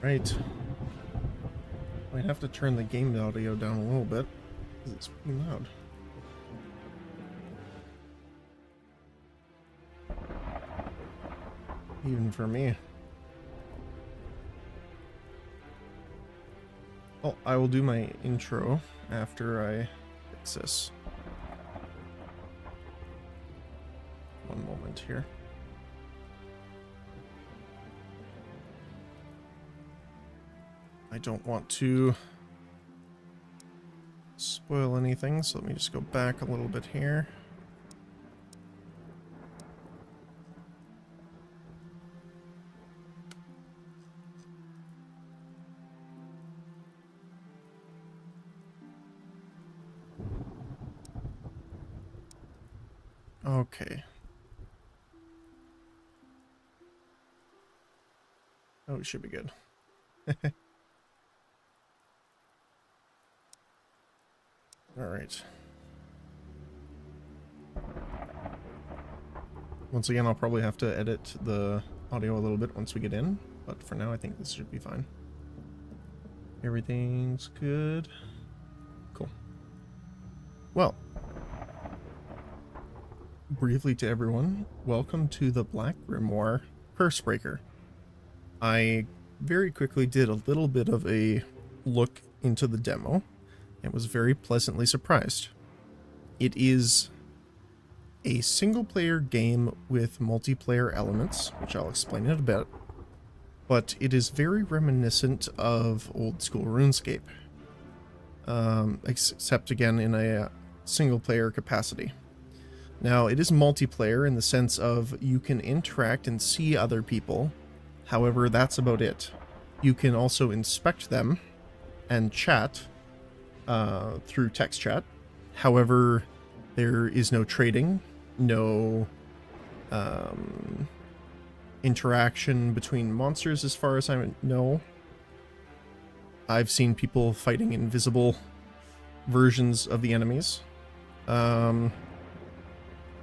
Right. Might have to turn the game audio down a little bit, because it's pretty loud. Even for me. Oh, I will do my intro after I fix this. One moment here. I don't want to spoil anything, so let me just go back a little bit here. Okay. Oh, we should be good. Alright. Once again, I'll probably have to edit the audio a little bit once we get in, but for now I think this should be fine. Everything's good. Cool. Well, briefly to everyone, welcome to the Black Grimoire Cursebreaker. I very quickly did a little bit of a look into the demo and was very pleasantly surprised. It is a single-player game with multiplayer elements, which I'll explain in a bit, but it is very reminiscent of old-school RuneScape, except again in a single-player capacity. Now, it is multiplayer in the sense of you can interact and see other people. However, that's about it. You can also inspect them and chat through text chat. However, there is no trading, no interaction between monsters as far as I know. I've seen people fighting invisible versions of the enemies. So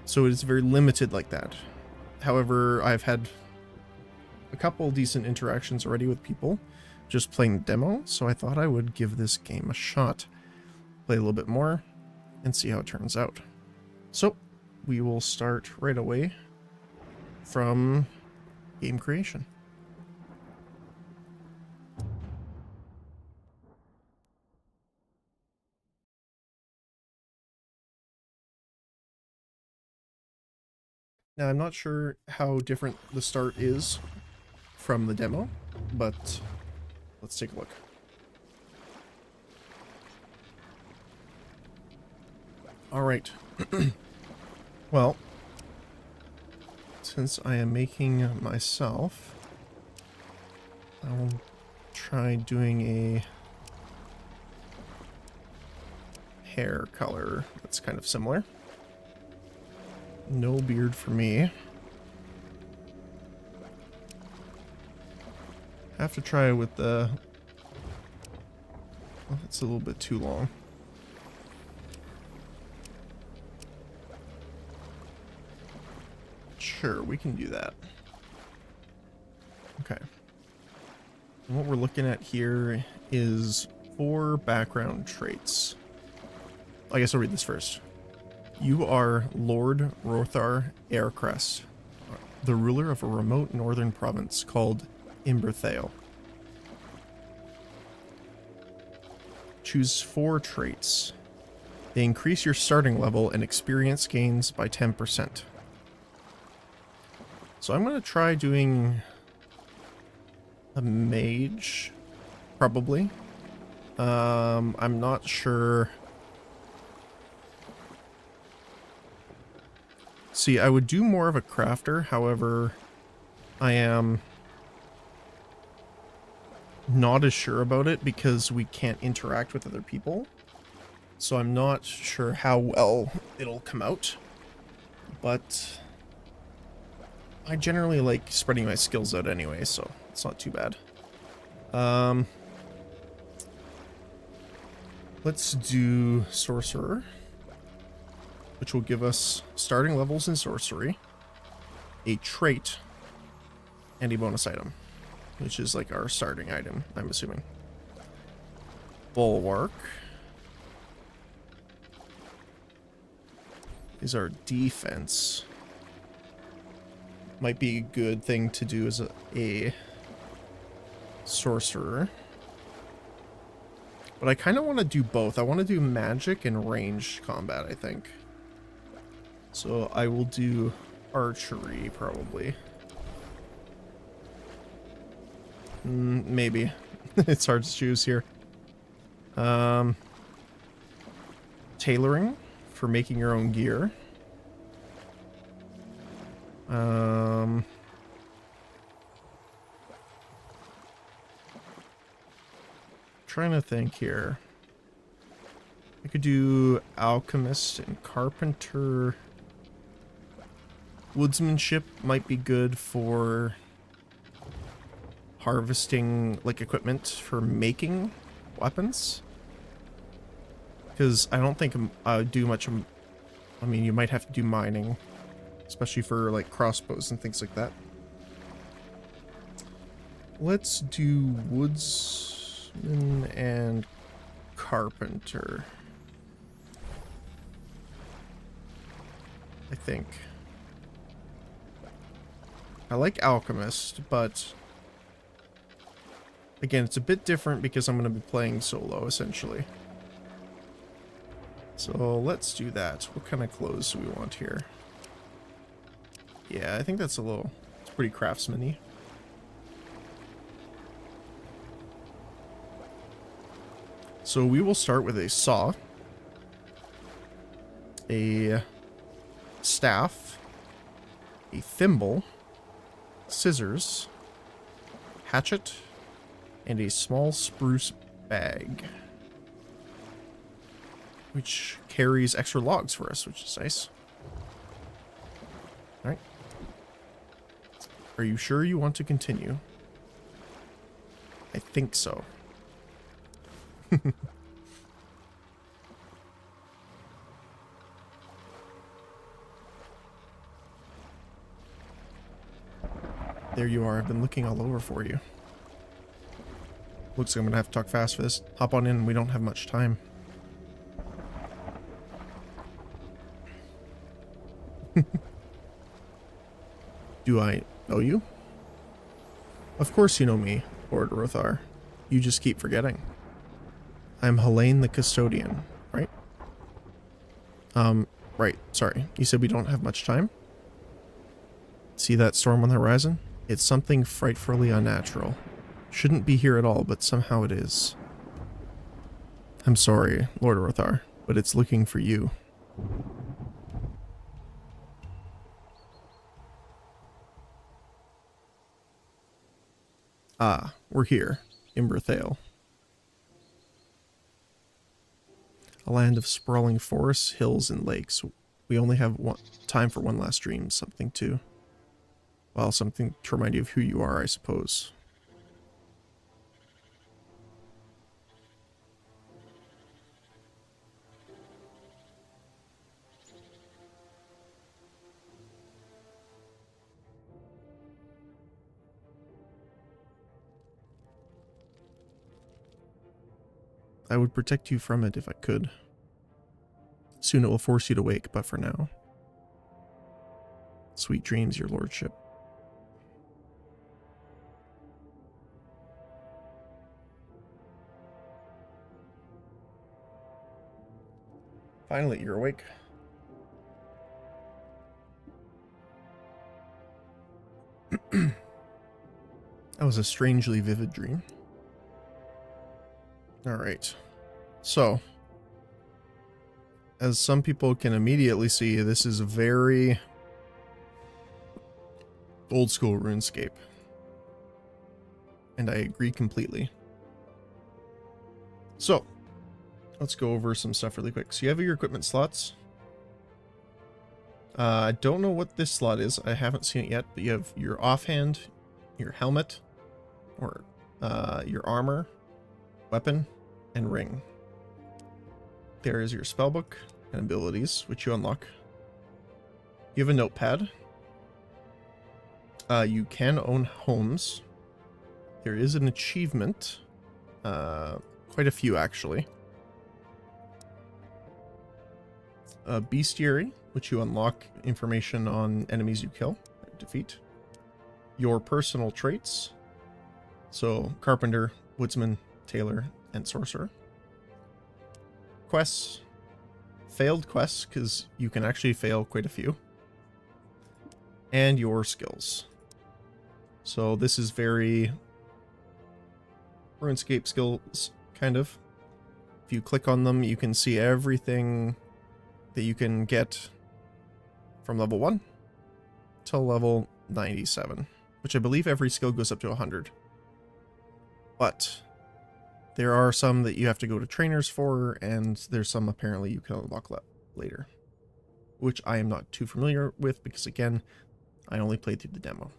it is very limited like that. However, I've had a couple decent interactions already with people just playing the demo, so I thought I would give this game a shot. Play a little bit more and see how it turns out. So we will start right away from game creation. Now I'm not sure how different the start is from the demo, but let's take a look. Alright. Well, since I am making myself, I will try doing a hair color that's kind of similar. No beard for me. Have to try with the... Oh, it's a little bit too long. Sure, we can do that. Okay. And what we're looking at here is 4 background traits. I guess I'll read this first. You are Lord Rothar Aircrest, the ruler of a remote northern province called Imberthale. Choose 4 traits. They increase your starting level and experience gains by 10%. So I'm going to try doing a mage, probably. I'm not sure. See, I would do more of a crafter, however, I am not as sure about it because we can't interact with other people. So I'm not sure how well it'll come out, but I generally like spreading my skills out anyway, so it's not too bad. Let's do Sorcerer, which will give us starting levels in Sorcery, a trait, and a bonus item. which is like our starting item, I'm assuming. Bulwark is our defense. Might be a good thing to do as a sorcerer. But I kind of want to do both. I want to do magic and ranged combat, I think. So I will do archery, probably. Maybe. It's hard to choose here. Tailoring for making your own gear. Trying to think here. I could do alchemist and carpenter. Woodsmanship might be good for harvesting like equipment for making weapons. Because I don't think I would do much. I mean, you might have to do mining, especially for like crossbows and things like that. Let's do woodsman and carpenter, I think. I like alchemist, but again, it's a bit different because I'm going to be playing solo, essentially. So let's do that. What kind of clothes do we want here? Yeah, I think that's it's pretty craftsman-y. So we will start with a saw, a staff, a thimble, scissors, hatchet, and a small spruce bag, which carries extra logs for us, which is nice. Alright. Are you sure you want to continue? I think so. There you are. I've been looking all over for you. Looks like I'm gonna have to talk fast for this. Hop on in. We don't have much time. Do I know you? Of course you know me, Lord Rothar. You just keep forgetting. I'm Helene the Custodian, right? Right, sorry. You said we don't have much time? See that storm on the horizon? It's something frightfully unnatural. Shouldn't be here at all, but somehow it is. I'm sorry, Lord Rothar, but it's looking for you. Ah, we're here, Imberthale. A land of sprawling forests, hills, and lakes. We only have time for one last dream, something to remind you of who you are, I suppose. I would protect you from it if I could. Soon it will force you to wake, but for now. Sweet dreams, your lordship. Finally, you're awake. That was a strangely vivid dream. Alright. So, as some people can immediately see, this is a very old school RuneScape. And I agree completely. So, let's go over some stuff really quick. So you have your equipment slots. I don't know what this slot is. I haven't seen it yet, but you have your offhand, your helmet, or your armor, weapon, and ring. There is your spellbook and abilities, which you unlock. You have a notepad. You can own homes. there is an achievement. Quite a few, actually. Bestiary, which you unlock information on enemies you kill, defeat. Your personal traits. So, Carpenter, Woodsman, Tailor, and Sorcerer. Quests. Failed quests, because you can actually fail quite a few. And your skills. So this is very RuneScape skills, kind of. If you click on them, you can see everything that you can get from level 1 till level 97, which I believe every skill goes up to 100. But there are some that you have to go to trainers for, and there's some apparently you can unlock later, which I am not too familiar with because, again, I only played through the demo.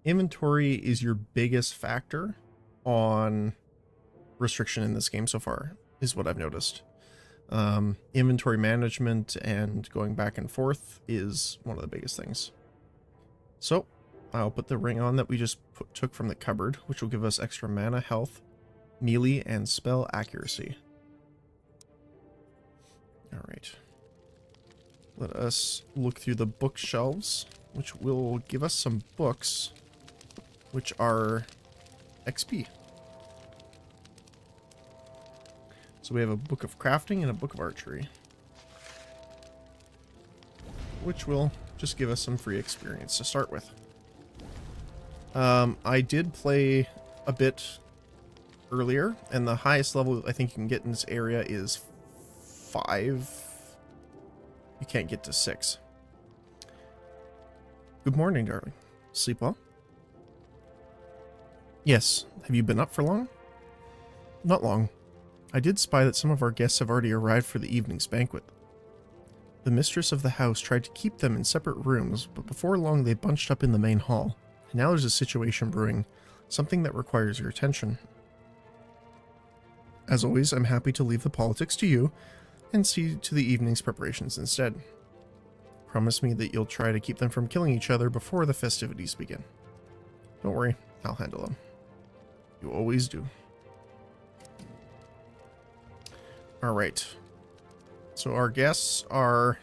Inventory is your biggest factor on restriction in this game so far, is what I've noticed. Inventory management and going back and forth is one of the biggest things. So I'll put the ring on that we just took from the cupboard, which will give us extra mana, health, melee, and spell accuracy. Alright. Let us look through the bookshelves, which will give us some books, which are XP. So we have a book of crafting and a book of archery, which will just give us some free experience to start with. I did play a bit earlier, and the highest level I think you can get in this area is 5. You can't get to 6. Good morning, darling. Sleep well? Yes. Have you been up for long? Not long. I did spy that some of our guests have already arrived for the evening's banquet. The mistress of the house tried to keep them in separate rooms, but before long they bunched up in the main hall. And now there's a situation brewing, something that requires your attention. As always, I'm happy to leave the politics to you and see to the evening's preparations instead. Promise me that you'll try to keep them from killing each other before the festivities begin. Don't worry, I'll handle them. You always do. Alright. So our guests are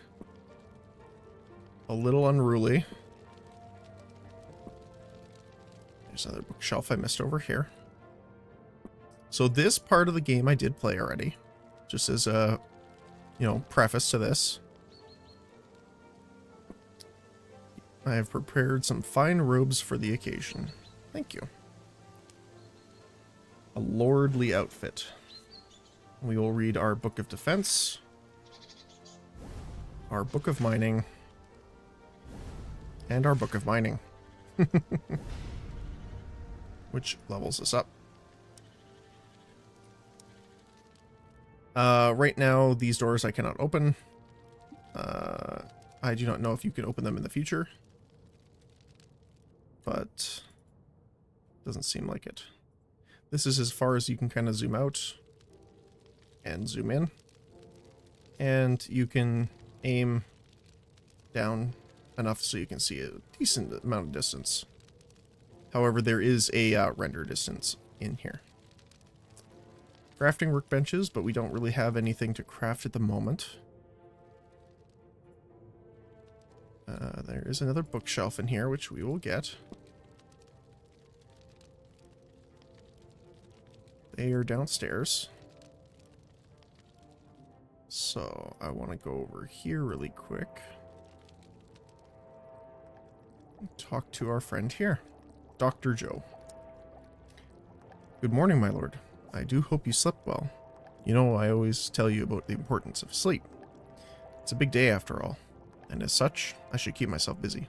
a little unruly. There's another bookshelf I missed over here. So this part of the game I did play already. Just as a, preface to this. I have prepared some fine robes for the occasion. Thank you. A lordly outfit. We will read our Book of Defense, our Book of Mining, and our Book of Mining. Which levels us up. Right now, these doors I cannot open. I do not know if you can open them in the future. But doesn't seem like it. This is as far as you can kind of zoom out and zoom in. And you can aim down enough so you can see a decent amount of distance. However, there is a render distance in here. Crafting workbenches, but we don't really have anything to craft at the moment. There is another bookshelf in here, which we will get. They are downstairs. So I want to go over here really quick. Talk to our friend here, Dr. Joe. Good morning, my lord. I do hope you slept well. You know, I always tell you about the importance of sleep. It's a big day after all, and as such, I should keep myself busy.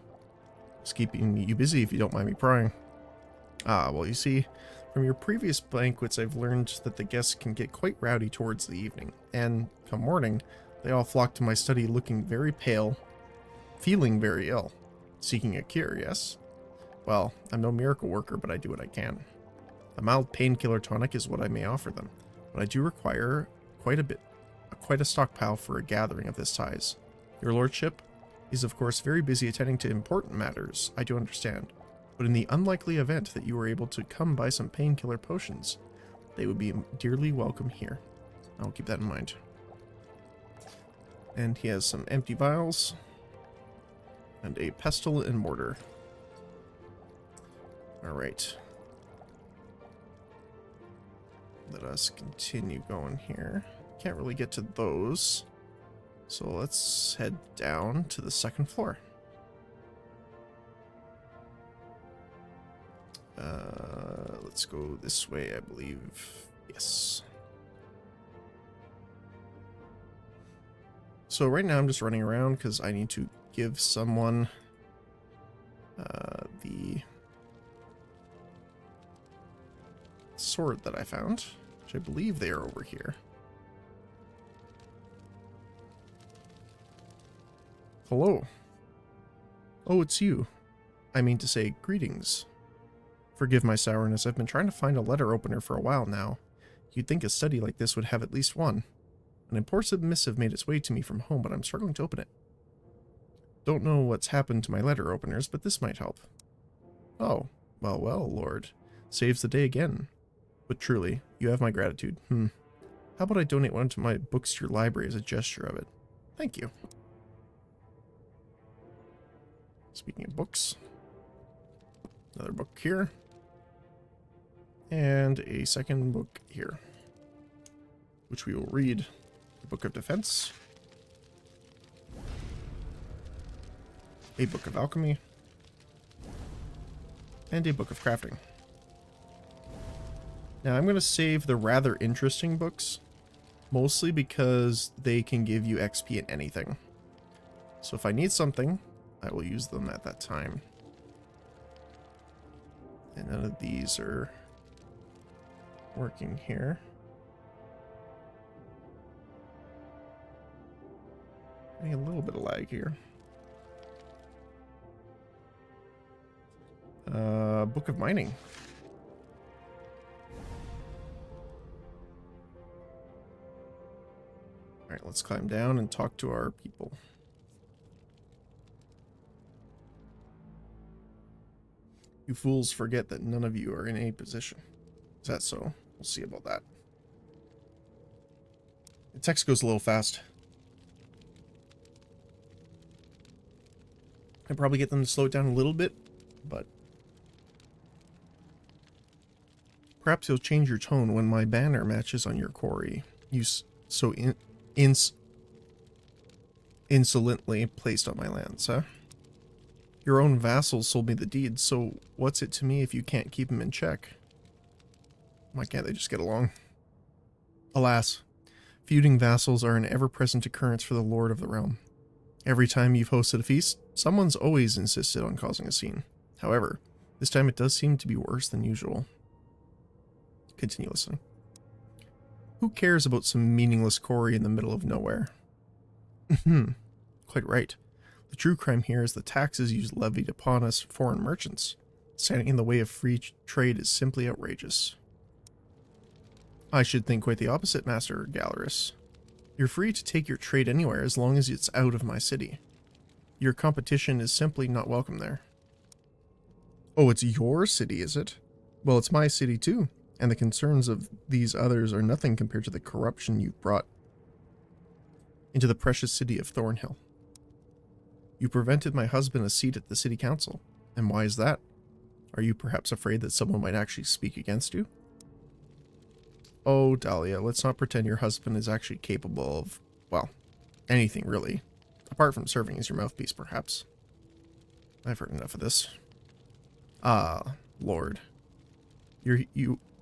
Just keeping you busy if you don't mind me prying. Ah, well, you see, from your previous banquets, I've learned that the guests can get quite rowdy towards the evening, and come morning, they all flock to my study looking very pale, feeling very ill. Seeking a cure, yes? Well, I'm no miracle worker, but I do what I can. A mild painkiller tonic is what I may offer them, but I do require quite a stockpile for a gathering of this size. Your lordship is of course very busy attending to important matters, I do understand, But in the unlikely event that you were able to come by some painkiller potions, they would be dearly welcome here. I'll keep that in mind. And he has some empty vials. And a pestle and mortar. Alright. Let us continue going here. Can't really get to those. So let's head down to the second floor. Let's go this way, I believe. Yes. So right now I'm just running around because I need to give someone the sword that I found, which I believe they are over here. Hello. Oh, it's you. I mean to say, greetings. Forgive my sourness, I've been trying to find a letter opener for a while now. You'd think a study like this would have at least one. An important missive made its way to me from home, but I'm struggling to open it. Don't know what's happened to my letter openers, but this might help. Oh, well, Lord. Saves the day again. But truly, you have my gratitude. How about I donate one of my books to your library as a gesture of it? Thank you. Speaking of books, another book here. And a second book here, which we will read. The Book of Defense. A Book of Alchemy. And a Book of Crafting. Now I'm going to save the rather interesting books, mostly because they can give you XP in anything. So if I need something, I will use them at that time. And none of these are working here. Getting a little bit of lag here. Book of Mining. Alright, let's climb down and talk to our people. You fools forget that none of you are in a position. Is that so? We'll see about that. The text goes a little fast. I'd probably get them to slow it down a little bit, but perhaps you'll change your tone when my banner matches on your quarry. You so insolently placed on my lands, huh? Your own vassals sold me the deed, so what's it to me if you can't keep them in check? Why can't they just get along? Alas, feuding vassals are an ever-present occurrence for the Lord of the Realm. Every time you've hosted a feast, someone's always insisted on causing a scene. However, this time it does seem to be worse than usual. Continue listening. Who cares about some meaningless quarry in the middle of nowhere? Quite right. The true crime here is the taxes you levied upon us foreign merchants. Standing in the way of free trade is simply outrageous. I should think quite the opposite, Master Gallerus. You're free to take your trade anywhere as long as it's out of my city. Your competition is simply not welcome there. Oh, it's your city, is it? Well, it's my city too, and the concerns of these others are nothing compared to the corruption you've brought into the precious city of Thornhill. You prevented my husband a seat at the city council, and why is that? Are you perhaps afraid that someone might actually speak against you? Oh, Dahlia, let's not pretend your husband is actually capable of, well, anything really. Apart from serving as your mouthpiece, perhaps. I've heard enough of this. Ah, Lord.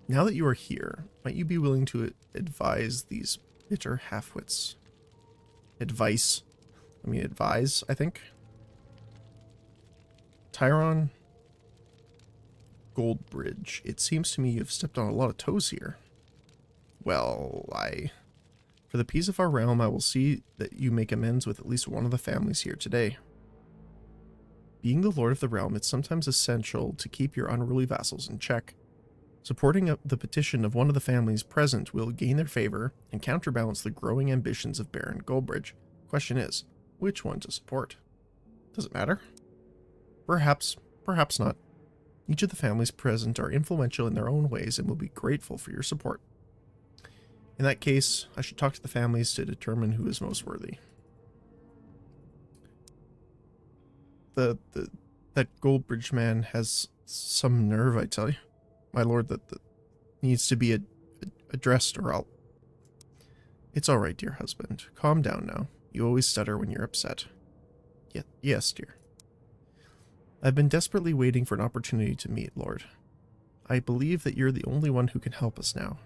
Now that you are here, might you be willing to advise these bitter halfwits? Advise, I think. Tyron Goldbridge. It seems to me you've stepped on a lot of toes here. Well, for the peace of our realm, I will see that you make amends with at least one of the families here today. Being the Lord of the Realm, it's sometimes essential to keep your unruly vassals in check. Supporting the petition of one of the families present will gain their favor and counterbalance the growing ambitions of Baron Goldbridge. Question is, which one to support? Does it matter? Perhaps, perhaps not. Each of the families present are influential in their own ways and will be grateful for your support. In that case, I should talk to the families to determine who is most worthy. That Goldbridge man has some nerve, I tell you. My lord, that needs to be addressed, or I'll... It's all right, dear husband. Calm down now. You always stutter when you're upset. Yes, dear. I've been desperately waiting for an opportunity to meet, Lord. I believe that you're the only one who can help us now.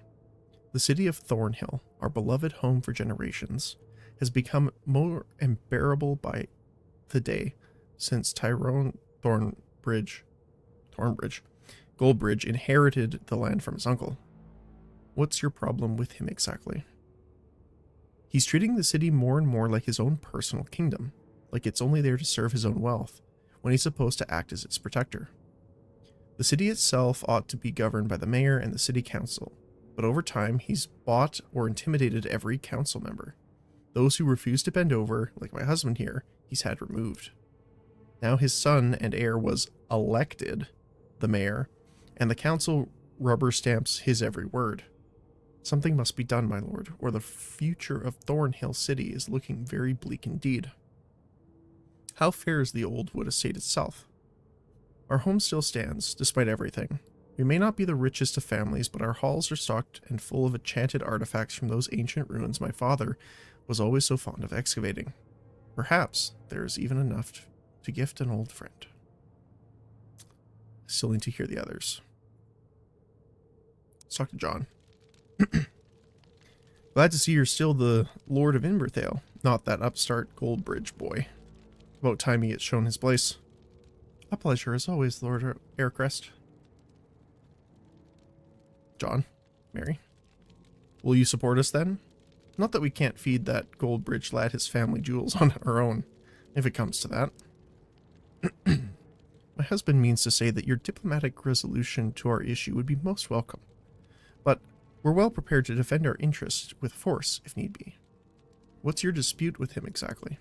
The city of Thornhill, our beloved home for generations, has become more unbearable by the day since Tyrone Goldbridge inherited the land from his uncle. What's your problem with him exactly? He's treating the city more and more like his own personal kingdom, like it's only there to serve his own wealth, when he's supposed to act as its protector. The city itself ought to be governed by the mayor and the city council, but over time he's bought or intimidated every council member. Those who refuse to bend over, like my husband here, he's had removed. Now his son and heir was elected the mayor, and the council rubber stamps his every word. Something must be done, my lord, or the future of Thornhill City is looking very bleak indeed. How fares the old wood estate itself? Our home still stands, despite everything. We may not be the richest of families, but our halls are stocked and full of enchanted artifacts from those ancient ruins my father was always so fond of excavating. Perhaps there is even enough to gift an old friend. Still need to hear the others. Let's talk to John. Glad to see you're still the Lord of Inverthale, not that upstart Goldbridge boy. About time he gets shown his place. A pleasure as always, Lord Aircrest. John, Mary, will you support us then? Not that we can't feed that Goldbridge lad his family jewels on our own, if it comes to that. My husband means to say that your diplomatic resolution to our issue would be most welcome, but we're well prepared to defend our interests with force if need be. What's your dispute with him exactly?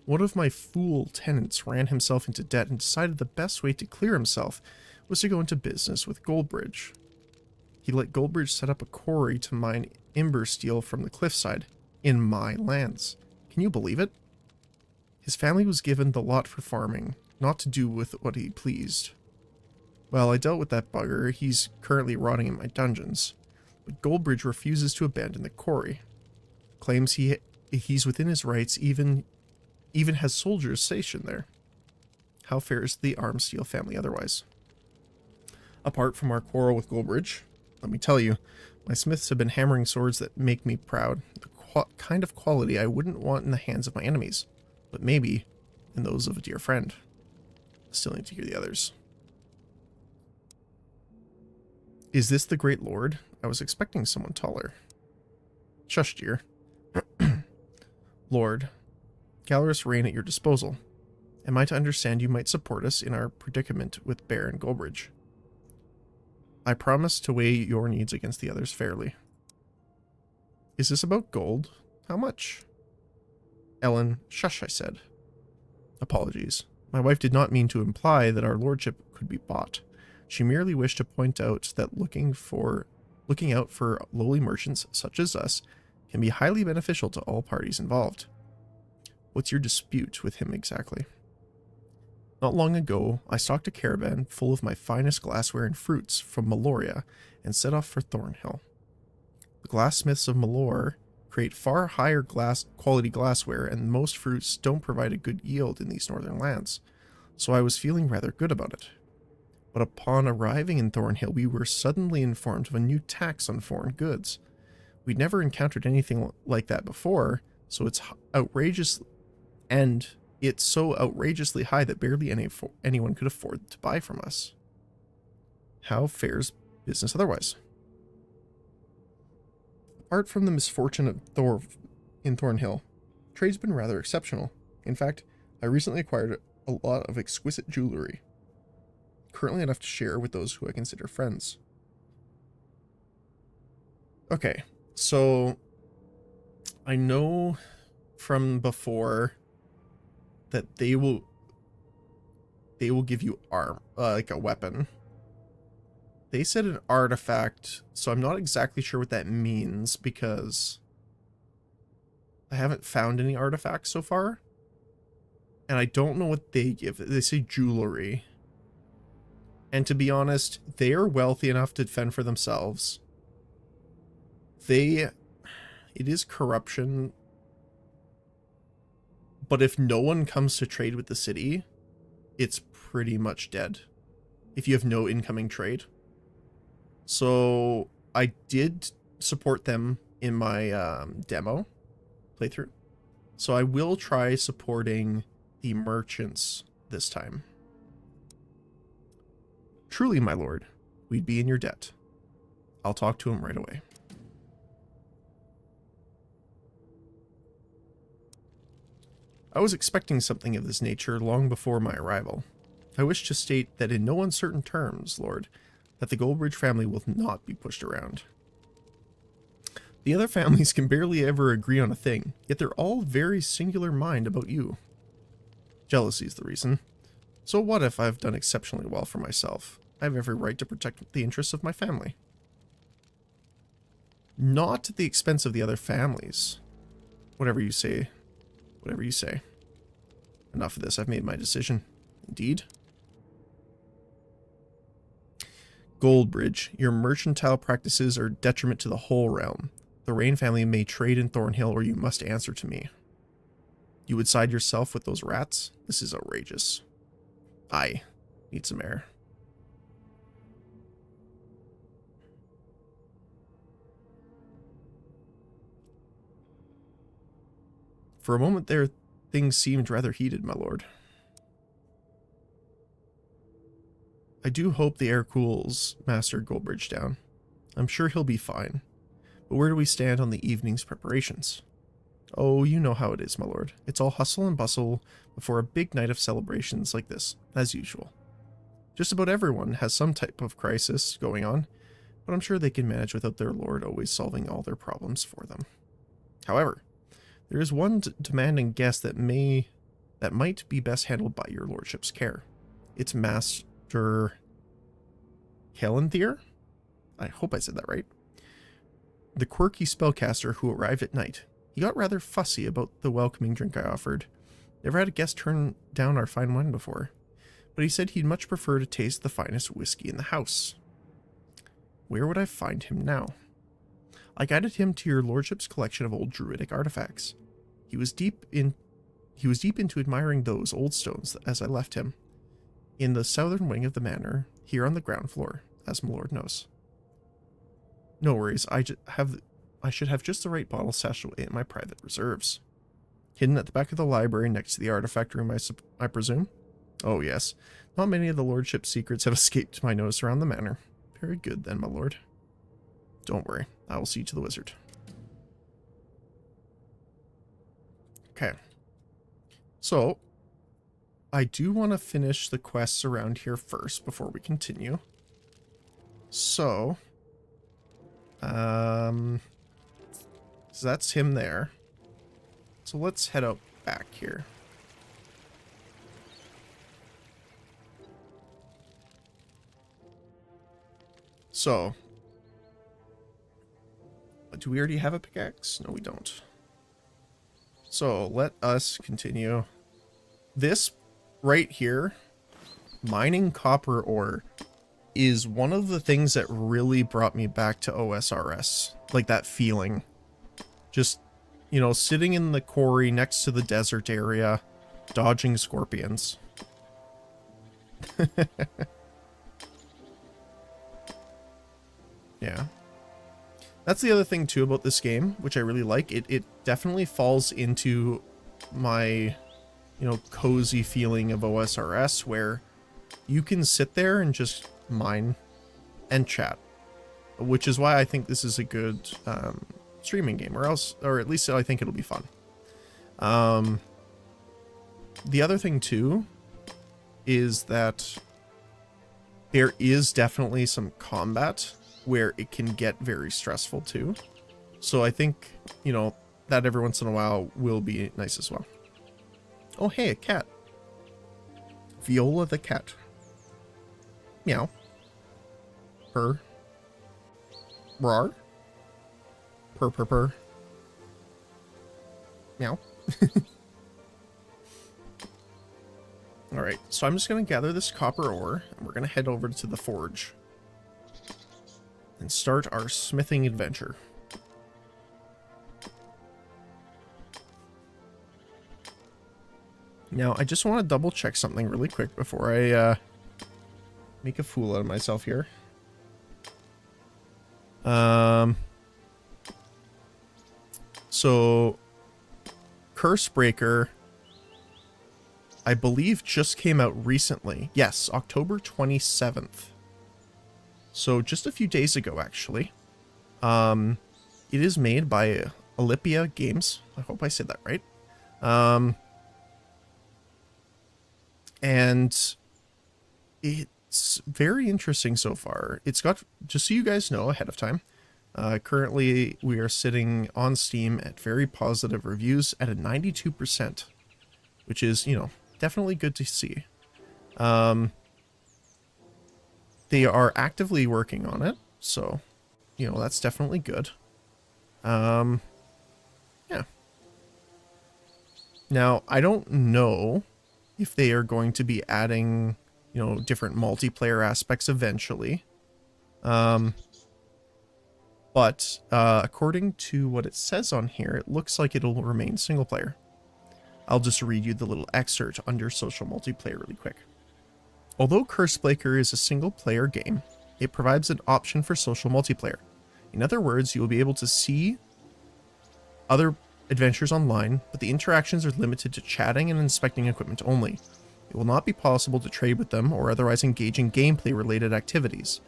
One of my fool tenants ran himself into debt and decided the best way to clear himself was to go into business with Goldbridge. He let Goldbridge set up a quarry to mine ember steel from the cliffside in my lands. Can you believe it? His family was given the lot for farming, not to do with what he pleased. Well, I dealt with that bugger. He's currently rotting in my dungeons. But Goldbridge refuses to abandon the quarry. Claims he's within his rights, even has soldiers stationed there. How fares the Armsteel family otherwise? Apart from our quarrel with Goldbridge, let me tell you, my smiths have been hammering swords that make me proud. The kind of quality I wouldn't want in the hands of my enemies, but maybe in those of a dear friend. Still need to hear the others. Is this the great lord? I was expecting someone taller. Shush, dear. Lord, Gallerus reign at your disposal. Am I to understand you might support us in our predicament with Baron Goldbridge? I promise to weigh your needs against the others fairly. Is this about gold? How much? Ellen, shush, I said. Apologies. My wife did not mean to imply that our lordship could be bought. She merely wished to point out that looking out for lowly merchants such as us can be highly beneficial to all parties involved. What's your dispute with him exactly? Not long ago, I stocked a caravan full of my finest glassware and fruits from Meloria and set off for Thornhill. The glassmiths of Melor create far higher quality glassware, and most fruits don't provide a good yield in these northern lands, so I was feeling rather good about it. But upon arriving in Thornhill, we were suddenly informed of a new tax on foreign goods. We'd never encountered anything like that before, so it's so outrageously high that barely anyone could afford to buy from us. How fares business otherwise? Apart from the misfortune of in Thornhill, trade's been rather exceptional. In fact, I recently acquired a lot of exquisite jewelry, currently enough to share with those who I consider friends. Okay, so I know from before that they they will give you like a weapon. They said an artifact, so I'm not exactly sure what that means because I haven't found any artifacts so far. And I don't know what they give. They say jewelry. And to be honest, they are wealthy enough to fend for themselves. It is corruption. But if no one comes to trade with the city, it's pretty much dead. If you have no incoming trade. So I did support them in my demo playthrough. So I will try supporting the merchants this time. Truly, my lord, we'd be in your debt. I'll talk to him right away. I was expecting something of this nature long before my arrival. I wish to state that in no uncertain terms, lord, that the Goldbridge family will not be pushed around. The other families can barely ever agree on a thing, yet they're all very singular mind about you. Jealousy is the reason. So what if I've done exceptionally well for myself? I have every right to protect the interests of my family. Not at the expense of the other families. Whatever you say. Whatever you say. Enough of this, I've made my decision. Indeed. Goldbridge, your mercantile practices are detriment to the whole realm. The Rain family may trade in Thornhill, or you must answer to me. You would side yourself with those rats? This is outrageous. I need some air. For a moment there, things seemed rather heated, my lord. I do hope the air cools Master Goldbridge down. I'm sure he'll be fine. But where do we stand on the evening's preparations? Oh, you know how it is, my lord. It's all hustle and bustle before a big night of celebrations like this, as usual. Just about everyone has some type of crisis going on, but I'm sure they can manage without their lord always solving all their problems for them. However, there is one demanding guest that might be best handled by your lordship's care. It's Master Calanthier? I hope I said that right. The quirky spellcaster who arrived at night. He got rather fussy about the welcoming drink I offered. Never had a guest turn down our fine wine before, but he said he'd much prefer to taste the finest whiskey in the house. Where would I find him now? I guided him to your lordship's collection of old druidic artifacts. He was deep into admiring those old stones as I left him, in the southern wing of the manor, here on the ground floor, as my lord knows. No worries, I should have just the right bottle stashed away in my private reserves. Hidden at the back of the library next to the artifact room, I presume? Oh yes, not many of the lordship's secrets have escaped my notice around the manor. Very good then, my lord. Don't worry, I will see to the wizard. Okay. So, I do want to finish the quests around here first before we continue. So, so that's him there. So let's head out back here. So, do we already have a pickaxe? No, we don't. So let us continue. This right here, mining copper ore, is one of the things that really brought me back to OSRS. Like that feeling. Just, you know, sitting in the quarry next to the desert area, dodging scorpions. Yeah. That's the other thing too about this game, which I really like. It definitely falls into my, you know, cozy feeling of OSRS, where you can sit there and just mine and chat, which is why I think this is a good streaming game, or at least I think it'll be fun. The other thing too is that there is definitely some combat where it can get very stressful too. So I think, you know, that every once in a while will be nice as well. Oh, hey, a cat. Viola the cat. Meow. Purr. Rar. Purr, purr, purr. Meow. Alright, so I'm just going to gather this copper ore, and we're going to head over to the forge and start our smithing adventure. Now, I just want to double check something really quick before I make a fool out of myself here. So, Cursebreaker, I believe, just came out recently. Yes, October 27th. So, just a few days ago, actually. It is made by Olympia Games. I hope I said that right. And it's very interesting so far. It's got, just so you guys know ahead of time, currently we are sitting on Steam at very positive reviews at a 92%, which is, you know, definitely good to see. They are actively working on it, so, you know, that's definitely good. Yeah. Now, I don't know if they are going to be adding, you know, different multiplayer aspects eventually. But according to what it says on here, it looks like it'll remain single player. I'll just read you the little excerpt under social multiplayer really quick. Although Cursebreaker is a single player game, it provides an option for social multiplayer. In other words, you will be able to see other adventures online, but the interactions are limited to chatting and inspecting equipment only. It will not be possible to trade with them or otherwise engage in gameplay related activities.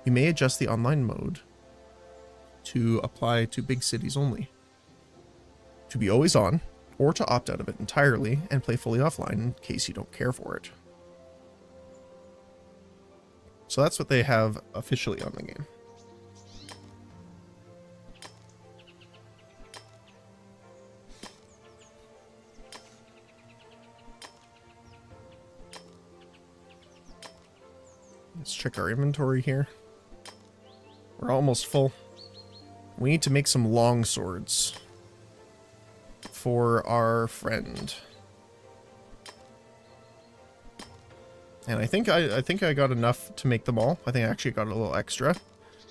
You may adjust the online mode to apply to big cities only, to be always on, or to opt out of it entirely and play fully offline in case you don't care for it. So that's what they have officially on the game. Let's check our inventory here. We're almost full. We need to make some long swords for our friend. And I think I got enough to make them all. I think I actually got a little extra.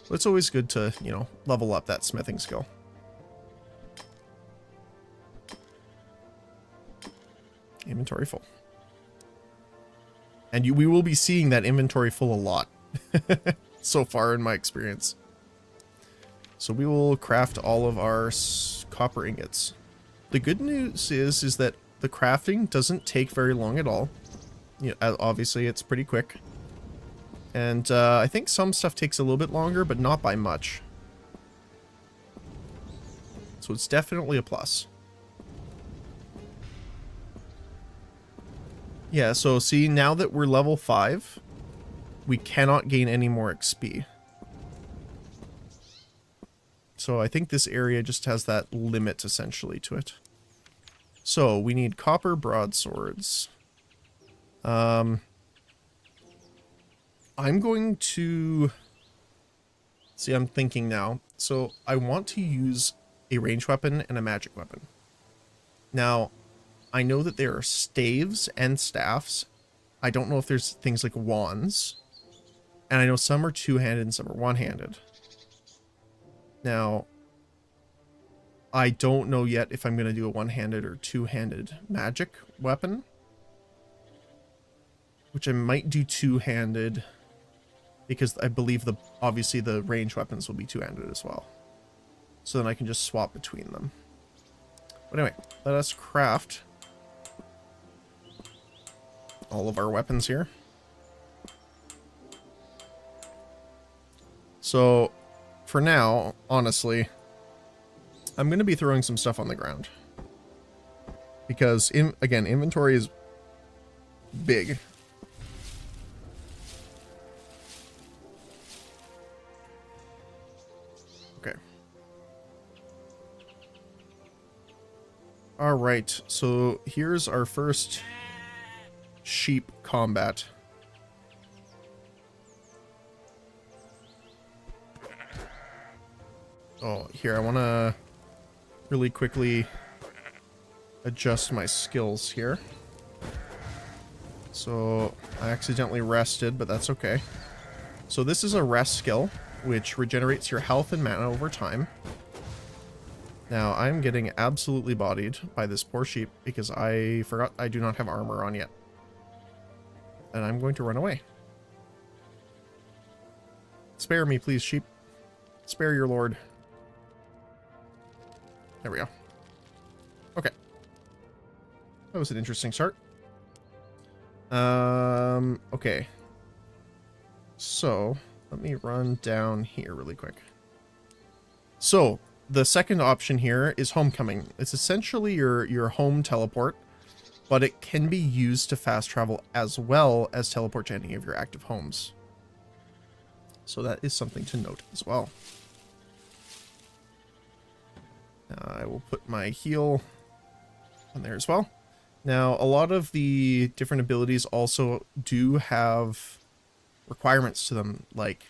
But it's always good to, you know, level up that smithing skill. Inventory full. And we will be seeing that inventory full a lot so far in my experience. So we will craft all of our copper ingots. The good news is that the crafting doesn't take very long at all. You know, obviously it's pretty quick. And I think some stuff takes a little bit longer, but not by much. So it's definitely a plus. Yeah, so see, now that we're level 5, we cannot gain any more XP. So I think this area just has that limit, essentially, to it. So, we need copper broadswords. I'm going to... See, I'm thinking now. So, I want to use a ranged weapon and a magic weapon. Now, I know that there are staves and staffs. I don't know if there's things like wands. And I know some are two-handed and some are one-handed. Now, I don't know yet if I'm going to do a one-handed or two-handed magic weapon. Which I might do two-handed. Because I believe obviously the ranged weapons will be two-handed as well. So then I can just swap between them. But anyway, let us craft all of our weapons here. So, for now, honestly, I'm going to be throwing some stuff on the ground. Because, again, inventory is big. Okay. Alright, so here's our first cheap combat. Oh, here, I want to really quickly adjust my skills here. So, I accidentally rested, but that's okay. So this is a rest skill, which regenerates your health and mana over time. Now, I'm getting absolutely bodied by this poor sheep because I forgot I do not have armor on yet. And I'm going to run away. Spare me, please, sheep. Spare your lord. There we go. Okay. That was an interesting start. Okay. So, let me run down here really quick. So, the second option here is Homecoming. It's essentially your home teleport, but it can be used to fast travel as well as teleport to any of your active homes. So that is something to note as well. I will put my heal on there as well. Now, a lot of the different abilities also do have requirements to them, like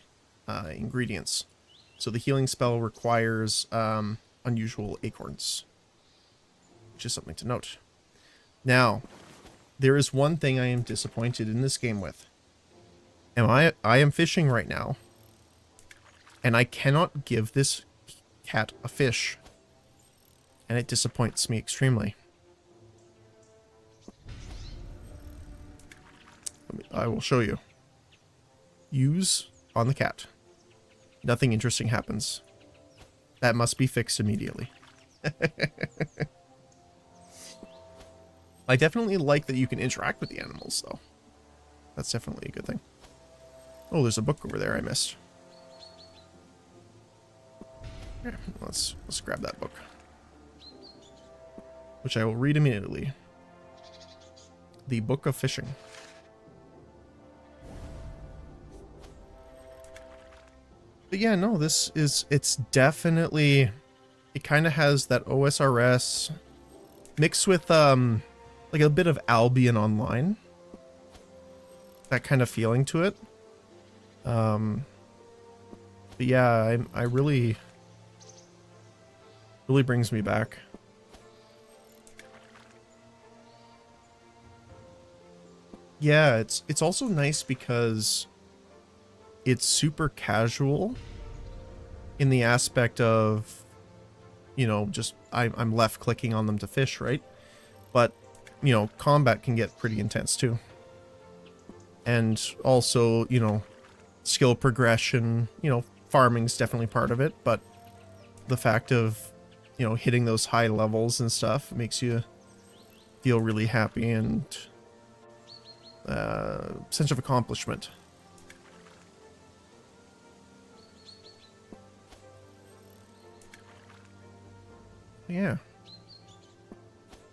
ingredients. So the healing spell requires unusual acorns, which is something to note. Now, there is one thing I am disappointed in this game with. I am fishing right now, and I cannot give this cat a fish, and it disappoints me extremely. I will show you. Use on the cat. Nothing interesting happens. That must be fixed immediately. I definitely like that you can interact with the animals, though. That's definitely a good thing. Oh, there's a book over there I missed. Here, let's grab that book, which I will read immediately. The Book of Fishing. But yeah, no, it's definitely, it kind of has that OSRS mixed with, like a bit of Albion Online. That kind of feeling to it. But yeah, I really brings me back. Yeah, it's also nice because it's super casual in the aspect of, you know, just I'm left clicking on them to fish, right? But, you know, combat can get pretty intense too. And also, you know, skill progression, you know, farming's definitely part of it, but the fact of, you know, hitting those high levels and stuff makes you feel really happy and sense of accomplishment. Yeah.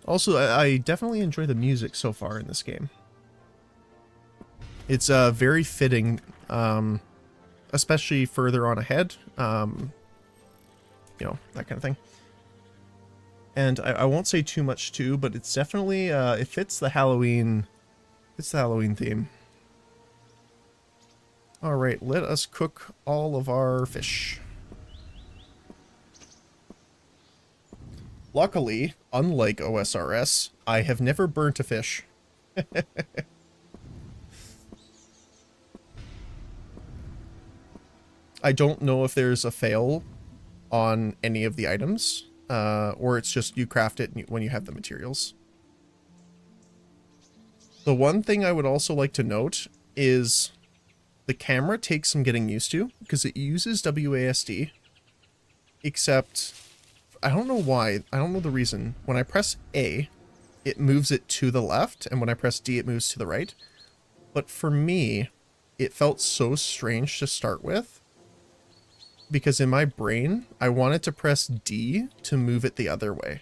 Also, I definitely enjoy the music so far in this game. It's very fitting, especially further on ahead. You know, that kind of thing. And I won't say too much too, but it's definitely it fits the Halloween. It's the Halloween theme. All right, let us cook all of our fish. Luckily, unlike OSRS, I have never burnt a fish. I don't know if there's a fail on any of the items, or it's just you craft it when you have the materials. The one thing I would also like to note is the camera takes some getting used to because it uses WASD, except I don't know why. I don't know the reason. When I press A, it moves it to the left, and when I press D, it moves to the right. But for me, it felt so strange to start with, because in my brain, I wanted to press D to move it the other way,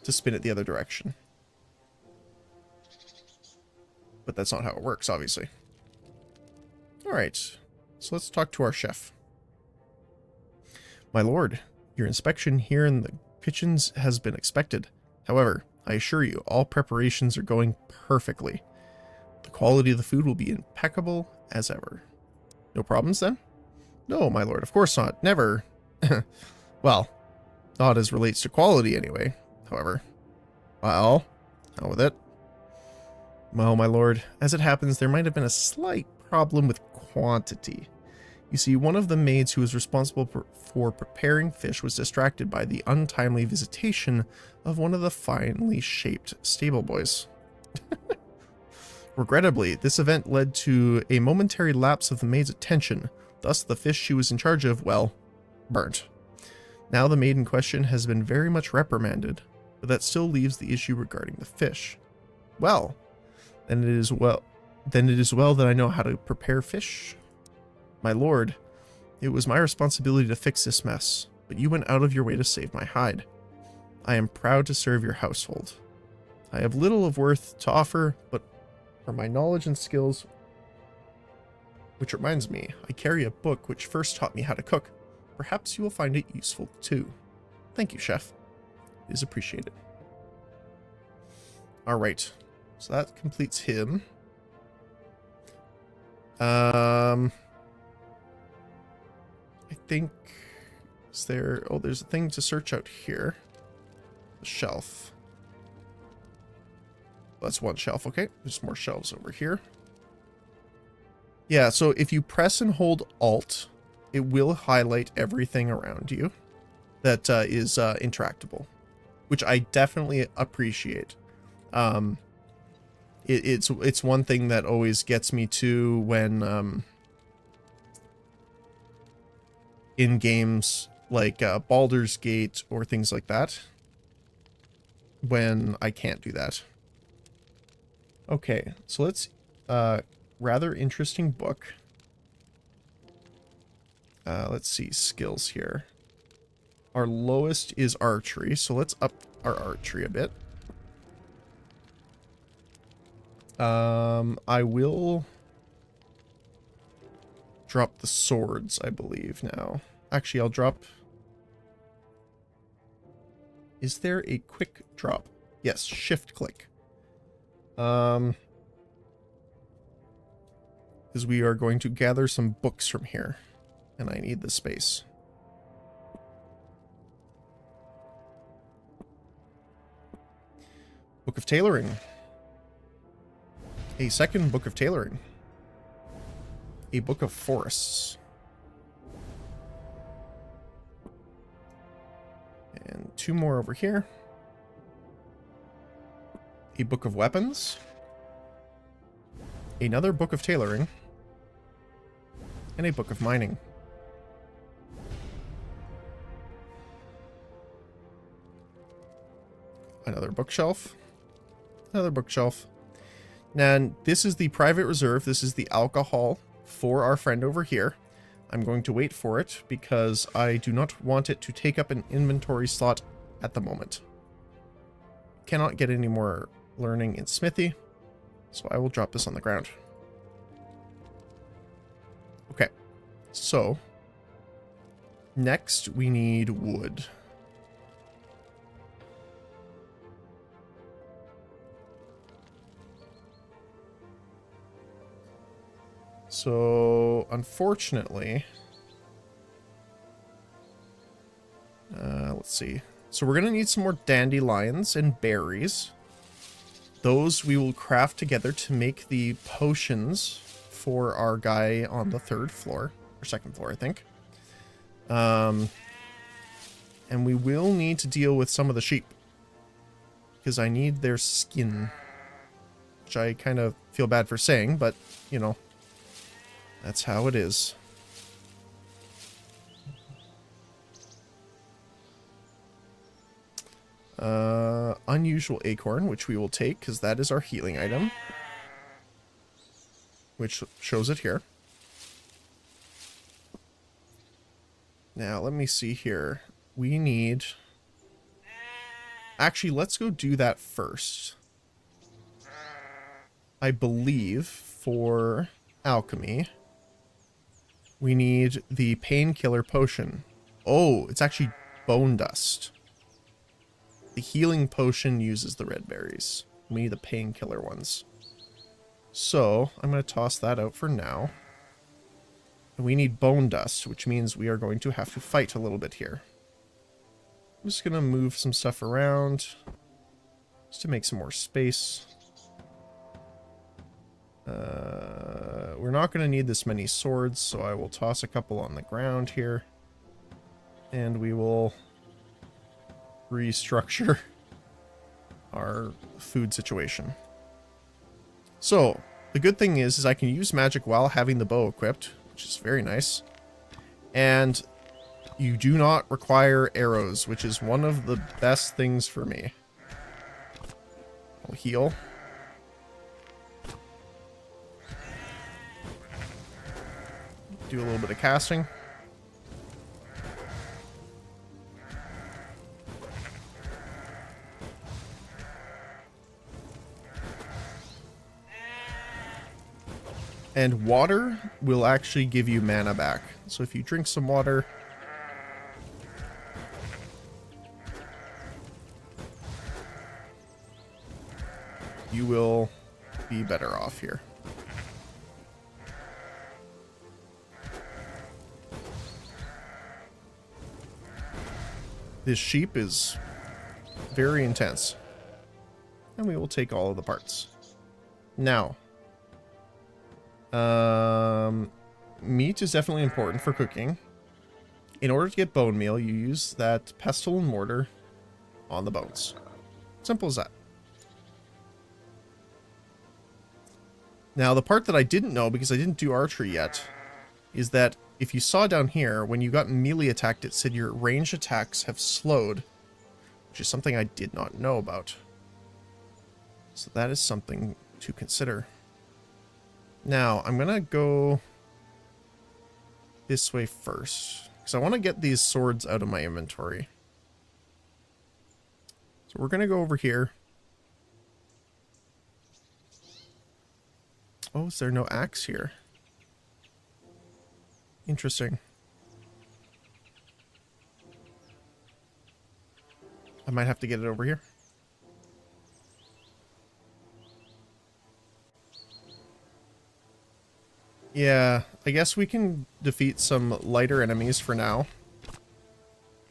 to spin it the other direction. But that's not how it works, obviously. Alright, so let's talk to our chef. My lord, your inspection here in the kitchens has been expected. However, I assure you, all preparations are going perfectly. The The quality of the food will be impeccable as ever. No problems then? No, my lord, of course not. Never. Well, not as relates to quality anyway, however. Well, out with it. Well, my lord, as it happens, there might have been a slight problem with quantity. You see, one of the maids who was responsible for preparing fish was distracted by the untimely visitation of one of the finely shaped stable boys. Regrettably, this event led to a momentary lapse of the maid's attention. Thus, the fish she was in charge of, well, burnt. Now the maid in question has been very much reprimanded, but that still leaves the issue regarding the fish. Well, then it is well that I know how to prepare fish. My lord, it was my responsibility to fix this mess, but you went out of your way to save my hide. I am proud to serve your household. I have little of worth to offer, but for my knowledge and skills, which reminds me, I carry a book which first taught me how to cook. Perhaps you will find it useful too. Thank you, chef. It is appreciated. Alright, so that completes him. I think, is there, oh, there's a thing to search out here. The shelf. That's one shelf, okay. There's more shelves over here. Yeah, so if you press and hold Alt, it will highlight everything around you that is interactable, which I definitely appreciate. It's one thing that always gets me too when in games like Baldur's Gate or things like that, when I can't do that. Okay, so let's rather interesting book. Let's see, skills here. Our lowest is archery, so let's up our archery a bit. I will drop the swords, I believe, now. Actually, I'll drop... Is there a quick drop? Yes, shift click. Because we are going to gather some books from here, and I need the space. Book of Tailoring. A second Book of Tailoring. A Book of Forests. And two more over here. A Book of Weapons. Another Book of Tailoring. And a Book of Mining. Another bookshelf. Another bookshelf. And this is the private reserve. This is the alcohol for our friend over here. I'm going to wait for it because I do not want it to take up an inventory slot at the moment. Cannot get any more learning in smithy, so I will drop this on the ground. Okay, so next we need wood. So, unfortunately, let's see. So we're going to need some more dandelions and berries. Those we will craft together to make the potions for our guy on the third floor, or second floor, I think. And we will need to deal with some of the sheep, because I need their skin, which I kind of feel bad for saying, but, you know. That's how it is. Unusual acorn, which we will take, because that is our healing item. Which shows it here. Now, let me see here. We need... Actually, let's go do that first. I believe for alchemy... We need the painkiller potion. Oh, it's actually bone dust. The healing potion uses the red berries. We need the painkiller ones. So, I'm going to toss that out for now. And we need bone dust, which means we are going to have to fight a little bit here. I'm just going to move some stuff around just to make some more space. We're not going to need this many swords, so I will toss a couple on the ground here. And we will restructure our food situation. So, the good thing is I can use magic while having the bow equipped, which is very nice. And you do not require arrows, which is one of the best things for me. I'll heal. Do a little bit of casting. And water will actually give you mana back. So if you drink some water, you will be better off here. This sheep is very intense. And we will take all of the parts. Now, meat is definitely important for cooking. In order to get bone meal, you use that pestle and mortar on the bones. Simple as that. Now, the part that I didn't know, because I didn't do archery yet, is that if you saw down here, when you got melee attacked, it said your ranged attacks have slowed, which is something I did not know about. So that is something to consider. Now, I'm going to go this way first, because I want to get these swords out of my inventory. So we're going to go over here. Oh, is there no axe here? Interesting. I might have to get it over here. Yeah, I guess we can defeat some lighter enemies for now.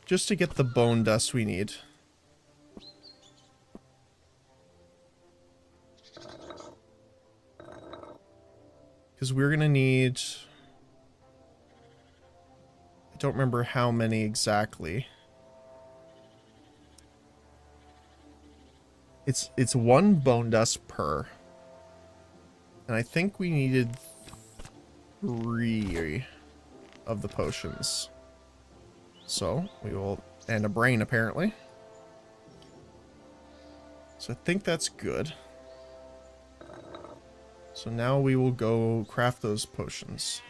Just to get the bone dust we need. Because we're going to need... I don't remember how many exactly. It's one bone dust per. And I think we needed 3 of the potions. So, we will... And a brain, apparently. So I think that's good. So now we will go craft those potions.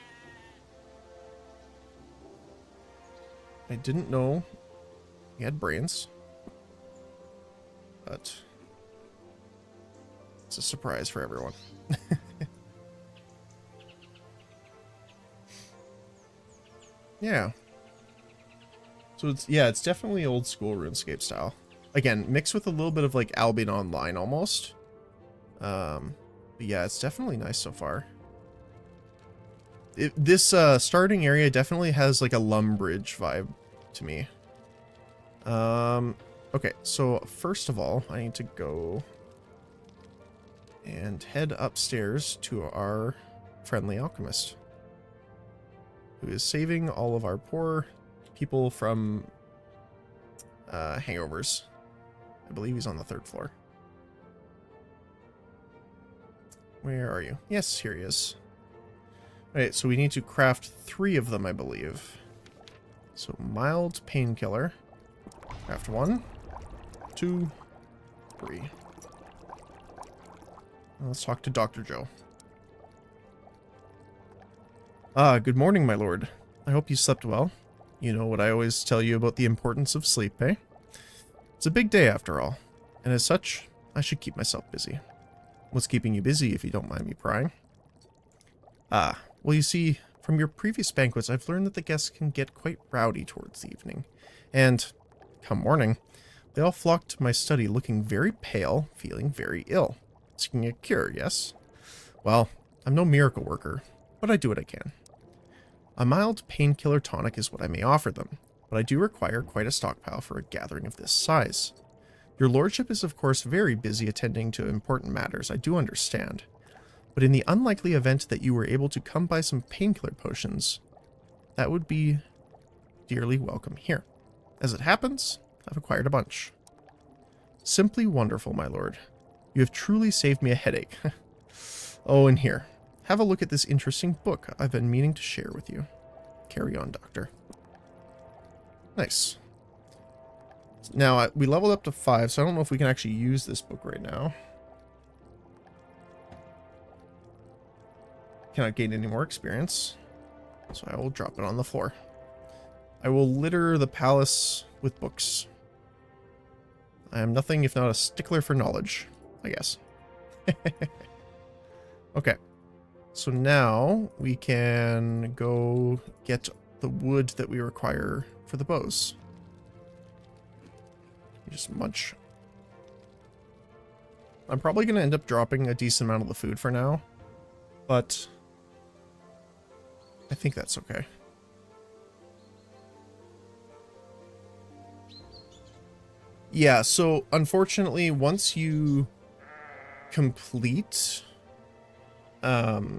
I didn't know he had brains. But it's a surprise for everyone. Yeah. So it's definitely old school RuneScape style. Again, mixed with a little bit of like Albion Online almost. But yeah, it's definitely nice so far. This starting area definitely has like a Lumbridge vibe to me. Okay, so first of all, I need to go and head upstairs to our friendly alchemist, who is saving all of our poor people from hangovers. I believe he's on the 3rd floor. Where are you? Yes, here he is. Alright, so we need to craft 3 of them, I believe. So, mild painkiller. Craft 1, 2, 3. Let's talk to Dr. Joe. Good morning, my lord. I hope you slept well. You know what I always tell you about the importance of sleep, eh? It's a big day after all, and as such, I should keep myself busy. What's keeping you busy, if you don't mind me prying? Well, you see, from your previous banquets, I've learned that the guests can get quite rowdy towards the evening. And, come morning, they all flocked to my study looking very pale, feeling very ill. Seeking a cure, yes? Well, I'm no miracle worker, but I do what I can. A mild painkiller tonic is what I may offer them, but I do require quite a stockpile for a gathering of this size. Your lordship is of course very busy attending to important matters, I do understand. But in the unlikely event that you were able to come by some painkiller potions, that would be dearly welcome here. As it happens, I've acquired a bunch. Simply wonderful, my lord. You have truly saved me a headache. Oh, and here. Have a look at this interesting book I've been meaning to share with you. Carry on, Doctor. Nice. Now, we leveled up to 5, so I don't know if we can actually use this book right now. Cannot gain any more experience, so I will drop it on the floor. I will litter the palace with books. I am nothing if not a stickler for knowledge, I guess. Okay. So now we can go get the wood that we require for the bows. Just munch. I'm probably going to end up dropping a decent amount of the food for now, but I think that's okay. Yeah, so unfortunately, once you complete... Oh,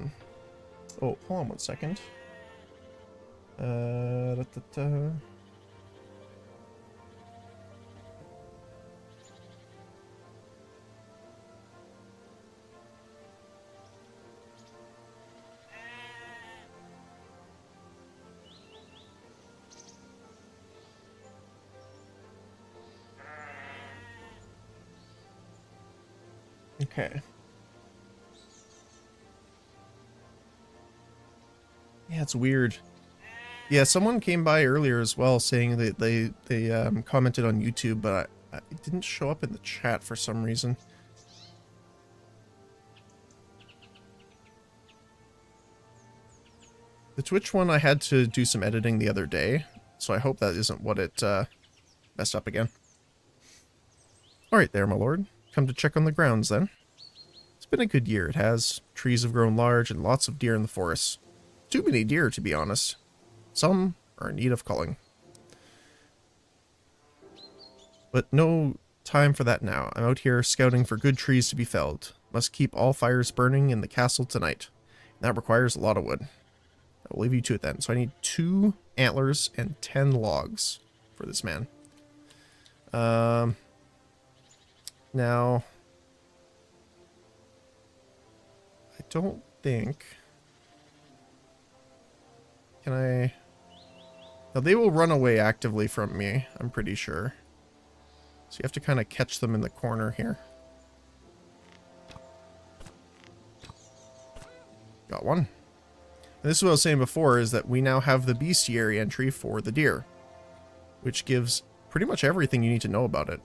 hold on one second. Okay. Yeah, it's weird. Yeah, someone came by earlier as well saying that they commented on YouTube, but it didn't show up in the chat for some reason. The Twitch one I had to do some editing the other day, so I hope that isn't what it messed up again. Alright there, my lord. Come to check on the grounds then. It's been a good year, it has. Trees have grown large and lots of deer in the forests. Too many deer, to be honest. Some are in need of culling. But no time for that now. I'm out here scouting for good trees to be felled. Must keep all fires burning in the castle tonight. That requires a lot of wood. I will leave you to it then. So I need 2 antlers and 10 logs for this man. Now, I don't think... Can I... Now, they will run away actively from me, I'm pretty sure. So you have to kind of catch them in the corner here. Got one. And this is what I was saying before, is that we now have the bestiary entry for the deer, which gives pretty much everything you need to know about it.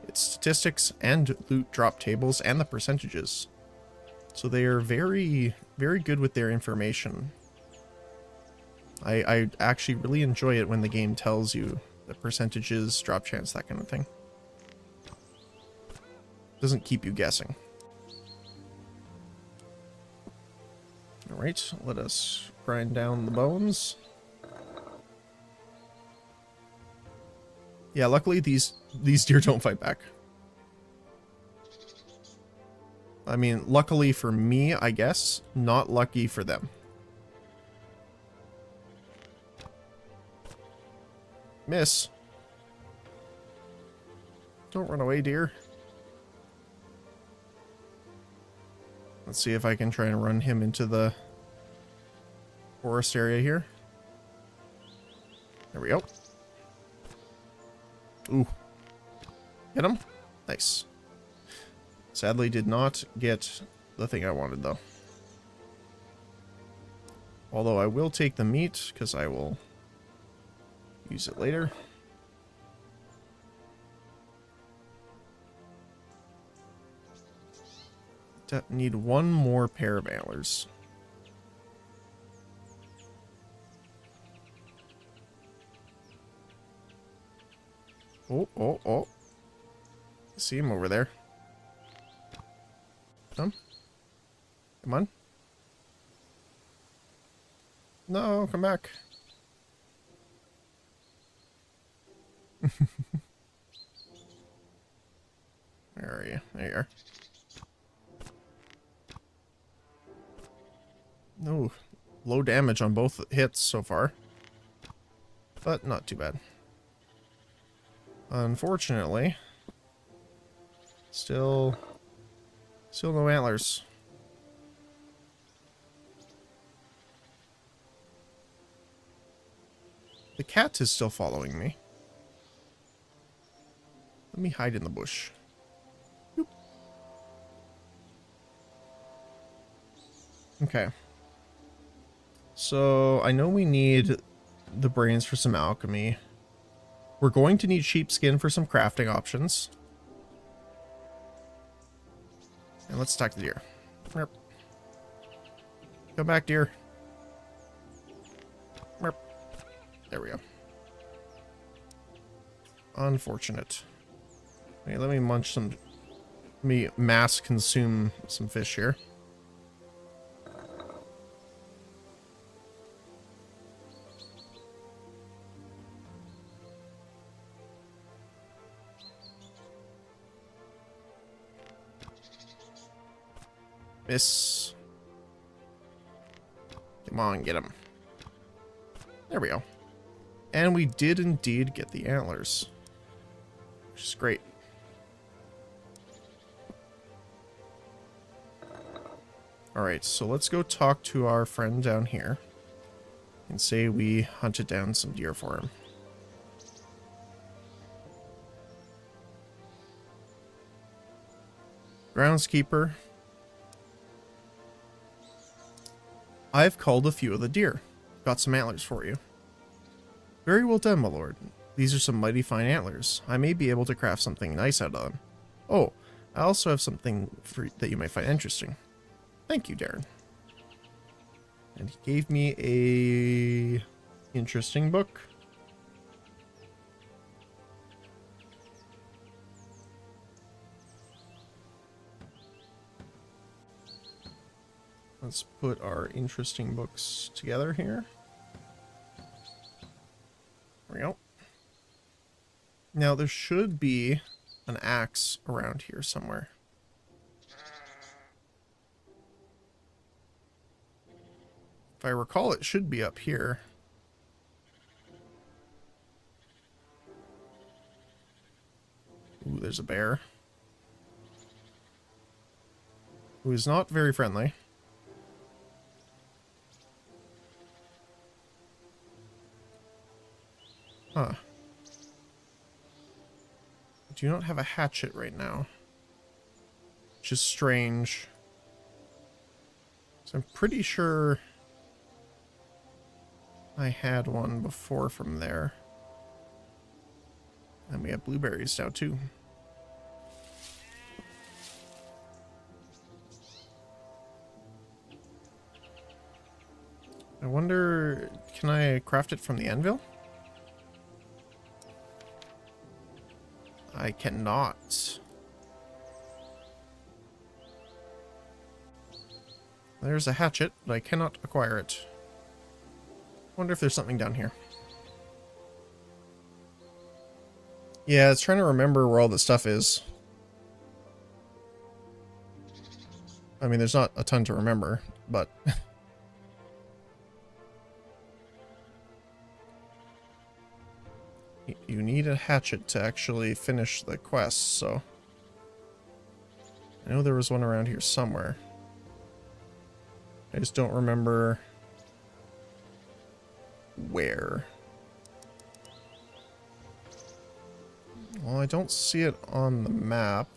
Its statistics and loot drop tables and the percentages. So they are very, very good with their information. I actually really enjoy it when the game tells you the percentages, drop chance, that kind of thing. Doesn't keep you guessing. Alright, let us grind down the bones. Yeah, luckily these deer don't fight back. I mean, luckily for me, I guess. Not lucky for them. Miss. Don't run away, dear. Let's see if I can try and run him into the forest area here. There we go. Ooh. Hit him? Nice. Sadly did not get the thing I wanted, though. Although I will take the meat, because I will use it later. Need one more pair of antlers. Oh, oh, oh. See him over there. Come. Come on. No, come back. Where are you? There you are. No, low damage on both hits so far. But not too bad. Unfortunately, still no antlers. The cat is still following me. Let me hide in the bush. Boop. Okay. So, I know we need the brains for some alchemy. We're going to need sheepskin for some crafting options. And let's attack the deer. Merp. Come back, deer. Merp. There we go. Unfortunate. Okay, let me munch some... Let me mass consume some fish here. Miss. Come on, get him. There we go. And we did indeed get the antlers, which is great. Alright, so let's go talk to our friend down here and say we hunted down some deer for him. Groundskeeper. I've culled a few of the deer. Got some antlers for you. Very well done, my lord. These are some mighty fine antlers. I may be able to craft something nice out of them. Oh, I also have something that you might find interesting. Thank you, Darren. And he gave me a interesting book. Let's put our interesting books together here. There we go. Now there should be an axe around here somewhere. If I recall, it should be up here. Ooh, there's a bear. Who is not very friendly. Huh. I do not have a hatchet right now. Which is strange. So I'm pretty sure I had one before from there. And we have blueberries now too. I wonder, can I craft it from the anvil? I cannot. There's a hatchet, but I cannot acquire it. Wonder if there's something down here. Yeah, it's trying to remember where all the stuff is. I mean, there's not a ton to remember, but... You need a hatchet to actually finish the quest, so... I know there was one around here somewhere. I just don't remember... where. Well, I don't see it on the map.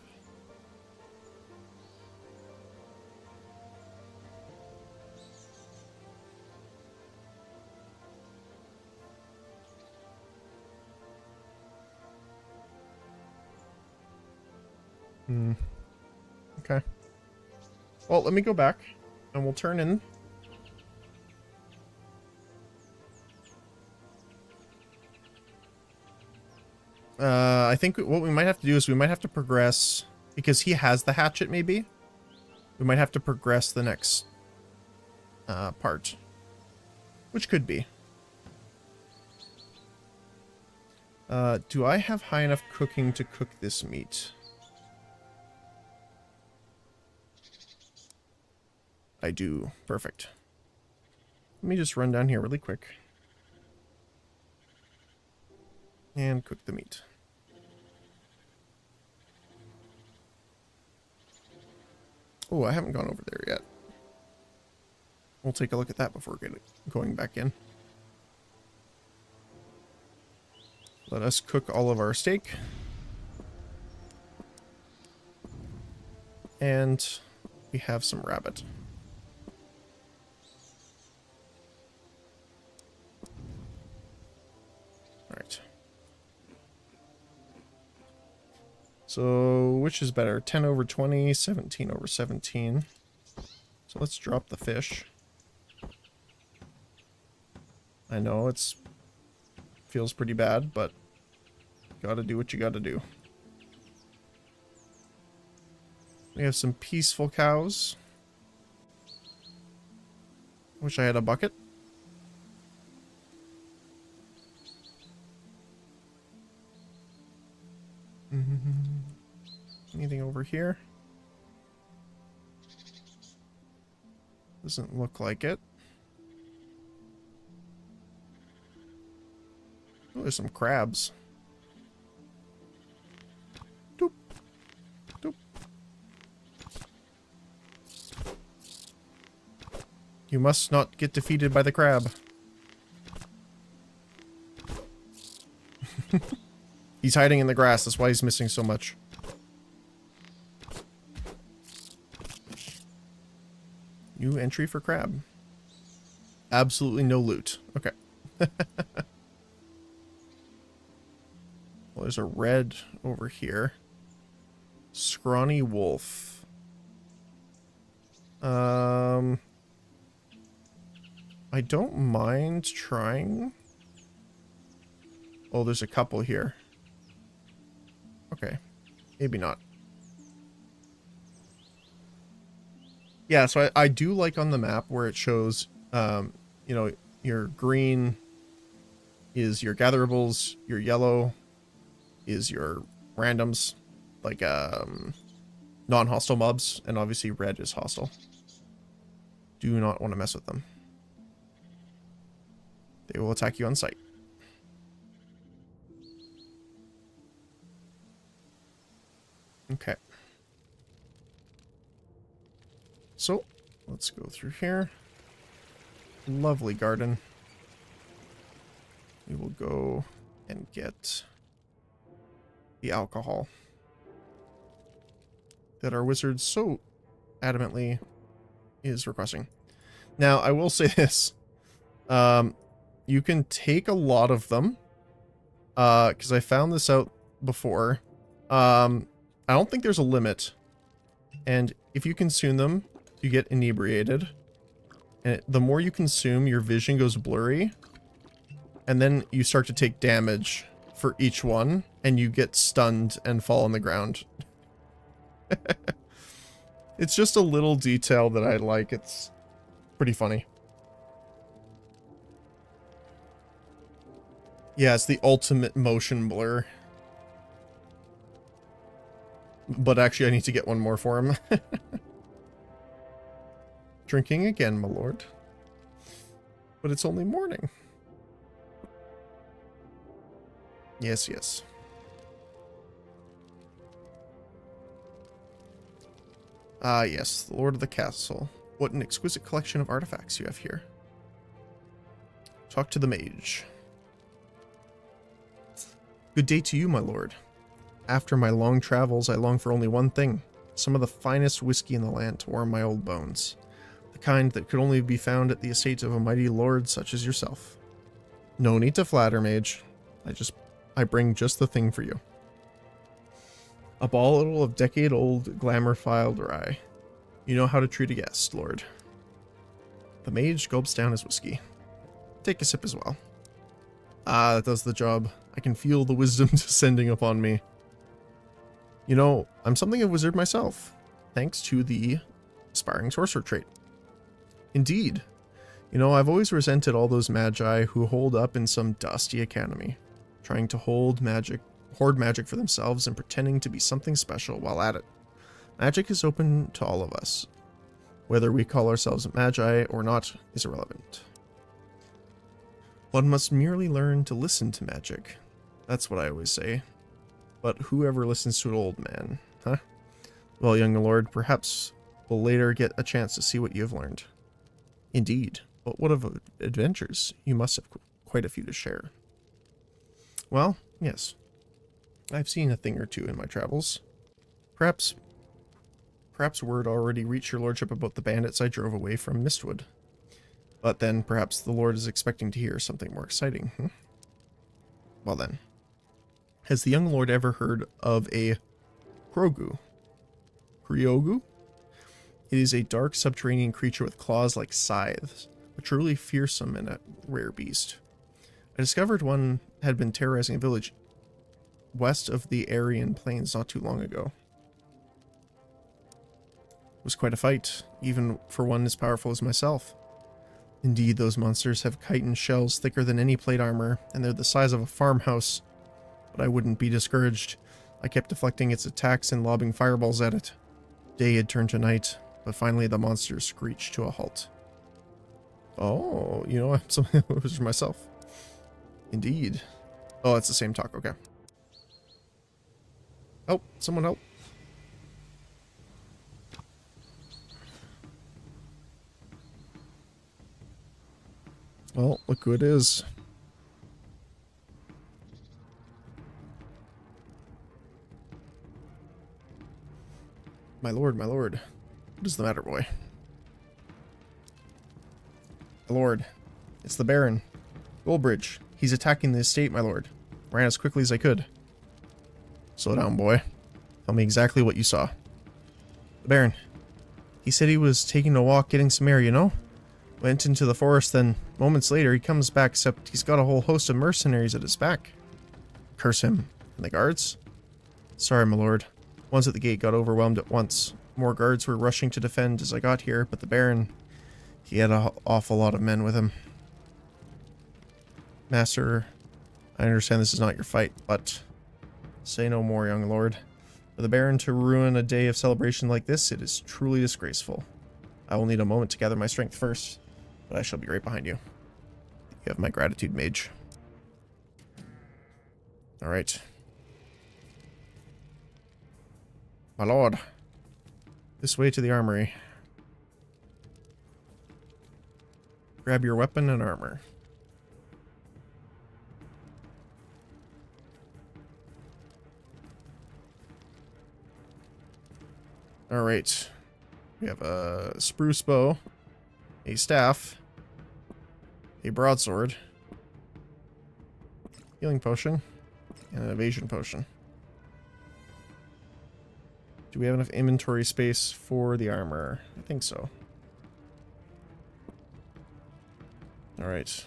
Okay. Well, let me go back, and we'll turn in. I think what we might have to do is we might have to progress, because he has the hatchet, maybe. We might have to progress the next part, which could be. Do I have high enough cooking to cook this meat? I do. Perfect. Let me just run down here really quick. And cook the meat. Oh, I haven't gone over there yet. We'll take a look at that before going back in. Let us cook all of our steak. And we have some rabbit. Alright. So, which is better? 10 over 20, 17 over 17. So let's drop the fish. I know it's feels pretty bad, but gotta do what you gotta do. We have some peaceful cows. Wish I had a bucket. Anything over here? Doesn't look like it. Oh, there's some crabs. Doop. Doop. You must not get defeated by the crab. He's hiding in the grass, that's why he's missing so much. New entry for crab. Absolutely no loot. Okay. Well, there's a red over here. Scrawny wolf. I don't mind trying. Oh, there's a couple here. Okay. Maybe not. Yeah, so I do like on the map where it shows, you know, your green is your gatherables, your yellow is your randoms, like non-hostile mobs, and obviously red is hostile. Do not want to mess with them. They will attack you on sight. Okay. So, let's go through here. Lovely garden. We will go and get the alcohol that our wizard so adamantly is requesting. Now, I will say this. You can take a lot of them. Because I found this out before. I don't think there's a limit. And if you consume them, you get inebriated. And the more you consume, your vision goes blurry. And then you start to take damage for each one. And you get stunned and fall on the ground. It's just a little detail that I like. It's pretty funny. Yeah, it's the ultimate motion blur. But actually, I need to get one more for him. Drinking again, my lord. But it's only morning. Yes, yes. Ah, yes, the lord of the castle. What an exquisite collection of artifacts you have here. Talk to the mage. Good day to you, my lord. After my long travels, I long for only one thing. Some of the finest whiskey in the land to warm my old bones. The kind that could only be found at the estate of a mighty lord such as yourself. No need to flatter, mage. I bring just the thing for you. A bottle of decade-old glamour-filed rye. You know how to treat a guest, lord. The mage gulps down his whiskey. Take a sip as well. Ah, that does the job. I can feel the wisdom descending upon me. You know, I'm something of a wizard myself, thanks to the aspiring sorcerer trait. Indeed. You know, I've always resented all those magi who hold up in some dusty academy, trying to hoard magic for themselves and pretending to be something special while at it. Magic is open to all of us. Whether we call ourselves magi or not is irrelevant. One must merely learn to listen to magic. That's what I always say. But whoever listens to an old man, huh? Well, young lord, perhaps we'll later get a chance to see what you have learned. Indeed. But what of adventures? You must have quite a few to share. Well, yes. I've seen a thing or two in my travels. Perhaps word already reached your lordship about the bandits I drove away from Mistwood. But then perhaps the lord is expecting to hear something more exciting. Well then. Has the young lord ever heard of a Krogu? Kryogu? It is a dark subterranean creature with claws like scythes, a truly fearsome and a rare beast. I discovered one had been terrorizing a village west of the Aryan Plains not too long ago. It was quite a fight, even for one as powerful as myself. Indeed, those monsters have chitin shells thicker than any plate armor, and they're the size of a farmhouse. But I wouldn't be discouraged. I kept deflecting its attacks and lobbing fireballs at it. Day had turned to night, but finally the monsters screeched to a halt. Oh, you know, it was for myself. Indeed. Oh, it's the same talk, okay. Oh, someone help. Well, look who it is. My lord, my lord. What is the matter, boy? My lord. It's the Baron. Goldbridge. He's attacking the estate, my lord. Ran as quickly as I could. Slow down, boy. Tell me exactly what you saw. The Baron. He said he was taking a walk getting some air, you know? Went into the forest, then moments later he comes back, except he's got a whole host of mercenaries at his back. Curse him. And the guards? Sorry, my lord. Ones at the gate got overwhelmed at once. More guards were rushing to defend as I got here, but the Baron, he had an awful lot of men with him. Master, I understand this is not your fight, but say no more, young lord. For the Baron to ruin a day of celebration like this, it is truly disgraceful. I will need a moment to gather my strength first, but I shall be right behind you. You have my gratitude, mage. Alright. My lord. This way to the armory. Grab your weapon and armor. Alright. We have a spruce bow, a staff, a broadsword, healing potion, and an evasion potion. Do we have enough inventory space for the armor? I think so. Alright.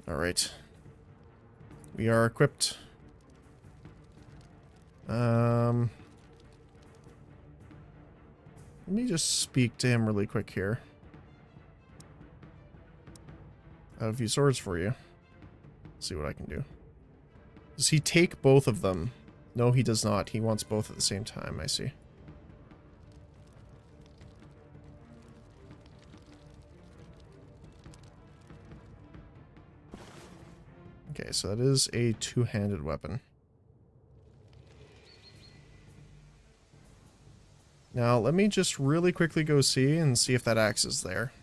Alright. We are equipped. Let me just speak to him really quick here. I have a few swords for you. See what I can do. Does he take both of them? No, he does not. He wants both at the same time, I see. Okay, so that is a two-handed weapon. Now, let me just really quickly go see if that axe is there.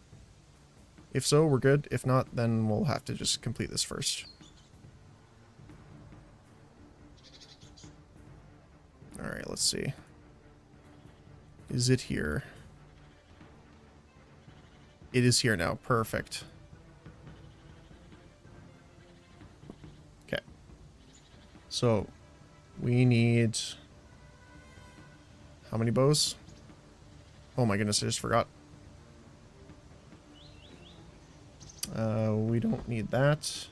If so, we're good. If not, then we'll have to just complete this first. Alright, let's see. Is it here? It is here now. Perfect. Okay. So, we need... how many bows? Oh my goodness, I just forgot. We don't need that.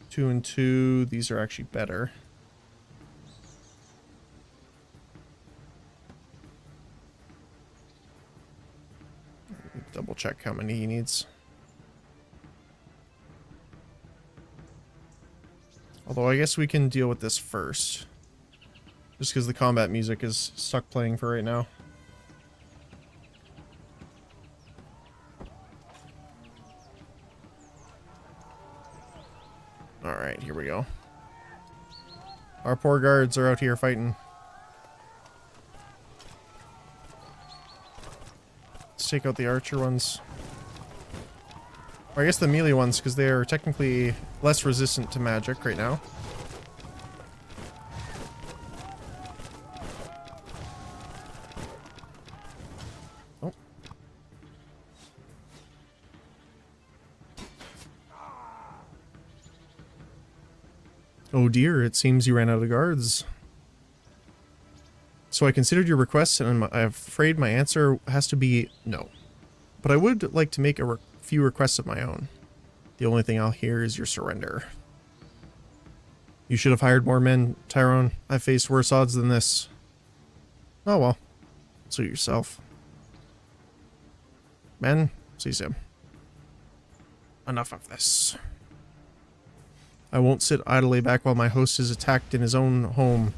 2 and 2. These are actually better. Double check how many he needs. Although I guess we can deal with this first. Just because the combat music is stuck playing for right now. Alright, here we go. Our poor guards are out here fighting. Let's take out the archer ones. Or I guess the melee ones, because they are technically less resistant to magic right now. Oh. Oh dear, it seems you ran out of guards. So I considered your request, and I'm afraid my answer has to be no. But I would like to make a few requests of my own. The only thing I'll hear is your surrender. You should have hired more men, Tyrone. I've faced worse odds than this. Oh well. Suit yourself. Men, seize him. Enough of this. I won't sit idly back while my host is attacked in his own home.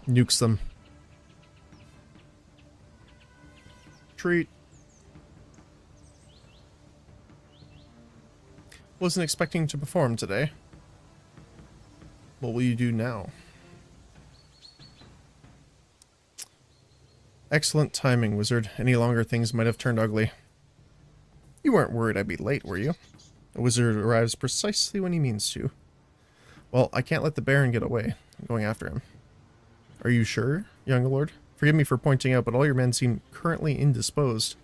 Nukes them. Treat. Wasn't expecting to perform today. What will you do now? Excellent timing, wizard. Any longer things might have turned ugly. You weren't worried I'd be late, were you? A wizard arrives precisely when he means to. Well, I can't let the Baron get away. I'm going after him. Are you sure, young lord? Forgive me for pointing out, but all your men seem currently indisposed.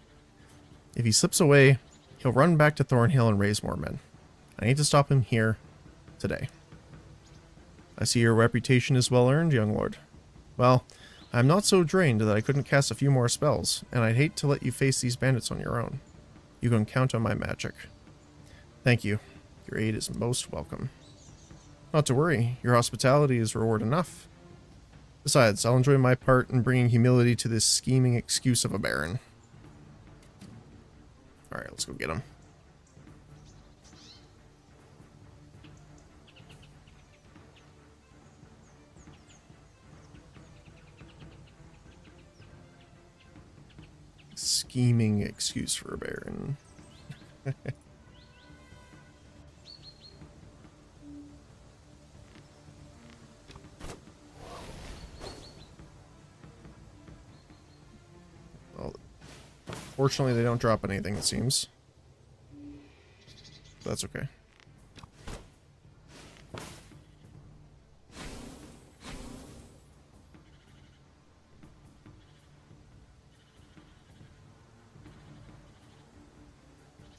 If he slips away, he'll run back to Thornhill and raise more men. I need to stop him here, today. I see your reputation is well earned, young lord. Well, I'm not so drained that I couldn't cast a few more spells, and I'd hate to let you face these bandits on your own. You can count on my magic. Thank you. Your aid is most welcome. Not to worry, your hospitality is reward enough. Besides, I'll enjoy my part in bringing humility to this scheming excuse of a baron. Alright, let's go get him. Scheming excuse for a baron. Well, fortunately they don't drop anything, it seems. That's okay.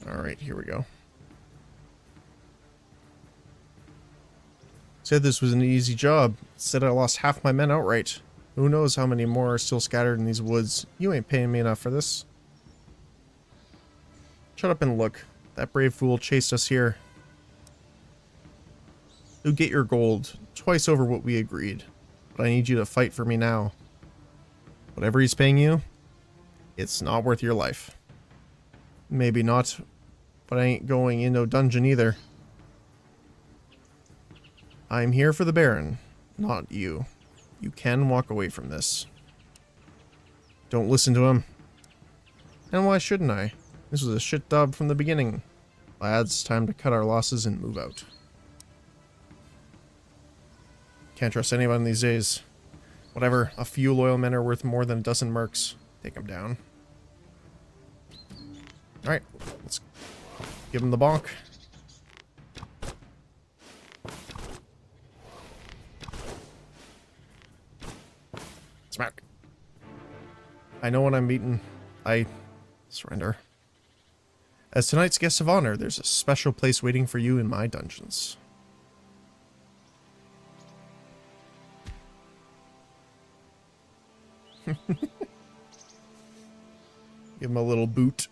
Alright, here we go. Said this was an easy job. Said I lost half my men outright. Who knows how many more are still scattered in these woods. You ain't paying me enough for this. Shut up and look. That brave fool chased us here. You'll get your gold. Twice over what we agreed. But I need you to fight for me now. Whatever he's paying you, it's not worth your life. Maybe not, but I ain't going in no dungeon either. I'm here for the Baron, not you. You can walk away from this. Don't listen to him. And why shouldn't I? This was a shit job from the beginning. Lads, time to cut our losses and move out. Can't trust anyone these days. Whatever, a few loyal men are worth more than a dozen mercs. Take them down. Alright, let's give him the bonk. Smack. I know when I'm beaten. I surrender. As tonight's guest of honor, there's a special place waiting for you in my dungeons. Give him a little boot.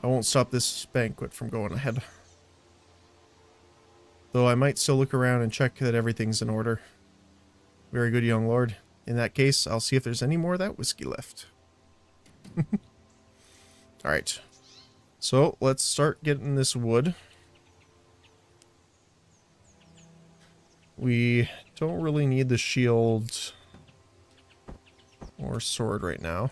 I won't stop this banquet from going ahead. Though I might still look around and check that everything's in order. Very good, young lord. In that case, I'll see if there's any more of that whiskey left. Alright. So, let's start getting this wood. We don't really need the shield or sword right now.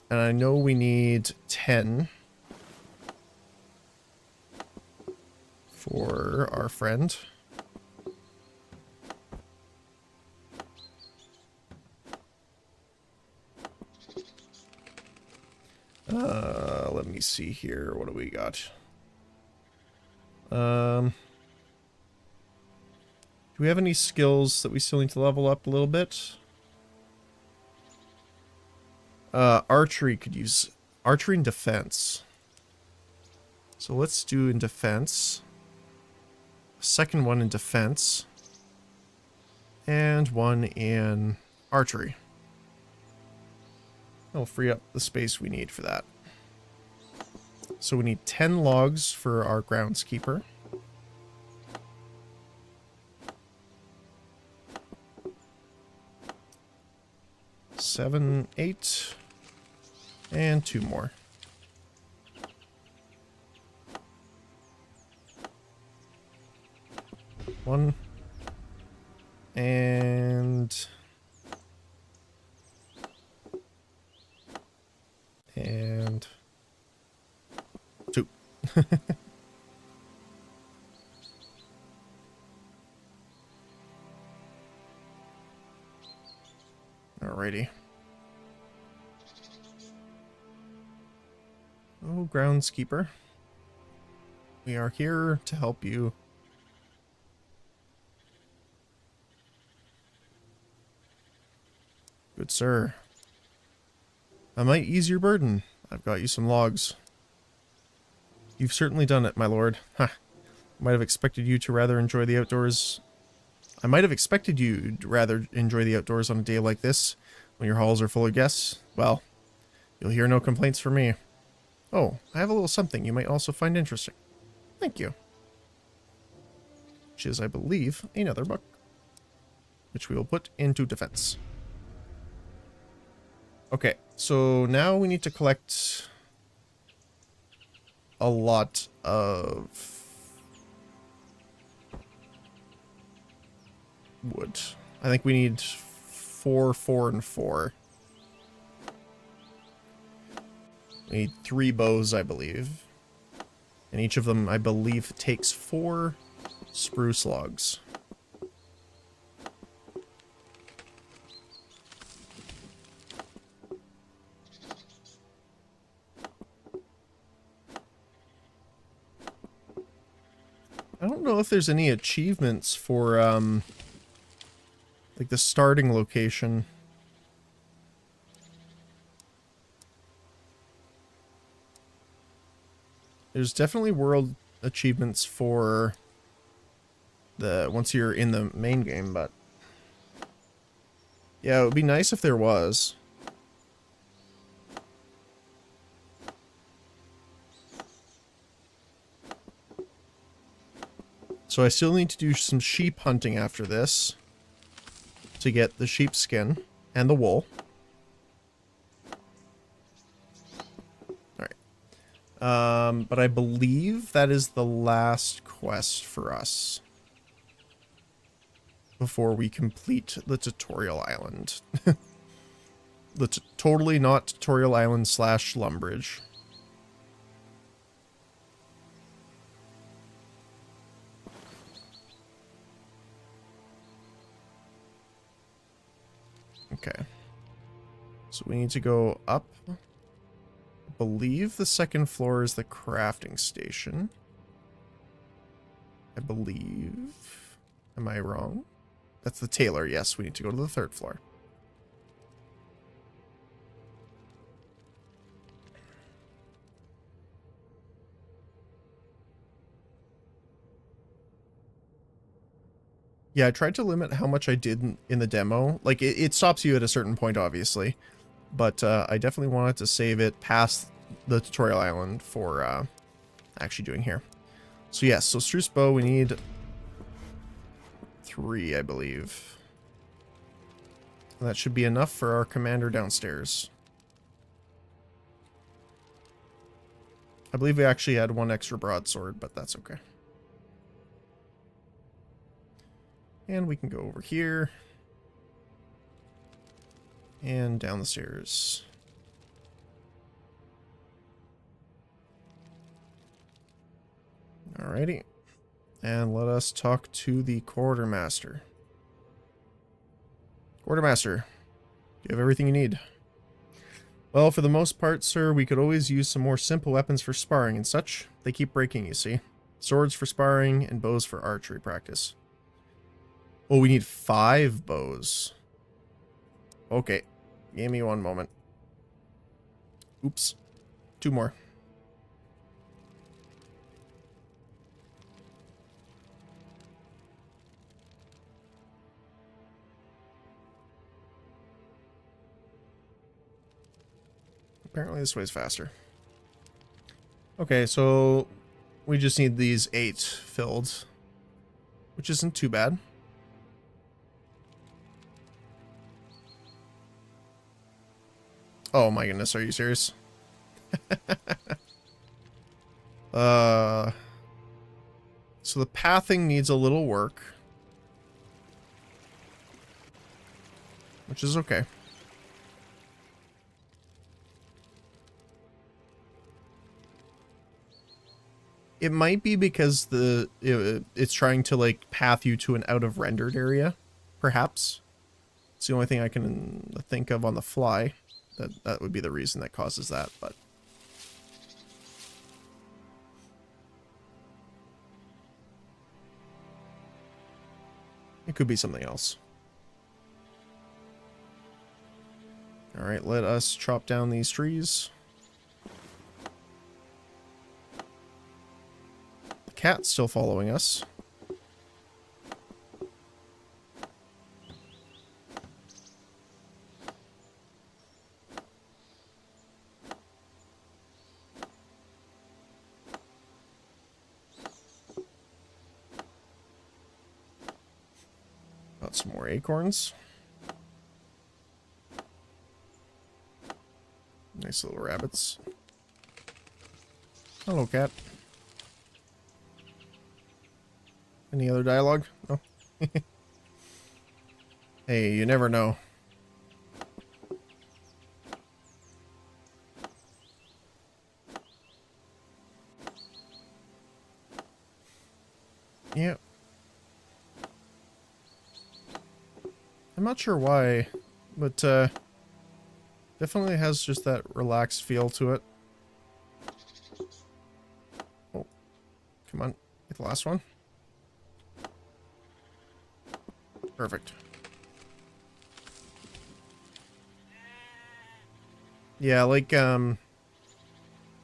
And I know we need 10 for our friend. Let me see here. What do we got? Do we have any skills that we still need to level up a little bit? Archery could use archery and defense. So let's do in defense. A second one in defense. And one in archery. That'll free up the space we need for that. So we need 10 logs for our groundskeeper. 7, 8, and 2 more. One and 2. Alrighty. Oh, groundskeeper. We are here to help you. Good sir. I might ease your burden. I've got you some logs. You've certainly done it, my lord. Ha! I might have expected you to rather enjoy the outdoors. I might have expected you to rather enjoy the outdoors on a day like this, when your halls are full of guests. Well, you'll hear no complaints from me. Oh, I have a little something you might also find interesting. Thank you. Which is, I believe, another book. Which we will put into defense. Okay, so now we need to collect a lot of wood. I think we need 4, 4, and 4. We need 3 bows, I believe. And each of them, I believe, takes 4 spruce logs. I don't know if there's any achievements for, like the starting location. There's definitely world achievements for the once you're in the main game, but yeah, it would be nice if there was. So I still need to do some sheep hunting after this to get the sheepskin and the wool. Alright. But I believe that is the last quest for us before we complete the tutorial island. The totally not tutorial island / Lumbridge. Okay. So we need to go up. I believe the second floor is the crafting station. I believe. Am I wrong? That's the tailor. Yes, we need to go to the 3rd floor. Yeah, I tried to limit how much I did in the demo. Like, it stops you at a certain point, obviously. But I definitely wanted to save it past the tutorial island for actually doing here. So yes, so spruce bow, we need 3, I believe. And that should be enough for our commander downstairs. I believe we actually had 1 extra broadsword, but that's okay. And we can go over here. And down the stairs. Alrighty. And let us talk to the quartermaster. Quartermaster, do you have everything you need? Well, for the most part, sir, we could always use some more simple weapons for sparring and such. They keep breaking, you see. Swords for sparring and bows for archery practice. Oh, we need 5 bows. Okay. Give me 1 moment. Oops. 2 more. Apparently this way's faster. Okay, so we just need these 8 filled, which isn't too bad. Oh my goodness, are you serious? So the pathing needs a little work, which is okay. It might be because it's trying to like path you to an out of rendered area, perhaps. It's the only thing I can think of on the fly. That would be the reason that causes that, but it could be something else. All right, let us chop down these trees. The cat's still following us. Got some more acorns. Nice little rabbits. Hello, cat. Any other dialogue? No. Hey, you never know. Yeah. I'm not sure why, but definitely has just that relaxed feel to it. Oh, come on, get the last one. Perfect. Yeah, like other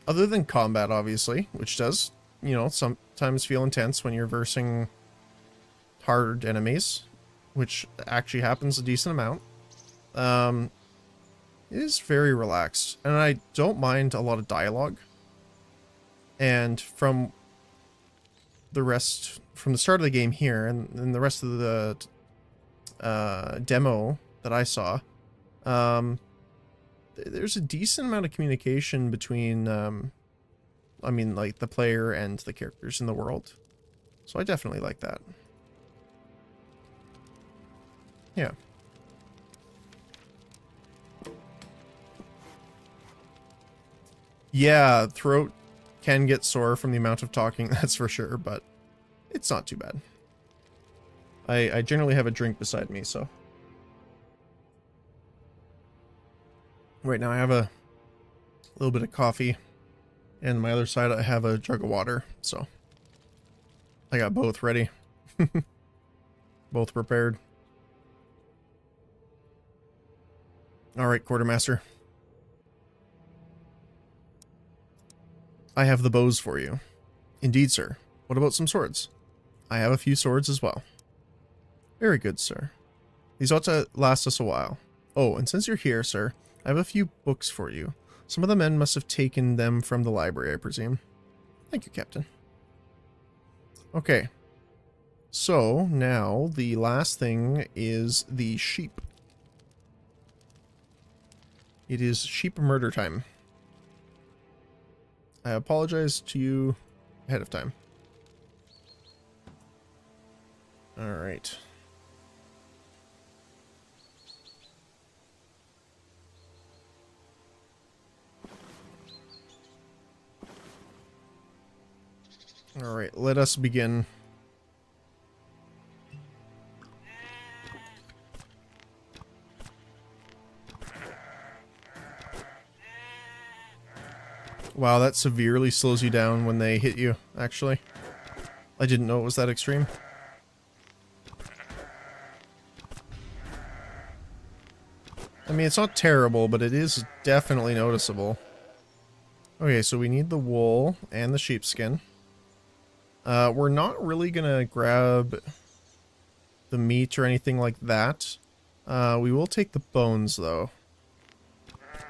than combat, obviously, which does, you know, sometimes feel intense when you're versing hard enemies, which actually happens a decent amount. It is very relaxed, and I don't mind a lot of dialogue. And from the start of the game here, and the rest of the demo that I saw, there's a decent amount of communication between, I mean, like, the player and the characters in the world. So I definitely like that. Yeah. Yeah, throat can get sore from the amount of talking, that's for sure, but it's not too bad. I generally have a drink beside me, so. Right now I have a little bit of coffee, and on my other side I have a jug of water, so. I got both ready. Both prepared. Alright, Quartermaster. I have the bows for you. Indeed, sir. What about some swords? I have a few swords as well. Very good, sir. These ought to last us a while. Oh, and since you're here, sir, I have a few books for you. Some of the men must have taken them from the library, I presume. Thank you, Captain. Okay. So, now, the last thing is the sheep. It is sheep murder time. I apologize to you ahead of time. Alright. Alright, let us begin. Wow, that severely slows you down when they hit you, actually. I didn't know it was that extreme. I mean, it's not terrible, but it is definitely noticeable. Okay, so we need the wool and the sheepskin. We're not really gonna grab the meat or anything like that. We will take the bones, though.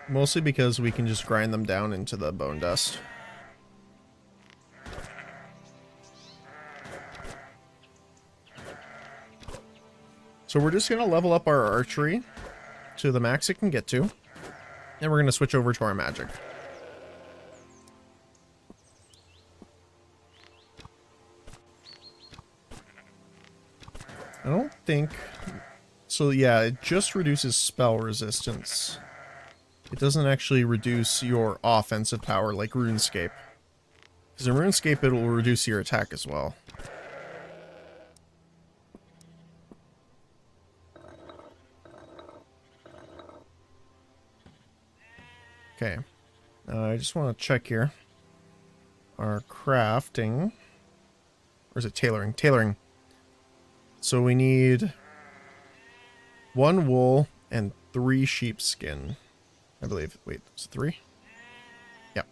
Mostly because we can just grind them down into the bone dust. So we're just going to level up our archery to the max it can get to. And we're going to switch over to our magic. I don't think... So yeah, it just reduces spell resistance. It doesn't actually reduce your offensive power like RuneScape. Because in RuneScape it will reduce your attack as well. Okay. I just want to check here. Our crafting. Or is it tailoring? Tailoring. So we need 1 wool and 3 sheepskin. I believe. Wait, it's 3? Yep.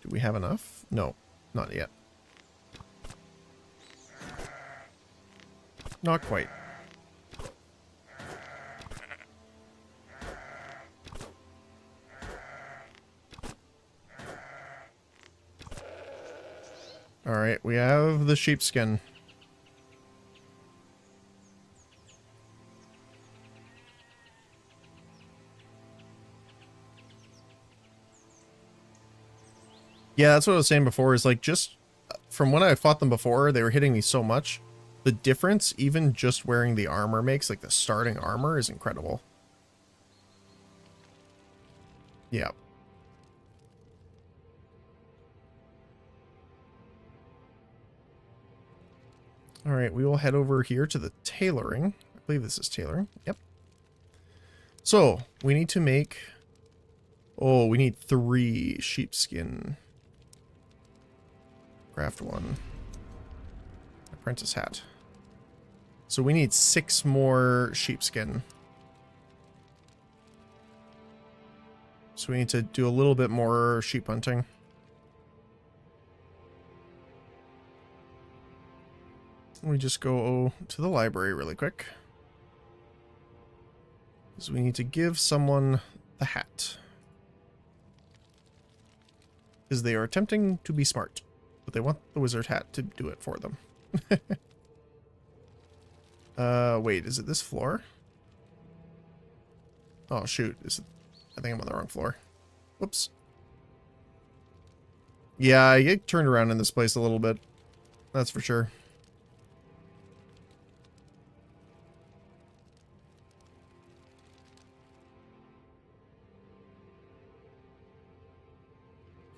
Do we have enough? No, not yet. Not quite. Alright, we have the sheepskin. Yeah, that's what I was saying before, is like, just from when I fought them before, they were hitting me so much. The difference, even just wearing the armor makes, like the starting armor, is incredible. Yeah. Alright, we will head over here to the tailoring. I believe this is tailoring. Yep. So, we need to make... Oh, we need 3 sheepskin. Craft 1. Apprentice hat. So we need 6 more sheepskin. So we need to do a little bit more sheep hunting. We just go to the library really quick. Because we need to give someone the hat. Because they are attempting to be smart. But they want the wizard hat to do it for them. Wait, is it this floor? Oh, shoot. I think I'm on the wrong floor. Whoops. Yeah, I get turned around in this place a little bit. That's for sure.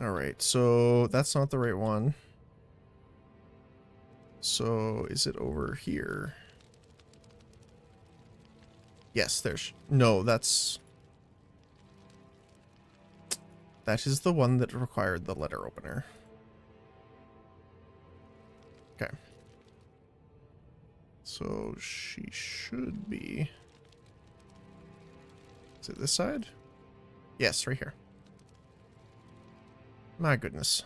Alright, so that's not the right one. So, is it over here? Yes, there's... No, that's... That is the one that required the letter opener. Okay. So, she should be... Is it this side? Yes, right here. My goodness.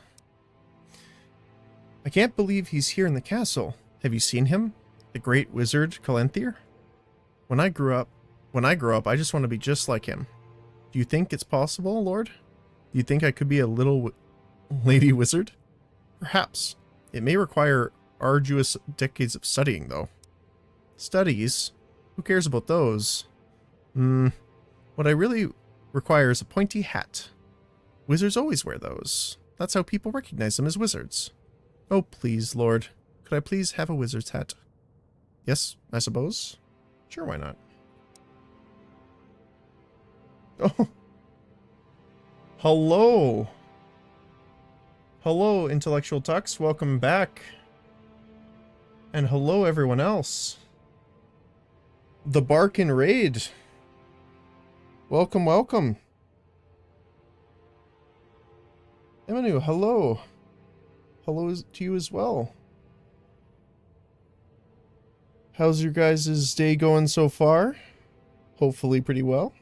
I can't believe he's here in the castle. Have you seen him? The great wizard Calenthier? When I grow up, I just want to be just like him. Do you think it's possible, Lord? Do you think I could be a little lady wizard? Perhaps. It may require arduous decades of studying, though. Studies? Who cares about those? What I really require is a pointy hat. Wizards always wear those. That's how people recognize them as wizards. Oh, please, Lord. Could I please have a wizard's hat? Yes, I suppose. Sure, why not? Oh. Hello. Hello, Intellectual Tux. Welcome back. And hello, everyone else. The Barkin Raid. Welcome, welcome. Emanu, hello. Hello to you as well. How's your guys' day going so far? Hopefully pretty well.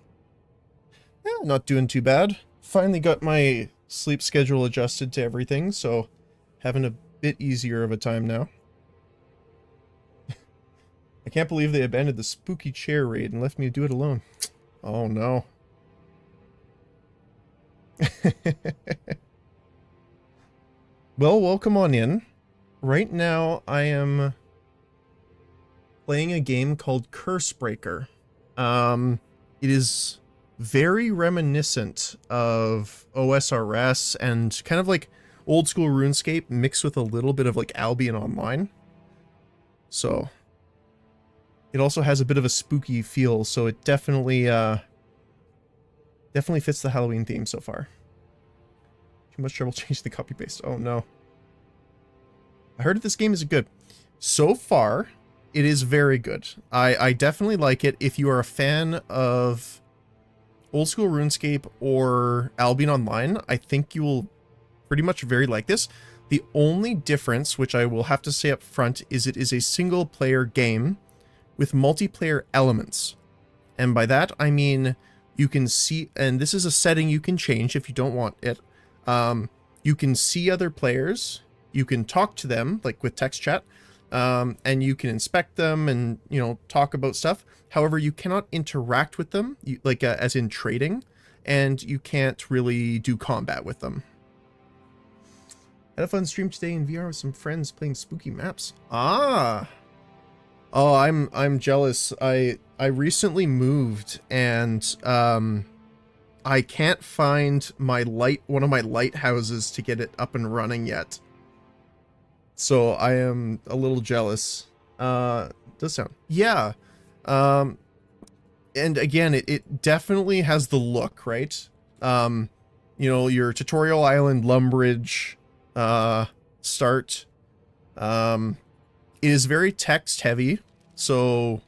Yeah, not doing too bad. Finally got my sleep schedule adjusted to everything, so having a bit easier of a time now. I can't believe they abandoned the spooky chair raid and left me to do it alone. Oh no. Well, welcome on in. Right now I am playing a game called Cursebreaker. It is very reminiscent of OSRS and kind of like old school RuneScape mixed with a little bit of like Albion Online. So it also has a bit of a spooky feel, so it definitely fits the Halloween theme so far. Too much trouble changing the copy paste. Oh no. I heard that this game is good. So far, it is very good. I definitely like it. If you are a fan of old school RuneScape or Albion Online, I think you will pretty much very like this. The only difference, which I will have to say up front, is it is a single player game with multiplayer elements. And by that, I mean you can see, and this is a setting you can change if you don't want it. You can see other players, you can talk to them, like with text chat, and you can inspect them and, you know, talk about stuff. However, you cannot interact with them, like as in trading, and you can't really do combat with them. Had a fun stream today in VR with some friends playing spooky maps. Ah! Oh, I'm jealous. I recently moved and I can't find my one of my lighthouses to get it up and running yet. So I am a little jealous. Does sound. Yeah. And again, it definitely has the look, right? You know, your tutorial island, Lumbridge, start. It is very text heavy, so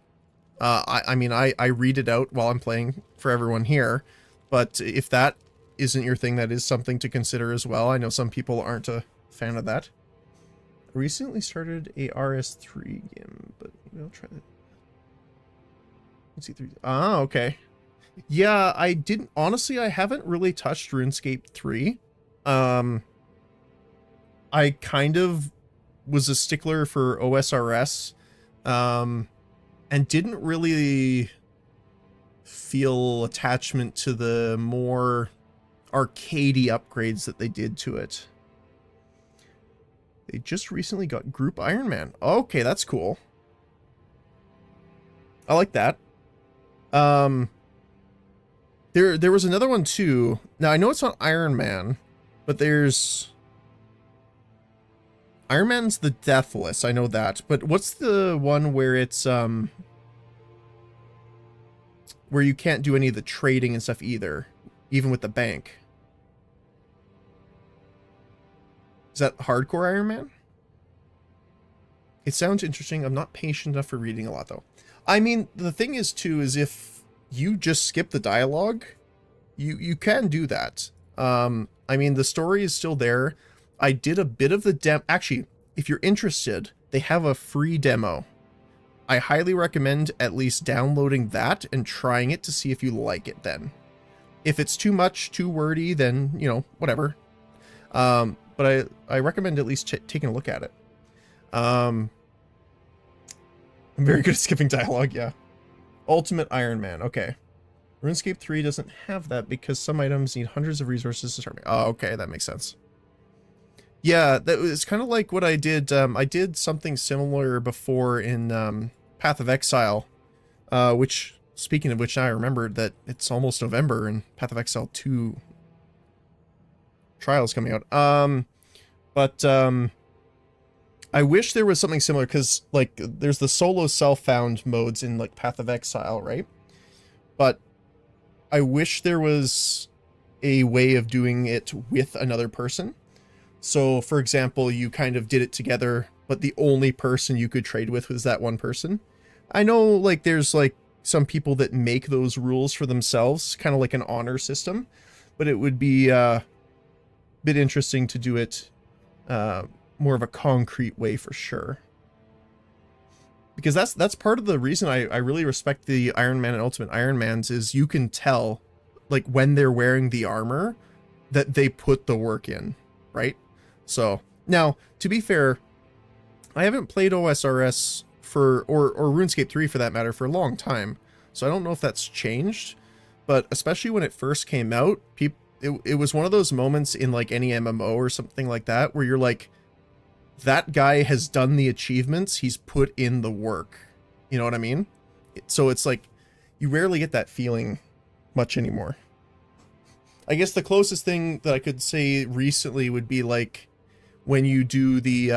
I mean I read it out while I'm playing for everyone here, but if that isn't your thing, that is something to consider as well. I know some people aren't a fan of that. I recently started a RS3 game, but maybe I'll try that. Let's see, 3. Ah, okay. Yeah, I didn't, honestly, I haven't really touched RuneScape 3. I kind of was a stickler for OSRS, and didn't really feel attachment to the more arcadey upgrades that they did to it. They just recently got Group Iron Man. Okay, that's cool. I like that. There was another one too. Now I know it's not Iron Man, but there's Iron Man's the Deathless, I know that. But what's the one where it's where you can't do any of the trading and stuff either, even with the bank? Is that Hardcore Iron Man? It sounds interesting. I'm not patient enough for reading a lot though. I mean, the thing is too, is if you just skip the dialogue, you can do that. I mean, the story is still there. I did a bit of the demo. Actually, if you're interested, they have a free demo. I highly recommend at least downloading that and trying it to see if you like it then. If it's too much, too wordy, then, you know, whatever. But I recommend at least taking a look at it. I'm very good at skipping dialogue, yeah. Ultimate Iron Man, okay. RuneScape 3 doesn't have that because some items need hundreds of resources to start. Oh, okay, that makes sense. Yeah, that was kind of like what I did. I did something similar before in Path of Exile, which, speaking of which, now I remembered that it's almost November and Path of Exile 2 Trials coming out. But I wish there was something similar, because, like, there's the solo self-found modes in, like, Path of Exile, right? But I wish there was a way of doing it with another person. So, for example, you kind of did it together, but the only person you could trade with was that one person. I know, like, there's, like, some people that make those rules for themselves, kind of like an honor system, but it would be a bit interesting to do it more of a concrete way for sure. Because that's part of the reason I really respect the Iron Man and Ultimate Iron Mans, is you can tell, like, when they're wearing the armor, that they put the work in, right? So, now, to be fair, I haven't played OSRS or RuneScape 3 for that matter for a long time, so I don't know if that's changed, but especially when it first came out, it was one of those moments in, like, any MMO or something like that where you're like, that guy has done the achievements, he's put in the work. You know what I mean? So it's like, you rarely get that feeling much anymore. I guess the closest thing that I could say recently would be like when you do the,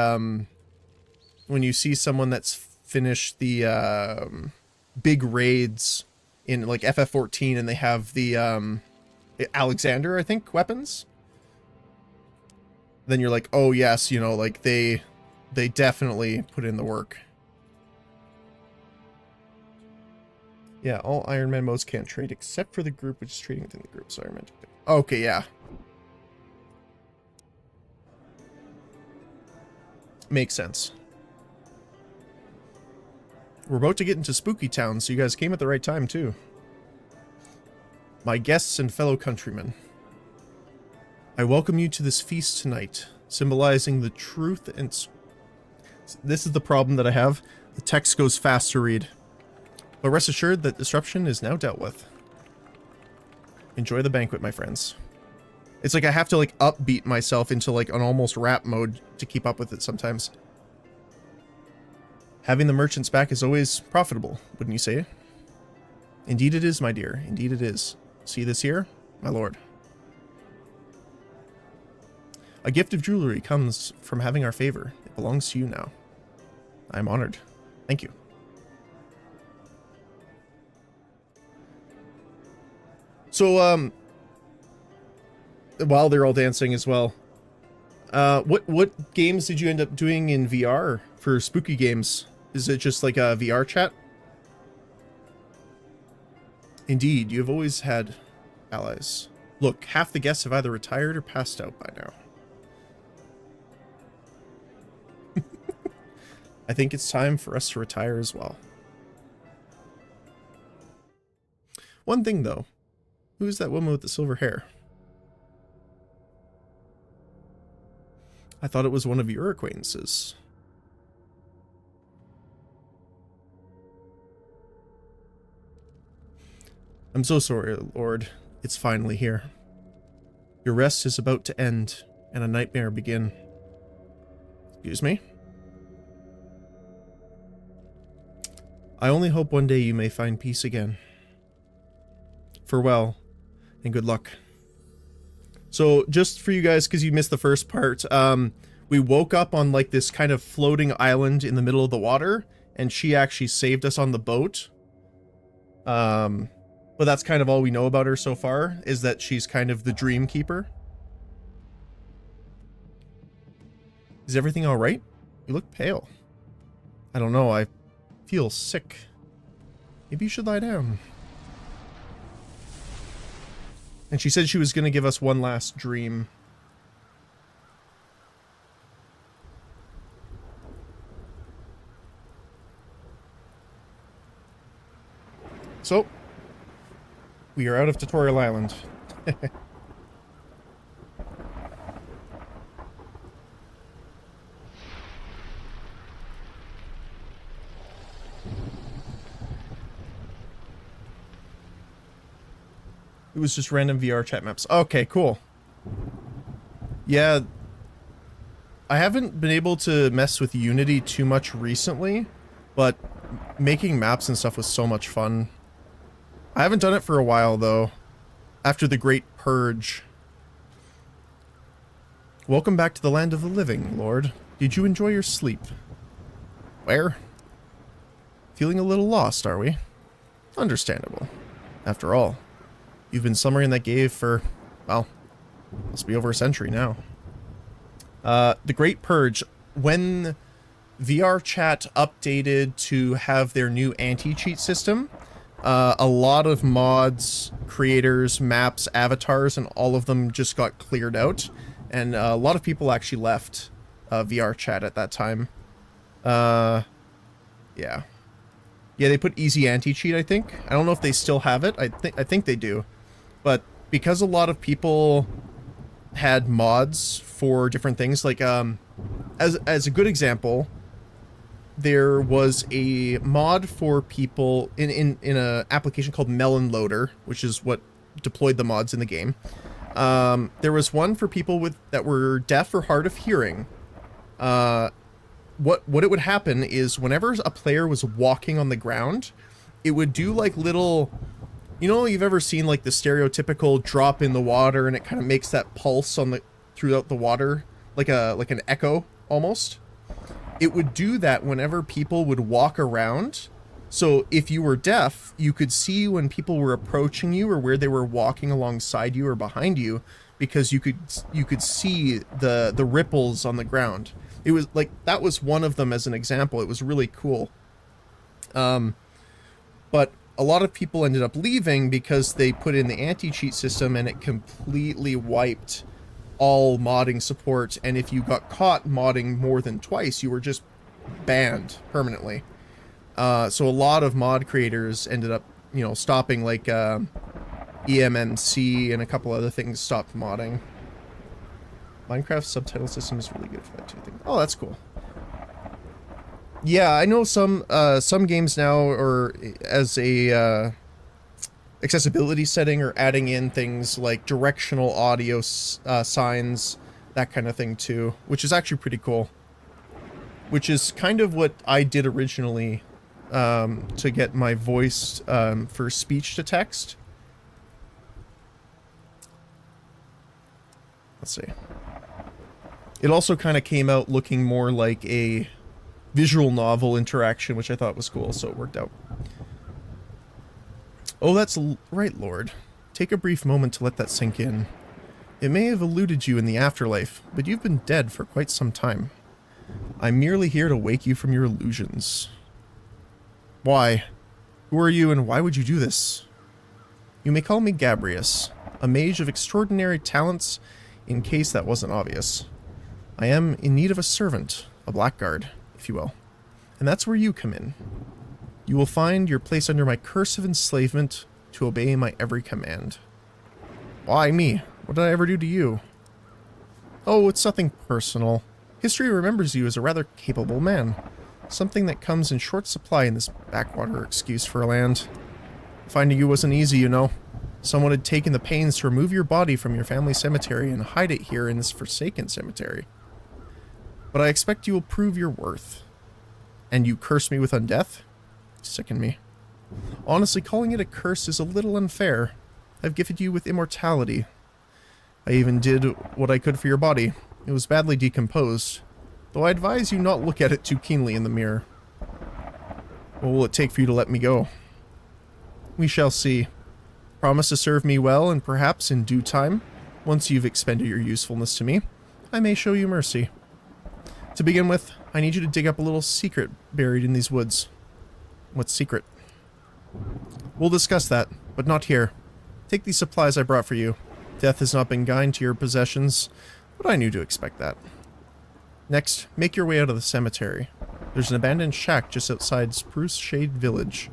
when you see someone that's finished the big raids in like FF14 and they have the Alexander, I think, weapons. Then you're like, oh yes, you know, like they definitely put in the work. Yeah, all Iron Man modes can't trade except for the group, which is trading within the group. Sorry, I meant to. Okay, yeah. Makes sense. We're about to get into Spooky Town, so you guys came at the right time too. My guests and fellow countrymen, I welcome you to this feast tonight, symbolizing the truth and... This is the problem that I have. The text goes fast to read. But rest assured that disruption is now dealt with. Enjoy the banquet, my friends. It's like I have to, like, upbeat myself into, like, an almost rap mode to keep up with it sometimes. Having the merchants back is always profitable, wouldn't you say? Indeed it is, my dear. Indeed it is. See this here, my lord. A gift of jewelry comes from having our favor. It belongs to you now. I am honored. Thank you. So, while they're all dancing as well, what games did you end up doing in VR for spooky games? Is it just like a VR chat? Indeed, you have always had allies. Look, half the guests have either retired or passed out by now. I think it's time for us to retire as well. One thing though, who's that woman with the silver hair? I thought it was one of your acquaintances. I'm so sorry, Lord. It's finally here. Your rest is about to end, and a nightmare begin. Excuse me? I only hope one day you may find peace again. Farewell, and good luck. So, just for you guys, because you missed the first part, we woke up on, like, this kind of floating island in the middle of the water, and she actually saved us on the boat. But that's kind of all we know about her so far, is that she's kind of the dream keeper. Is everything alright? You look pale. I don't know, I feel sick. Maybe you should lie down. And she said she was going to give us one last dream. So, we are out of Tutorial Island. It was just random VR chat maps. Okay, cool. Yeah. I haven't been able to mess with Unity too much recently, but making maps and stuff was so much fun. I haven't done it for a while, though. After the Great Purge. Welcome back to the land of the living, Lord. Did you enjoy your sleep? Where? Feeling a little lost, are we? Understandable. After all, you've been slumbering in that cave for, well, must be over a century now. The Great Purge, when VR Chat updated to have their new anti-cheat system, a lot of mods, creators, maps, avatars, and all of them just got cleared out. And a lot of people actually left VR Chat at that time. Yeah. Yeah, they put easy anti-cheat, I think. I don't know if they still have it. I think they do. But because a lot of people had mods for different things, like as a good example, there was a mod for people in a application called Melon Loader, which is what deployed the mods in the game. There was one for people that were deaf or hard of hearing. What it would happen is whenever a player was walking on the ground, it would do like little, you know, you've ever seen like the stereotypical drop in the water and it kind of makes that pulse throughout the water, like an echo almost. It would do that whenever people would walk around. So if you were deaf, you could see when people were approaching you or where they were walking alongside you or behind you, because you could see the ripples on the ground. It was like, that was one of them as an example. It was really cool. But a lot of people ended up leaving because they put in the anti-cheat system and it completely wiped all modding support. And if you got caught modding more than twice, you were just banned permanently. So a lot of mod creators ended up, you know, stopping, like EMMC and a couple other things stopped modding. Minecraft subtitle system is really good for that too. Oh, that's cool. Yeah, I know some games now, or as a accessibility setting, are adding in things like directional audio signs, that kind of thing too, which is actually pretty cool. Which is kind of what I did originally to get my voice for speech to text. Let's see. It also kind of came out looking more like a visual novel interaction, which I thought was cool, so it worked out. Oh, that's right, Lord. Take a brief moment to let that sink in. It may have eluded you in the afterlife, but you've been dead for quite some time. I'm merely here to wake you from your illusions. Why? Who are you and why would you do this? You may call me Gabrius, a mage of extraordinary talents, in case that wasn't obvious. I am in need of a servant, a blackguard, if you will. And that's where you come in. You will find your place under my curse of enslavement to obey my every command. Why me? What did I ever do to you? Oh, it's nothing personal. History remembers you as a rather capable man. Something that comes in short supply in this backwater excuse for a land. Finding you wasn't easy, you know. Someone had taken the pains to remove your body from your family cemetery and hide it here in this forsaken cemetery. But I expect you will prove your worth. And you curse me with undeath? Sicken me. Honestly, calling it a curse is a little unfair. I've gifted you with immortality. I even did what I could for your body. It was badly decomposed, though I advise you not look at it too keenly in the mirror. What will it take for you to let me go? We shall see. Promise to serve me well, and perhaps in due time, once you've expended your usefulness to me, I may show you mercy. To begin with, I need you to dig up a little secret buried in these woods. What secret? We'll discuss that, but not here. Take these supplies I brought for you. Death has not been kind to your possessions, but I knew to expect that. Next, make your way out of the cemetery. There's an abandoned shack just outside Spruce Shade Village.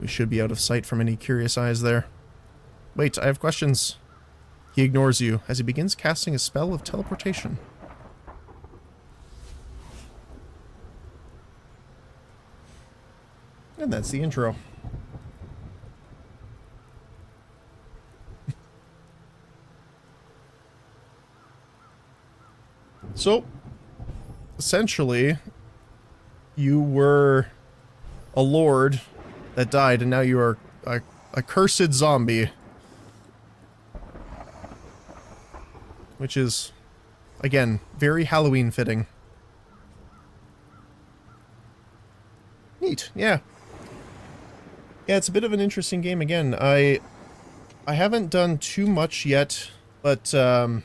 We should be out of sight from any curious eyes there. Wait, I have questions. He ignores you as he begins casting a spell of teleportation. And that's the intro. So, essentially, you were a lord that died, and now you are a cursed zombie. Which is, again, very Halloween fitting. Neat, yeah. Yeah, it's a bit of an interesting game again. I haven't done too much yet, but the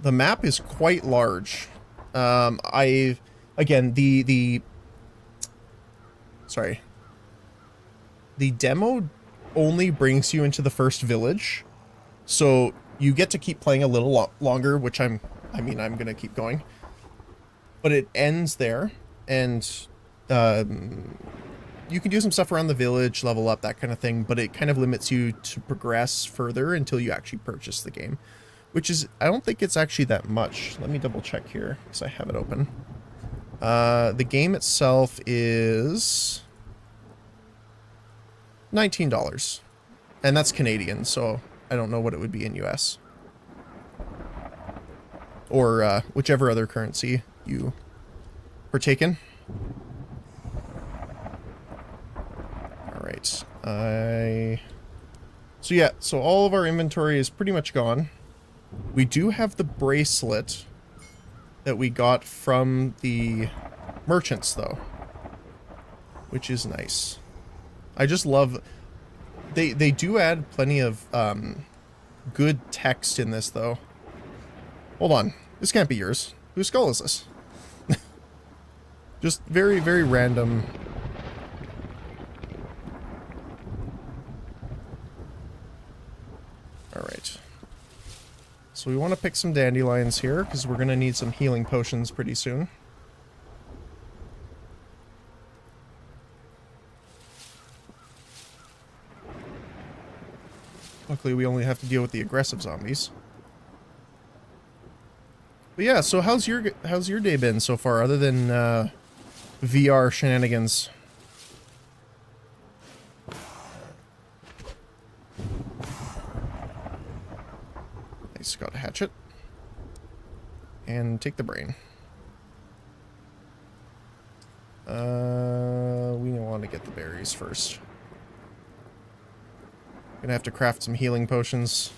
map is quite large. Again, the demo only brings you into the first village, so you get to keep playing a little longer, which I'm gonna keep going. But it ends there, and you can do some stuff around the village, level up, that kind of thing, but it kind of limits you to progress further until you actually purchase the game. Which is, I don't think it's actually that much. Let me double check here, because I have it open. The game itself is $19. And that's Canadian, so I don't know what it would be in US. Or whichever other currency you partake in. Alright. So yeah, so all of our inventory is pretty much gone. We do have the bracelet that we got from the merchants, though. Which is nice. I just love... They do add plenty of good text in this, though. Hold on. This can't be yours. Whose skull is this? Just very, very random. Alright. So we want to pick some dandelions here, because we're going to need some healing potions pretty soon. Luckily, we only have to deal with the aggressive zombies. But yeah, so how's your day been so far, other than VR shenanigans? Nice, got a hatchet. And take the brain. We want to get the berries first. Gonna have to craft some healing potions.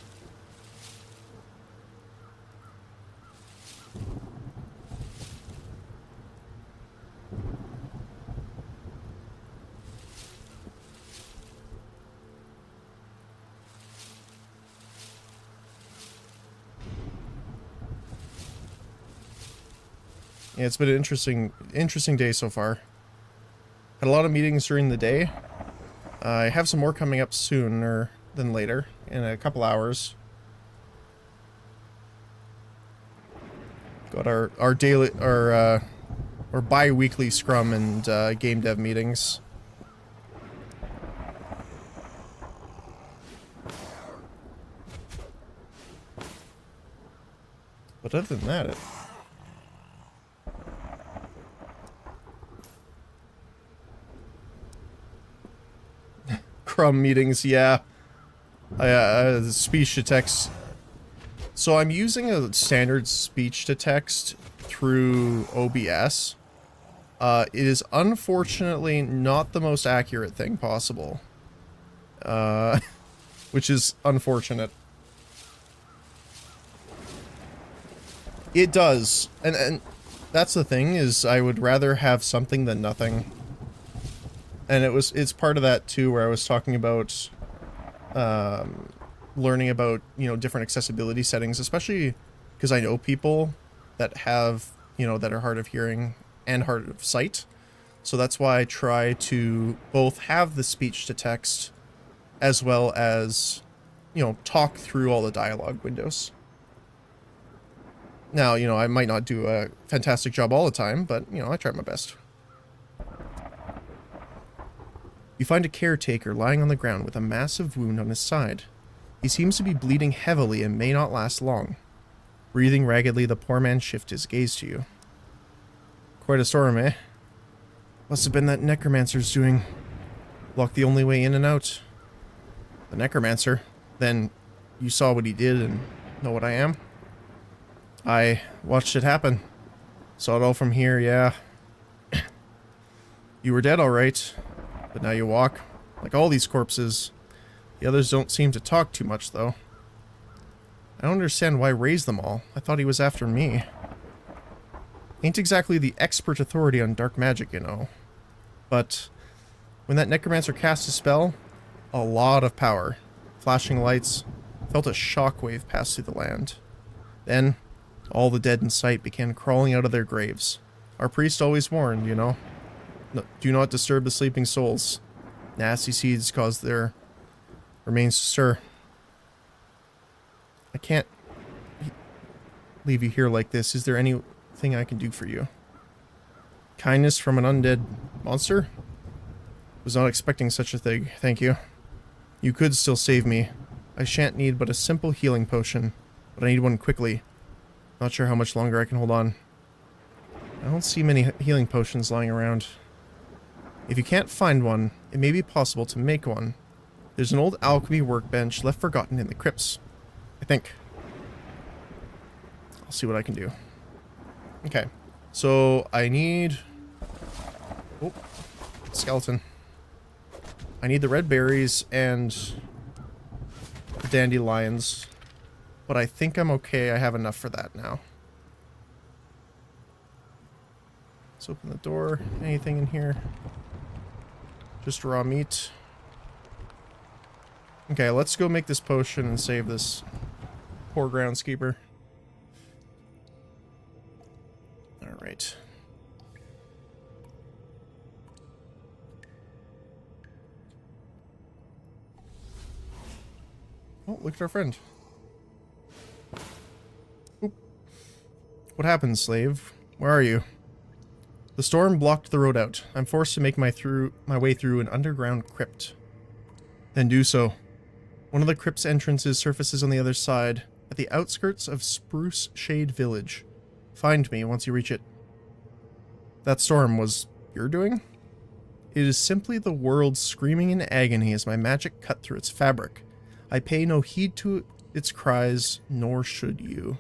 Yeah, it's been an interesting day so far. Had a lot of meetings during the day. I have some more coming up sooner than later, in a couple hours. Got our daily, our bi-weekly scrum and game dev meetings. But other than that, Scrum meetings, yeah. Speech to text. So I'm using a standard speech to text through OBS. It is unfortunately not the most accurate thing possible. Which is unfortunate. It does. And that's the thing, is I would rather have something than nothing. And it's part of that too, where I was talking about learning about, different accessibility settings, especially because I know people that have, that are hard of hearing and hard of sight. So that's why I try to both have the speech to text as well as, talk through all the dialogue windows. Now, I might not do a fantastic job all the time, but, I try my best. You find a caretaker lying on the ground with a massive wound on his side. He seems to be bleeding heavily and may not last long. Breathing raggedly, the poor man shifts his gaze to you. Quite a storm, eh? Must have been that necromancer's doing. Blocked the only way in and out. The necromancer? Then you saw what he did and know what I am? I watched it happen. Saw it all from here, yeah. You were dead, alright. But now you walk. Like all these corpses. The others don't seem to talk too much, though. I don't understand why raise them all. I thought he was after me. Ain't exactly the expert authority on dark magic, you know. But when that necromancer cast a spell, a lot of power. Flashing lights. Felt a shockwave pass through the land. Then, all the dead in sight began crawling out of their graves. Our priest always warned, you know. No, do not disturb the sleeping souls. Nasty seeds cause their remains to stir. I can't leave you here like this. Is there anything I can do for you? Kindness from an undead monster? Was not expecting such a thing, thank you. You could still save me. I shan't need but a simple healing potion, but I need one quickly. Not sure how much longer I can hold on. I don't see many healing potions lying around. If you can't find one, it may be possible to make one. There's an old alchemy workbench left forgotten in the crypts, I think. I'll see what I can do. Okay, so I need... Oh, skeleton. I need the red berries and the dandelions, but I think I'm okay. I have enough for that now. Let's open the door. Anything in here? Just raw meat. Okay, let's go make this potion and save this poor groundskeeper. Alright. Oh, look at our friend. Oop. What happened, slave? Where are you? The storm blocked the road out. I'm forced to make my way through an underground crypt. Then do so. One of the crypt's entrances surfaces on the other side, at the outskirts of Spruce Shade Village. Find me once you reach it. That storm was your doing? It is simply the world screaming in agony as my magic cut through its fabric. I pay no heed to its cries, nor should you.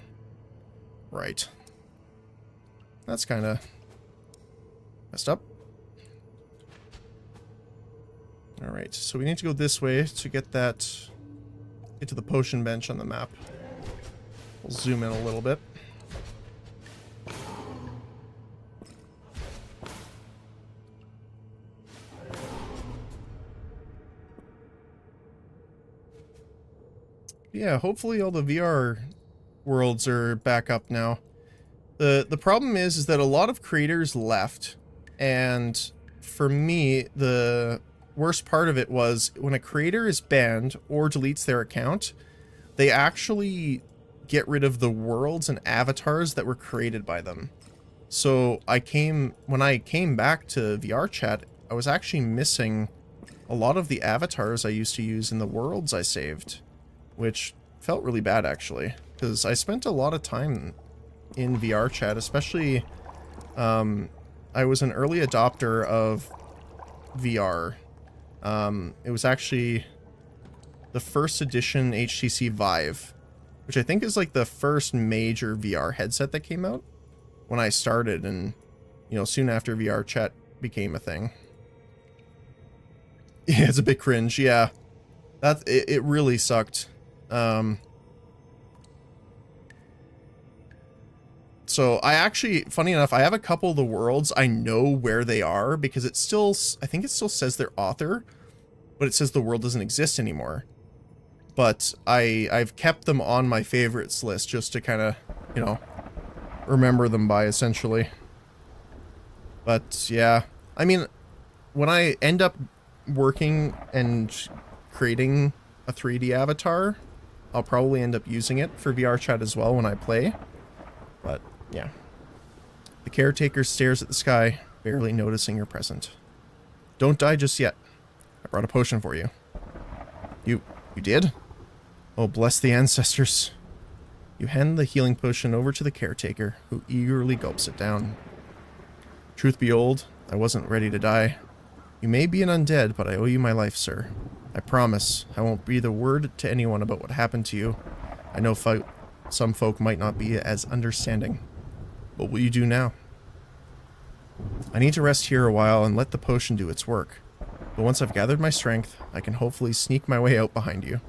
Right. That's kinda messed up. Alright, so we need to go this way to get to the potion bench on the map. We'll zoom in a little bit. Yeah, hopefully all the VR worlds are back up now. The problem is that a lot of creators left, and for me, the worst part of it was when a creator is banned or deletes their account, they actually get rid of the worlds and avatars that were created by them. So when I came back to VR chat, I was actually missing a lot of the avatars I used to use in the worlds I saved, which felt really bad actually, because I spent a lot of time in VR chat, especially I was an early adopter of VR. It was actually the first edition HTC Vive, which I think is like the first major VR headset that came out when I started, and you know, soon after VR chat became a thing. Yeah, it's a bit cringe, yeah. It really sucked. So I actually, funny enough, I have a couple of the worlds. I know where they are because it still, I think it still says their author, but it says the world doesn't exist anymore. But I've kept them on my favorites list just to kind of, you know, remember them by, essentially. But yeah, I mean, when I end up working and creating a 3D avatar, I'll probably end up using it for VR chat as well when I play. But yeah. The caretaker stares at the sky, barely noticing you're present. Don't die just yet. I brought a potion for you. You did? Oh, bless the ancestors. You hand the healing potion over to the caretaker, who eagerly gulps it down. Truth be told, I wasn't ready to die. You may be an undead, but I owe you my life, sir. I promise I won't breathe a word to anyone about what happened to you. I know some folk might not be as understanding. What will you do now? I need to rest here a while and let the potion do its work. But once I've gathered my strength, I can hopefully sneak my way out behind you.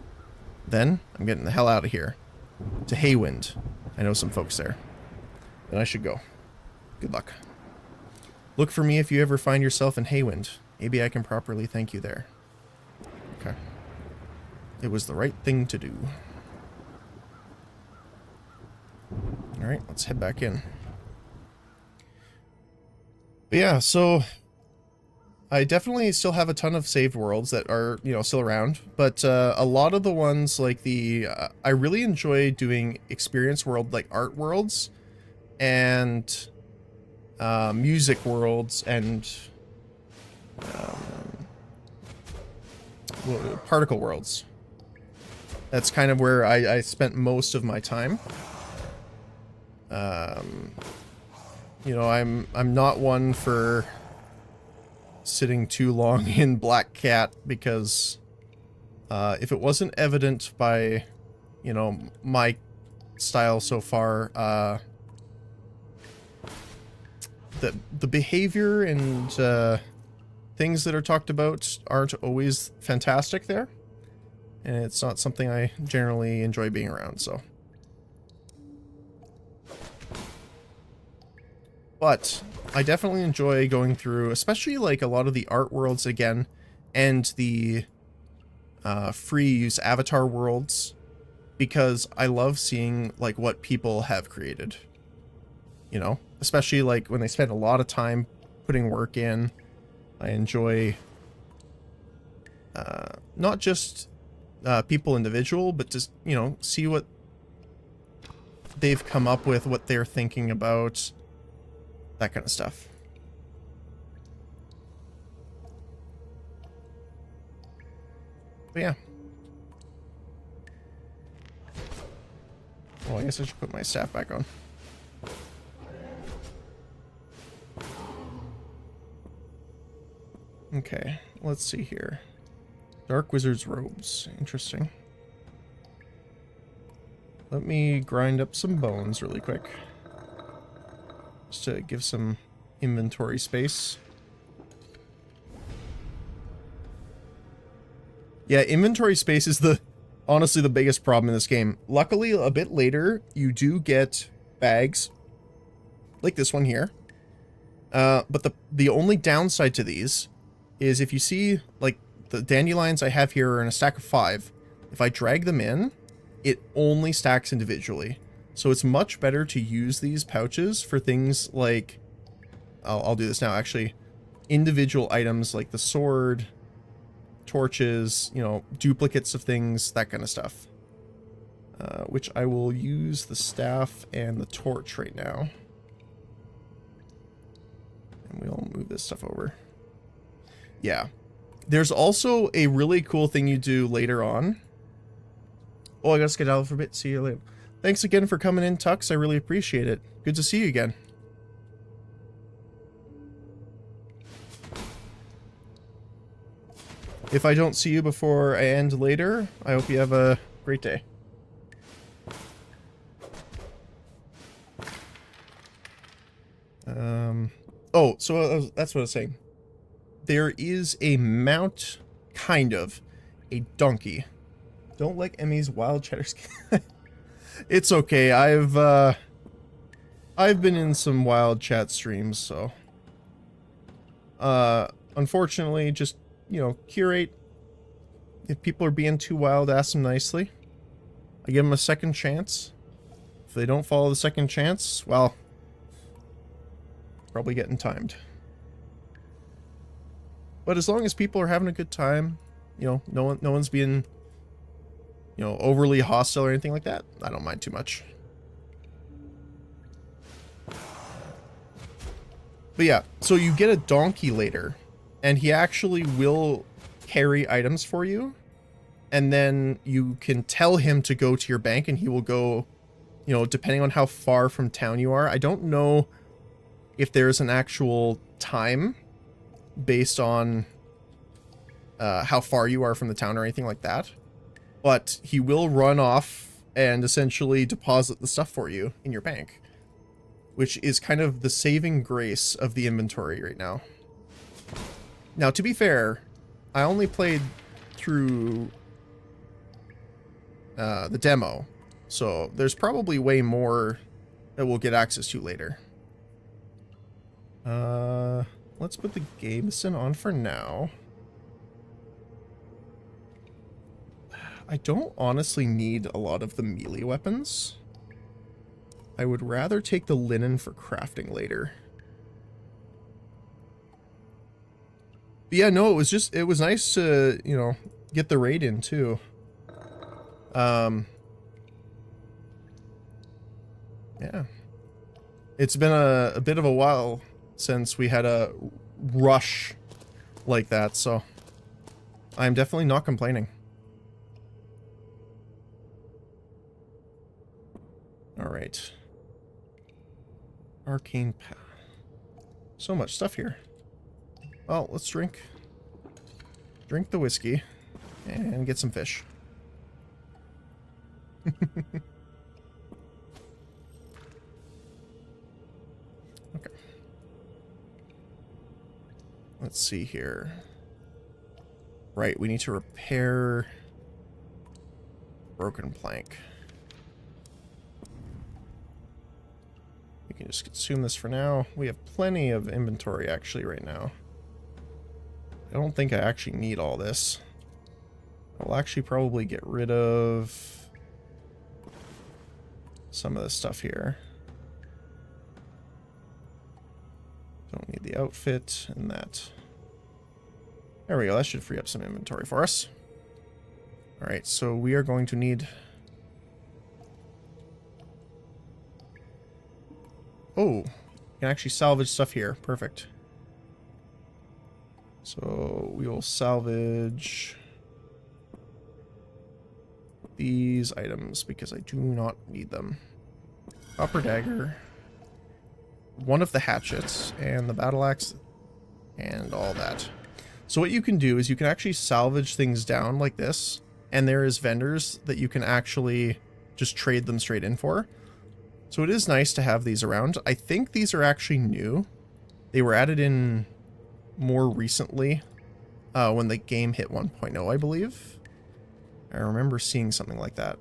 Then, I'm getting the hell out of here. To Haywind. I know some folks there. Then I should go. Good luck. Look for me if you ever find yourself in Haywind. Maybe I can properly thank you there. Okay. It was the right thing to do. Alright, let's head back in. But yeah, so I definitely still have a ton of saved worlds that are, you know, still around, but a lot of the ones like the, I really enjoy doing experience world, like art worlds, and music worlds, and particle worlds. That's kind of where I spent most of my time. You know, I'm not one for sitting too long in Black Cat because if it wasn't evident by, you know, my style so far, the behavior and things that are talked about aren't always fantastic there, and it's not something I generally enjoy being around, so. But I definitely enjoy going through, especially like a lot of the art worlds again, and the free use avatar worlds, because I love seeing like what people have created. You know, especially like when they spend a lot of time putting work in. I enjoy not just people individual, but just, you know, see what they've come up with, what they're thinking about. That kind of stuff. But yeah. Well, I guess I should put my staff back on. Okay, let's see here. Dark Wizard's Robes. Interesting. Let me grind up some bones really quick. Just to give some inventory space. Yeah, inventory space is honestly the biggest problem in this game. Luckily, a bit later, you do get bags like this one here. But the only downside to these is if you see, like, the dandelions I have here are in a stack of 5. If I drag them in, it only stacks individually. So it's much better to use these pouches for things like, I'll do this now actually, individual items like the sword, torches, you know, duplicates of things, that kind of stuff. Which I will use the staff and the torch right now. And we'll move this stuff over. Yeah. There's also a really cool thing you do later on. Oh, I gotta skedaddle for a bit. See you later. Thanks again for coming in, Tux. I really appreciate it. Good to see you again. If I don't see you before I end later, I hope you have a great day. Oh, so that's what I was saying. There is a mount, kind of, a donkey. Don't like Emmy's wild cheddar skin. It's okay. I've been in some wild chat streams, so unfortunately, just, you know, curate. If people are being too wild, ask them nicely. I give them a second chance. If they don't follow the second chance, well, probably getting timed. But as long as people are having a good time, you know, no one's being, you know, overly hostile or anything like that, I don't mind too much. But yeah, so you get a donkey later, and he actually will carry items for you, and then you can tell him to go to your bank, and he will go, you know, depending on how far from town you are. I don't know if there's an actual time based on how far you are from the town or anything like that. But he will run off and essentially deposit the stuff for you in your bank. which is kind of the saving grace of the inventory right now. Now, to be fair, I only played through the demo, so there's probably way more that we'll get access to later. Let's put the Gameson on for now. I don't honestly need a lot of the melee weapons. I would rather take the linen for crafting later. But yeah, no, it was nice to, you know, get the raid in too. Yeah. It's been a bit of a while since we had a rush like that, so I'm definitely not complaining. Alright. Arcane path. So much stuff here. Well, let's drink the whiskey and get some fish. Okay. Let's see here. Right, we need to repair broken plank. We can just consume this for now. We have plenty of inventory actually right now. I don't think I actually need all this. I'll actually probably get rid of some of this stuff here. Don't need the outfit and that. There we go. That should free up some inventory for us. Alright, so we are going to need... Oh, you can actually salvage stuff here. Perfect. So we will salvage these items because I do not need them. Copper dagger, one of the hatchets, and the battle axe, and all that. So what you can do is you can actually salvage things down like this, and there is vendors that you can actually just trade them straight in for. So it is nice to have these around. I think these are actually new. They were added in more recently when the game hit 1.0, I believe. I remember seeing something like that.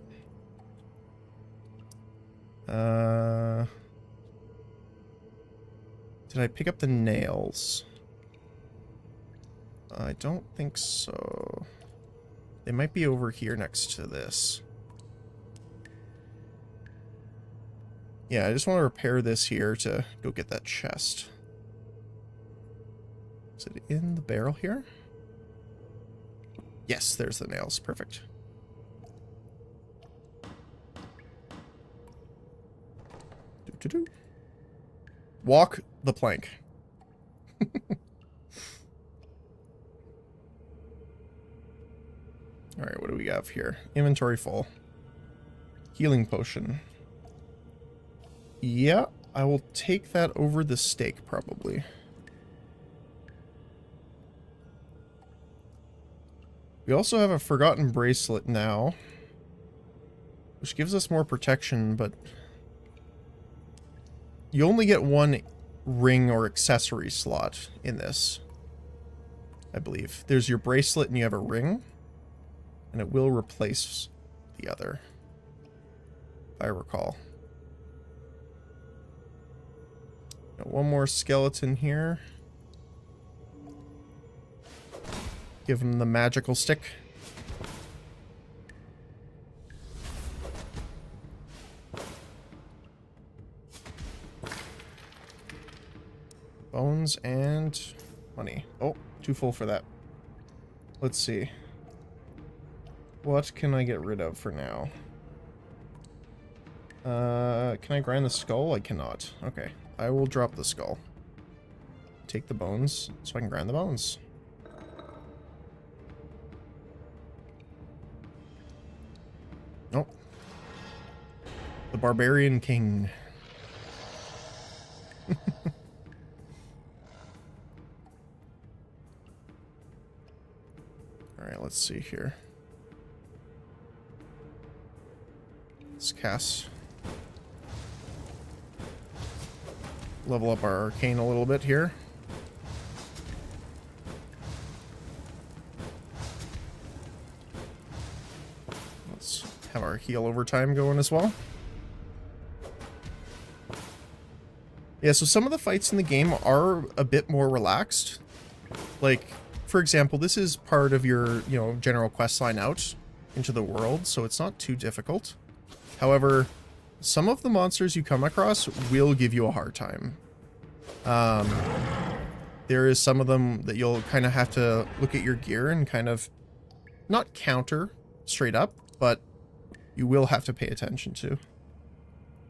Did I pick up the nails? I don't think so. They might be over here next to this. Yeah, I just want to repair this here to go get that chest. Is it in the barrel here? Yes, there's the nails. Perfect. Doo-doo-doo. Walk the plank. Alright, what do we have here? Inventory full. Healing potion. Yeah, I will take that over the steak, probably. We also have a forgotten bracelet now, which gives us more protection, but you only get one ring or accessory slot in this, I believe. There's your bracelet and you have a ring, and it will replace the other, if I recall. Got one more skeleton here. Give him the magical stick. Bones and money. Oh, too full for that. Let's see. What can I get rid of for now? Can I grind the skull? I cannot. Okay, I will drop the skull. Take the bones so I can grind the bones. Nope. The Barbarian King. Alright, let's see here. Let's cast. level up our arcane a little bit here. Let's have our heal over time going as well. Yeah, so some of the fights in the game are a bit more relaxed. Like, for example, this is part of your, general quest line out into the world, so it's not too difficult. However, some of the monsters you come across will give you a hard time. There is some of them that you'll kind of have to look at your gear and kind of not counter straight up, but you will have to pay attention to.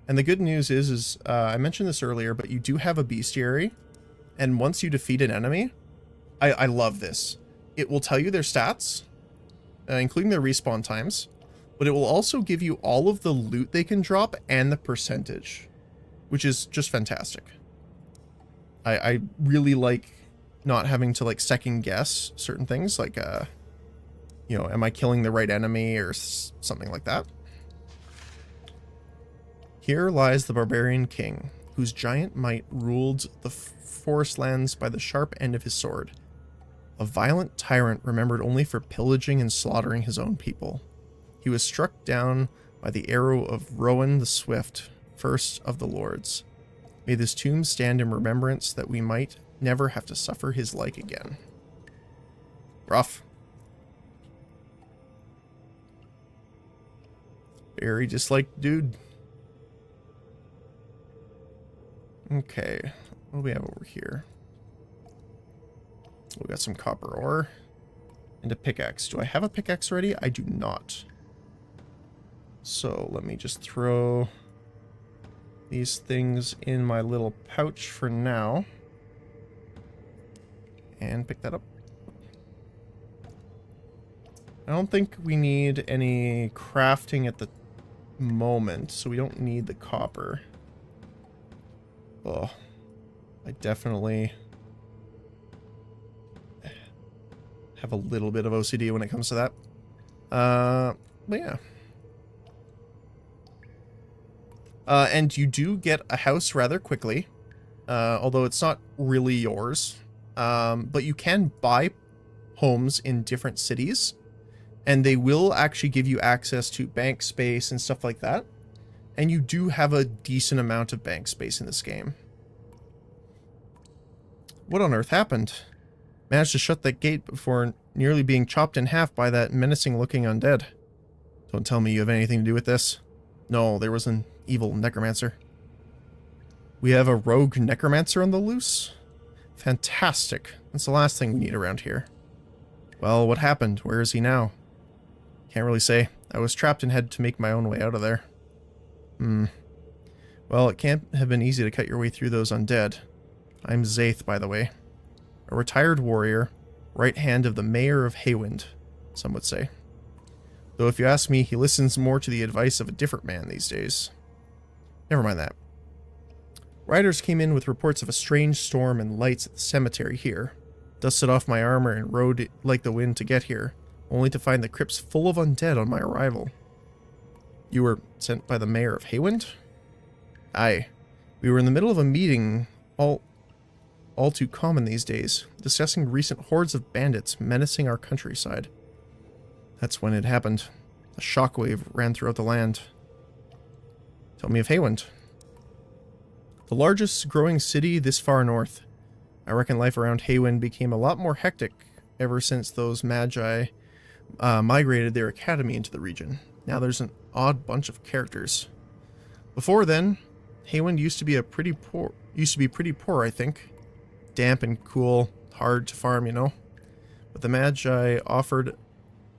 And the good news is I mentioned this earlier, but you do have a bestiary, and once you defeat an enemy, I love this. It will tell you their stats, including their respawn times, but it will also give you all of the loot they can drop and the percentage, which is just fantastic. I really like not having to like second guess certain things, like am I killing the right enemy or something like that. Here lies the barbarian king, whose giant might ruled the forest lands by the sharp end of his sword. A violent tyrant remembered only for pillaging and slaughtering his own people. He was struck down by the arrow of Rowan the Swift, first of the lords. May this tomb stand in remembrance that we might never have to suffer his like again. Rough. Very disliked dude. Okay, what do we have over here? We got some copper ore and a pickaxe. Do I have a pickaxe ready? I do not. So let me just throw these things in my little pouch for now and pick that up. I don't think we need any crafting at the moment, so we don't need the copper. Oh, I definitely have a little bit of OCD when it comes to that. But yeah. And you do get a house rather quickly, although it's not really yours. But you can buy homes in different cities, and they will actually give you access to bank space and stuff like that. And you do have a decent amount of bank space in this game. What on earth happened? Managed to shut that gate before nearly being chopped in half by that menacing-looking undead. Don't tell me you have anything to do with this. No, there was an evil necromancer. We have a rogue necromancer on the loose? Fantastic. That's the last thing we need around here. Well, what happened? Where is he now? Can't really say. I was trapped and had to make my own way out of there. Well, it can't have been easy to cut your way through those undead. I'm Zaith, by the way. A retired warrior, right hand of the mayor of Haywind, some would say. Though if you ask me, he listens more to the advice of a different man these days. Never mind that. Riders came in with reports of a strange storm and lights at the cemetery here. Dusted off my armor and rode it like the wind to get here, only to find the crypts full of undead on my arrival. You were sent by the mayor of Haywind? Aye. We were in the middle of a meeting, all too common these days, discussing recent hordes of bandits menacing our countryside. That's when it happened. A shockwave ran throughout the land. Tell me of Haywind. The largest growing city this far north. I reckon life around Haywind became a lot more hectic ever since those magi migrated their academy into the region. Now there's an odd bunch of characters. Before then, Haywind used to be pretty poor, I think. Damp and cool, hard to farm, you know. But the magi offered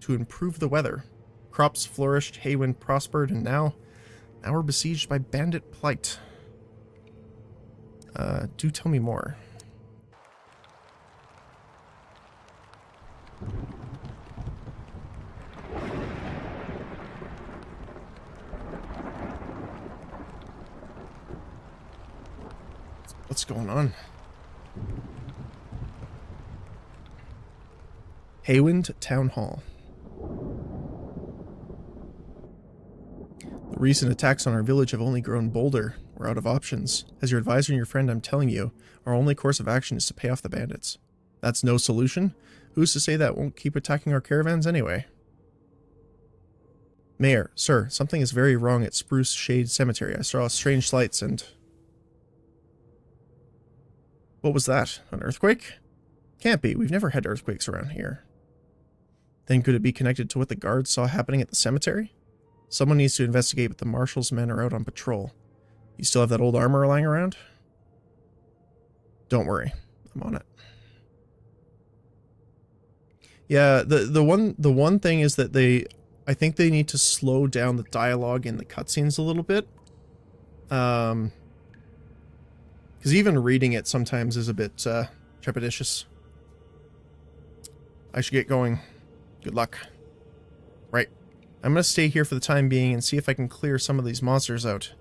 to improve the weather. Crops flourished, Haywind prospered, and now we're besieged by bandit plight. Do tell me more. What's going on? Haywind Town Hall. The recent attacks on our village have only grown bolder. We're out of options. As your advisor and your friend, I'm telling you, our only course of action is to pay off the bandits. That's no solution? Who's to say that won't keep attacking our caravans anyway? Mayor, sir, something is very wrong at Spruce Shade Cemetery. I saw strange lights and... What was that? An earthquake? Can't be. We've never had earthquakes around here. Then could it be connected to what the guards saw happening at the cemetery? Someone needs to investigate, but the marshal's men are out on patrol. You still have that old armor lying around? Don't worry. I'm on it. Yeah, the one thing is that I think they need to slow down the dialogue in the cutscenes a little bit. Because even reading it sometimes is a bit trepidatious. I should get going. Good luck. Right. I'm going to stay here for the time being and see if I can clear some of these monsters out.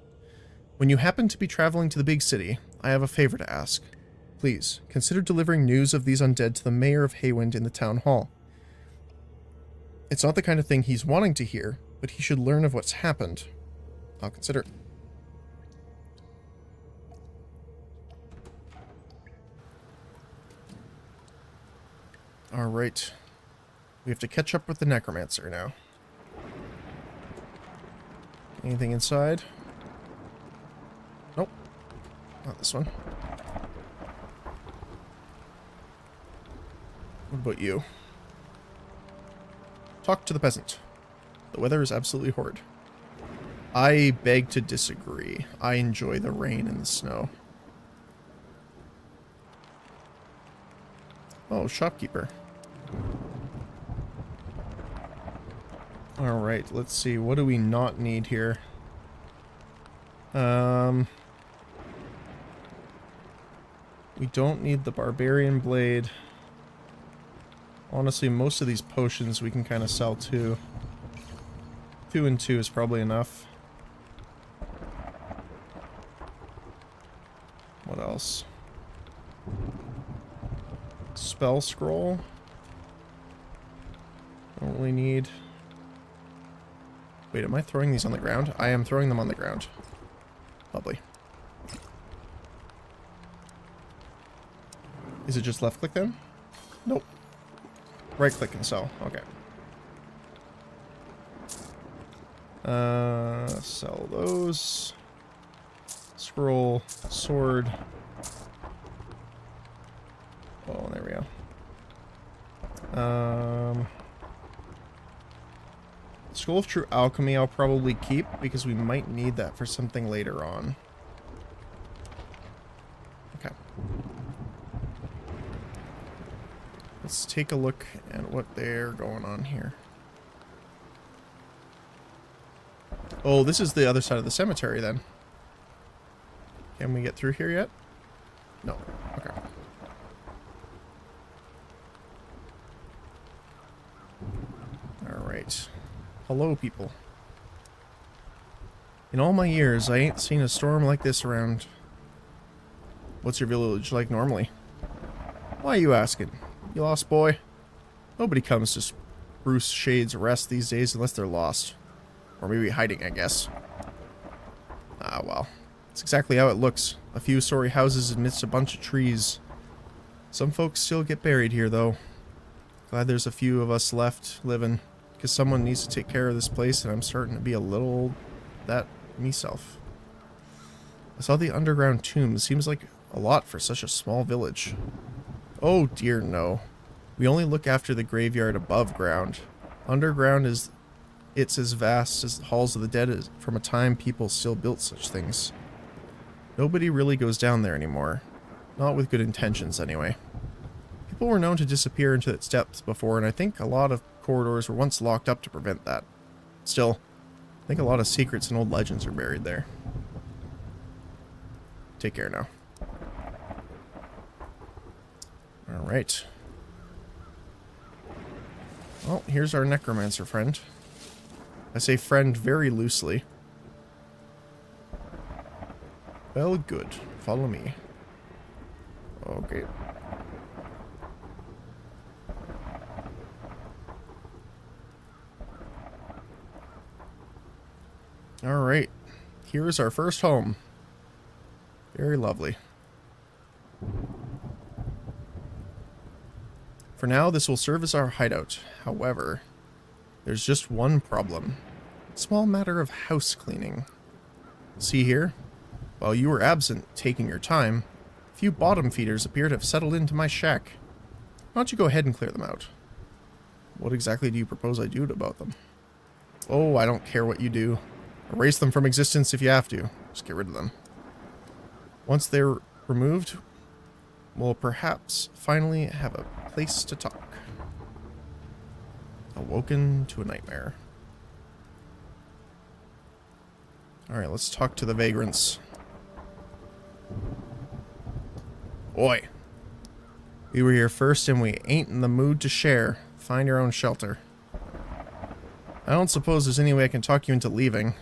When you happen to be traveling to the big city, I have a favor to ask. Please, consider delivering news of these undead to the mayor of Haywind in the town hall. It's not the kind of thing he's wanting to hear, but he should learn of what's happened. I'll consider it. Alright. We have to catch up with the necromancer now. Anything inside? Nope. Not this one. What about you? Talk to the peasant. The weather is absolutely horrid. I beg to disagree. I enjoy the rain and the snow. Oh, shopkeeper. Alright, let's see. What do we not need here? We don't need the barbarian blade. Honestly, most of these potions we can kind of sell too. 2 and 2 is probably enough. What else? Spell scroll. Don't really need. Wait, am I throwing these on the ground? I am throwing them on the ground. Lovely. Is it just left click then? Nope. Right click and sell. Okay. Sell those. Scroll. Sword. Oh, there we go. Scroll of True Alchemy I'll probably keep because we might need that for something later on. Okay. Let's take a look at what they're going on here. Oh, this is the other side of the cemetery then. Can we get through here yet? No. Okay. Alright. Hello, people. In all my years, I ain't seen a storm like this around. What's your village like normally? Why are you asking? You lost, boy? Nobody comes to Spruce Shade's Rest these days unless they're lost. Or maybe hiding, I guess. Ah, well. It's exactly how it looks. A few sorry houses amidst a bunch of trees. Some folks still get buried here, though. Glad there's a few of us left living. Because someone needs to take care of this place, and I'm starting to be a little... that meself. I saw the underground tomb. It seems like a lot for such a small village. Oh dear, no. We only look after the graveyard above ground. Underground is... it's as vast as the halls of the dead is from a time people still built such things. Nobody really goes down there anymore. Not with good intentions, anyway. People were known to disappear into its depths before, and I think a lot of corridors were once locked up to prevent that. Still, I think a lot of secrets and old legends are buried there. Take care now. Alright. Well, here's our necromancer friend. I say friend very loosely. Well, good. Follow me. Okay. Alright. Here's our first home. Very lovely. For now, this will serve as our hideout. However, there's just one problem. A small matter of house cleaning. See here? While you were absent, taking your time, a few bottom feeders appear to have settled into my shack. Why don't you go ahead and clear them out? What exactly do you propose I do about them? Oh, I don't care what you do. Erase them from existence if you have to. Just get rid of them. Once they're removed, we'll perhaps finally have a place to talk. Awoken to a nightmare. Alright, let's talk to the vagrants. Oi! We were here first and we ain't in the mood to share. Find your own shelter. I don't suppose there's any way I can talk you into leaving.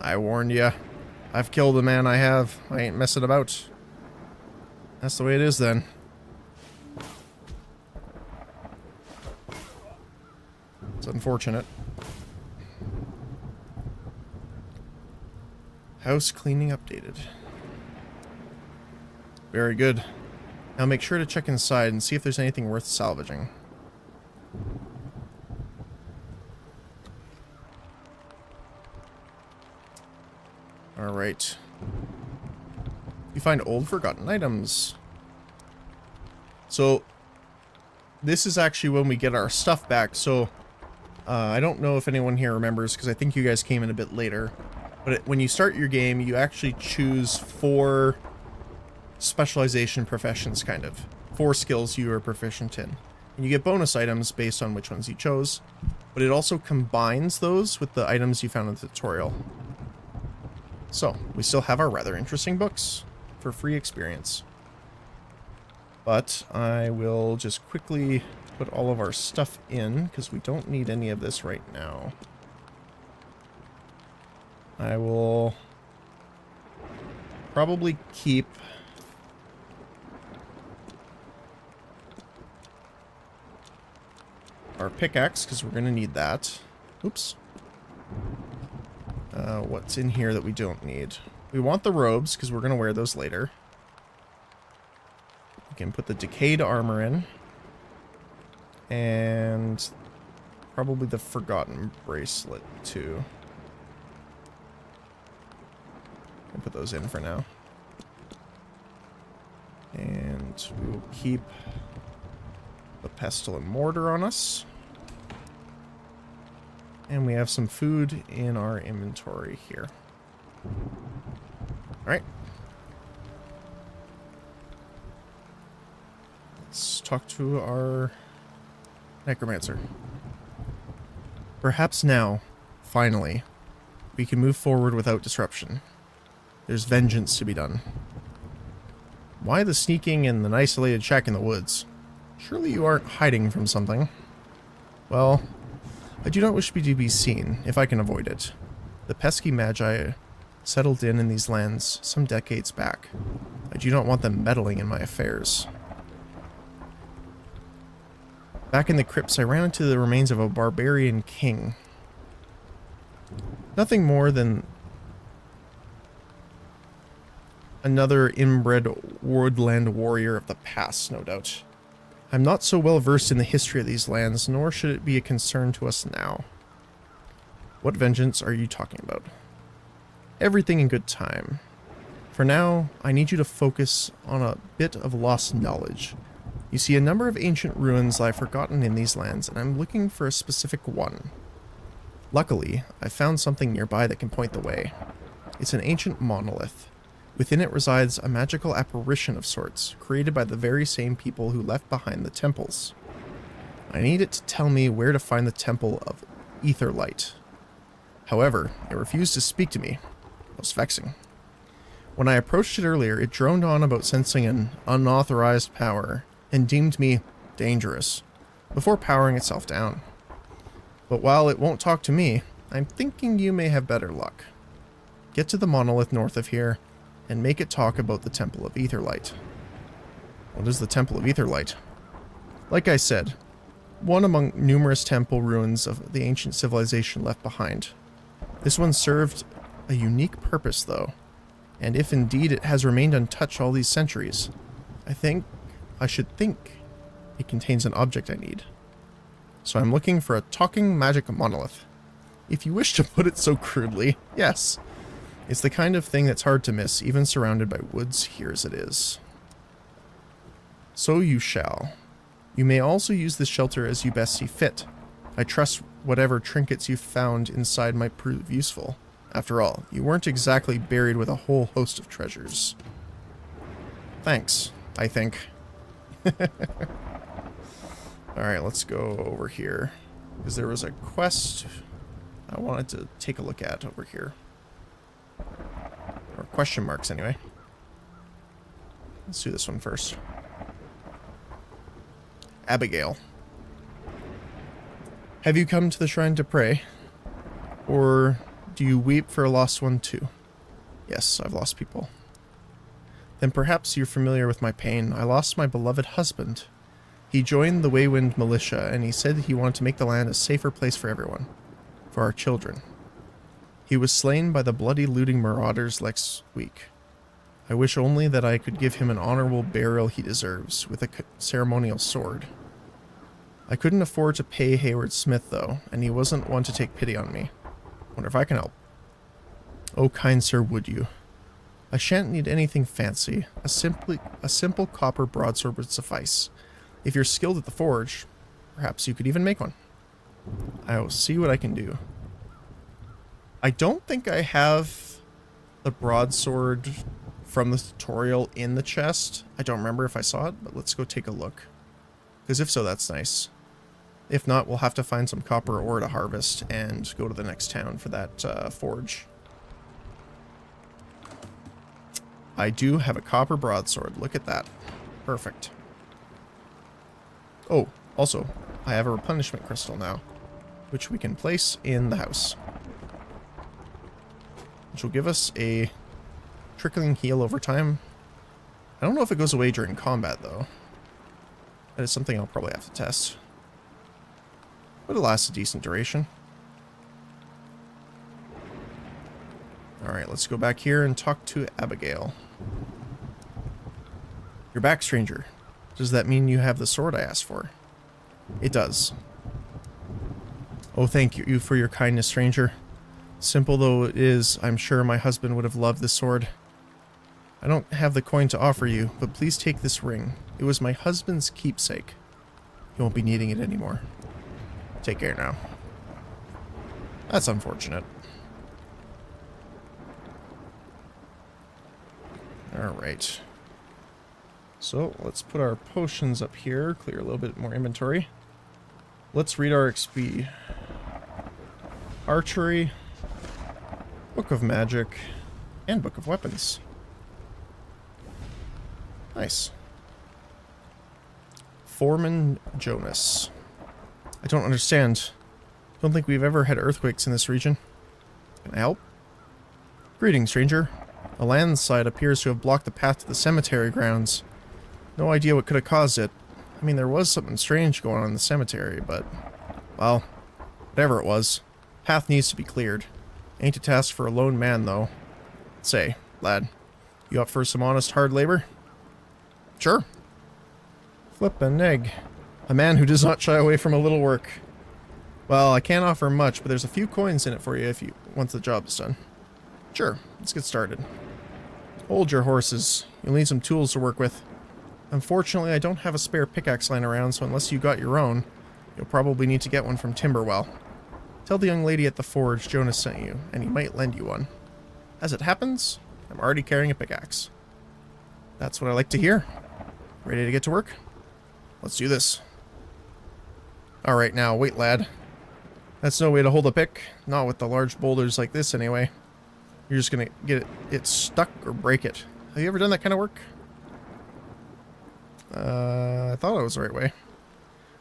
I warned ya. I've killed the man I have. I ain't messing about. That's the way it is then. It's unfortunate. House cleaning updated. Very good. Now make sure to check inside and see if there's anything worth salvaging. Alright. You find old forgotten items. So, this is actually when we get our stuff back. So, I don't know if anyone here remembers, because I think you guys came in a bit later. But when you start your game, you actually choose 4 specialization professions, kind of. 4 skills you are proficient in. And you get bonus items based on which ones you chose. But it also combines those with the items you found in the tutorial. So, we still have our rather interesting books for free experience. But I will just quickly put all of our stuff in, because we don't need any of this right now. I will probably keep our pickaxe, because we're going to need that. Oops. What's in here that we don't need? We want the robes, because we're going to wear those later. We can put the decayed armor in. And probably the forgotten bracelet, too. I'll put those in for now. And we will keep the pestle and mortar on us. And we have some food in our inventory here. Alright. Let's talk to our necromancer. Perhaps now, finally, we can move forward without disruption. There's vengeance to be done. Why the sneaking in an isolated shack in the woods? Surely you aren't hiding from something. Well, I do not wish to be seen, if I can avoid it. The pesky magi settled in these lands some decades back. I do not want them meddling in my affairs. Back in the crypts, I ran into the remains of a barbarian king. Nothing more than another inbred woodland warrior of the past, no doubt. I'm not so well versed in the history of these lands, nor should it be a concern to us now. What vengeance are you talking about? Everything in good time. For now, I need you to focus on a bit of lost knowledge. You see, a number of ancient ruins lie forgotten in these lands, and I'm looking for a specific one. Luckily, I found something nearby that can point the way. It's an ancient monolith. Within it resides a magical apparition of sorts, created by the very same people who left behind the temples. I need it to tell me where to find the temple of Etherlight. However, it refused to speak to me. Most vexing. When I approached it earlier, it droned on about sensing an unauthorized power, and deemed me dangerous, before powering itself down. But while it won't talk to me, I'm thinking you may have better luck. Get to the monolith north of here, and make it talk about the Temple of Etherlight. What is the Temple of Etherlight? Like I said, one among numerous temple ruins of the ancient civilization left behind. This one served a unique purpose, though. And if indeed it has remained untouched all these centuries, I should think it contains an object I need. So I'm looking for a talking magic monolith. If you wish to put it so crudely, yes. It's the kind of thing that's hard to miss, even surrounded by woods here as it is. So you shall. You may also use this shelter as you best see fit. I trust whatever trinkets you found inside might prove useful. After all, you weren't exactly buried with a whole host of treasures. Thanks, I think. Alright, let's go over here. Because there was a quest I wanted to take a look at over here. Or question marks, anyway. Let's do this one first. Abigail. Have you come to the shrine to pray? Or do you weep for a lost one too? Yes, I've lost people. Then perhaps you're familiar with my pain. I lost my beloved husband. He joined the Waywind militia, and he said he wanted to make the land a safer place for everyone. For our children. He was slain by the bloody looting marauders last week. I wish only that I could give him an honorable burial he deserves, with a ceremonial sword. I couldn't afford to pay Hayward Smith, though, and he wasn't one to take pity on me. Wonder if I can help. Oh, kind sir, would you? I shan't need anything fancy. A simple copper broadsword would suffice. If you're skilled at the forge, perhaps you could even make one. I will see what I can do. I don't think I have the broadsword from the tutorial in the chest. I don't remember if I saw it, but let's go take a look. Because if so, that's nice. If not, we'll have to find some copper ore to harvest and go to the next town for that forge. I do have a copper broadsword. Look at that. Perfect. Oh, also, I have a replenishment crystal now, which we can place in the house. Which will give us a trickling heal over time. I don't know if it goes away during combat, though. That is something I'll probably have to test. But it lasts a decent duration. Alright, let's go back here and talk to Abigail. You're back, stranger. Does that mean you have the sword I asked for? It does. Oh, thank you for your kindness, stranger. Simple though it is, I'm sure my husband would have loved this sword. I don't have the coin to offer you, but please take this ring. It was my husband's keepsake. You won't be needing it anymore. Take care now. That's unfortunate. Alright. So, let's put our potions up here, clear a little bit more inventory. Let's read our XP. Archery, Book of Magic, and Book of Weapons. Nice. Foreman Jonas. I don't understand. Don't think we've ever had earthquakes in this region. Can I help? Greetings, stranger. A landslide appears to have blocked the path to the cemetery grounds. No idea what could have caused it. I mean, there was something strange going on in the cemetery, but... well, whatever it was, path needs to be cleared. Ain't a task for a lone man, though. Say, lad, you up for some honest hard labor? Sure. Flip an egg. A man who does not shy away from a little work. Well, I can't offer much, but there's a few coins in it for you if you once the job is done. Sure, let's get started. Hold your horses. You'll need some tools to work with. Unfortunately, I don't have a spare pickaxe lying around, so unless you got your own, you'll probably need to get one from Timberwell. Tell the young lady at the forge Jonas sent you, and he might lend you one. As it happens, I'm already carrying a pickaxe. That's what I like to hear. Ready to get to work? Let's do this. Alright now, wait lad. That's no way to hold a pick. Not with the large boulders like this anyway. You're just gonna get it stuck or break it. Have you ever done that kind of work? I thought it was the right way.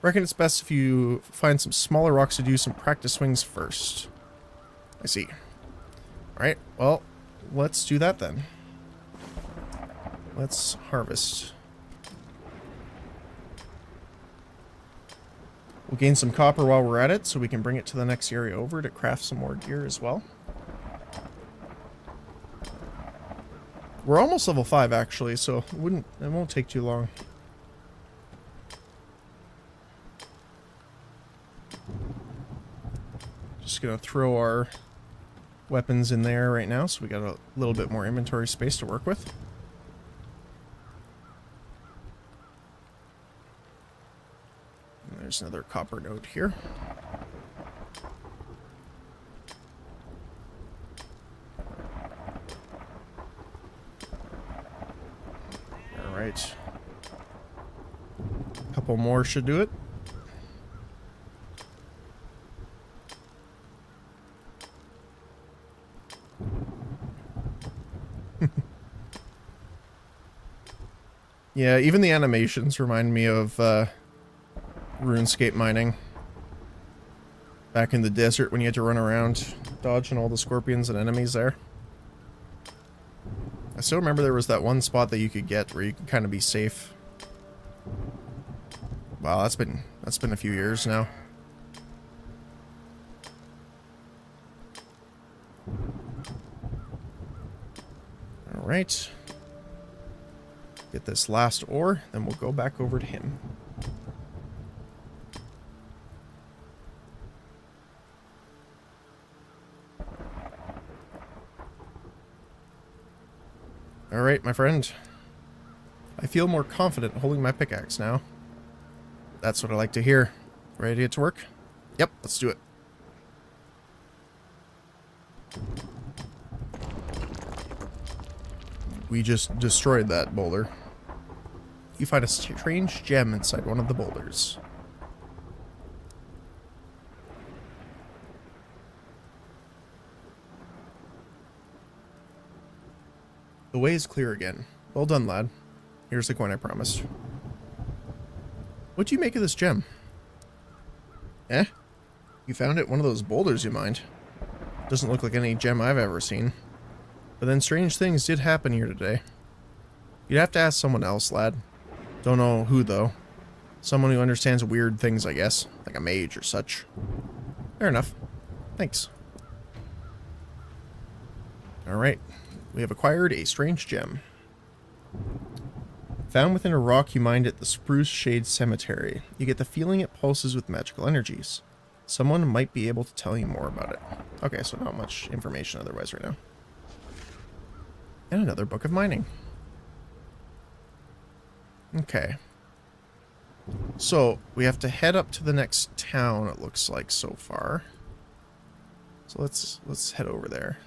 Reckon it's best if you find some smaller rocks to do some practice swings first. I see. Alright, well, let's do that then. Let's harvest. We'll gain some copper while we're at it, so we can bring it to the next area over to craft some more gear as well. We're almost level 5 actually, so it won't take too long. Just gonna throw our weapons in there right now, so we got a little bit more inventory space to work with. And there's another copper node here. Alright. A couple more should do it. Yeah, even the animations remind me of RuneScape mining. Back in the desert when you had to run around dodging all the scorpions and enemies there. I still remember there was that one spot that you could get where you could kind of be safe. Wow, that's been a few years now. All right. Get this last ore, then we'll go back over to him. Alright, my friend. I feel more confident holding my pickaxe now. That's what I like to hear. Ready to get to work? Yep, let's do it. We just destroyed that boulder. You find a strange gem inside one of the boulders. The way is clear again. Well done, lad. Here's the coin I promised. What'd you make of this gem? Eh? You found it one of those boulders, you mind? Doesn't look like any gem I've ever seen. But then strange things did happen here today. You'd have to ask someone else, lad. Don't know who, though. Someone who understands weird things, I guess. Like a mage or such. Fair enough. Thanks. Alright. We have acquired a strange gem. Found within a rock you mined at the Spruce Shade Cemetery. You get the feeling it pulses with magical energies. Someone might be able to tell you more about it. Okay, so not much information otherwise right now. And another book of mining. Okay. So, we have to head up to the next town, it looks like, so far. So let's head over there.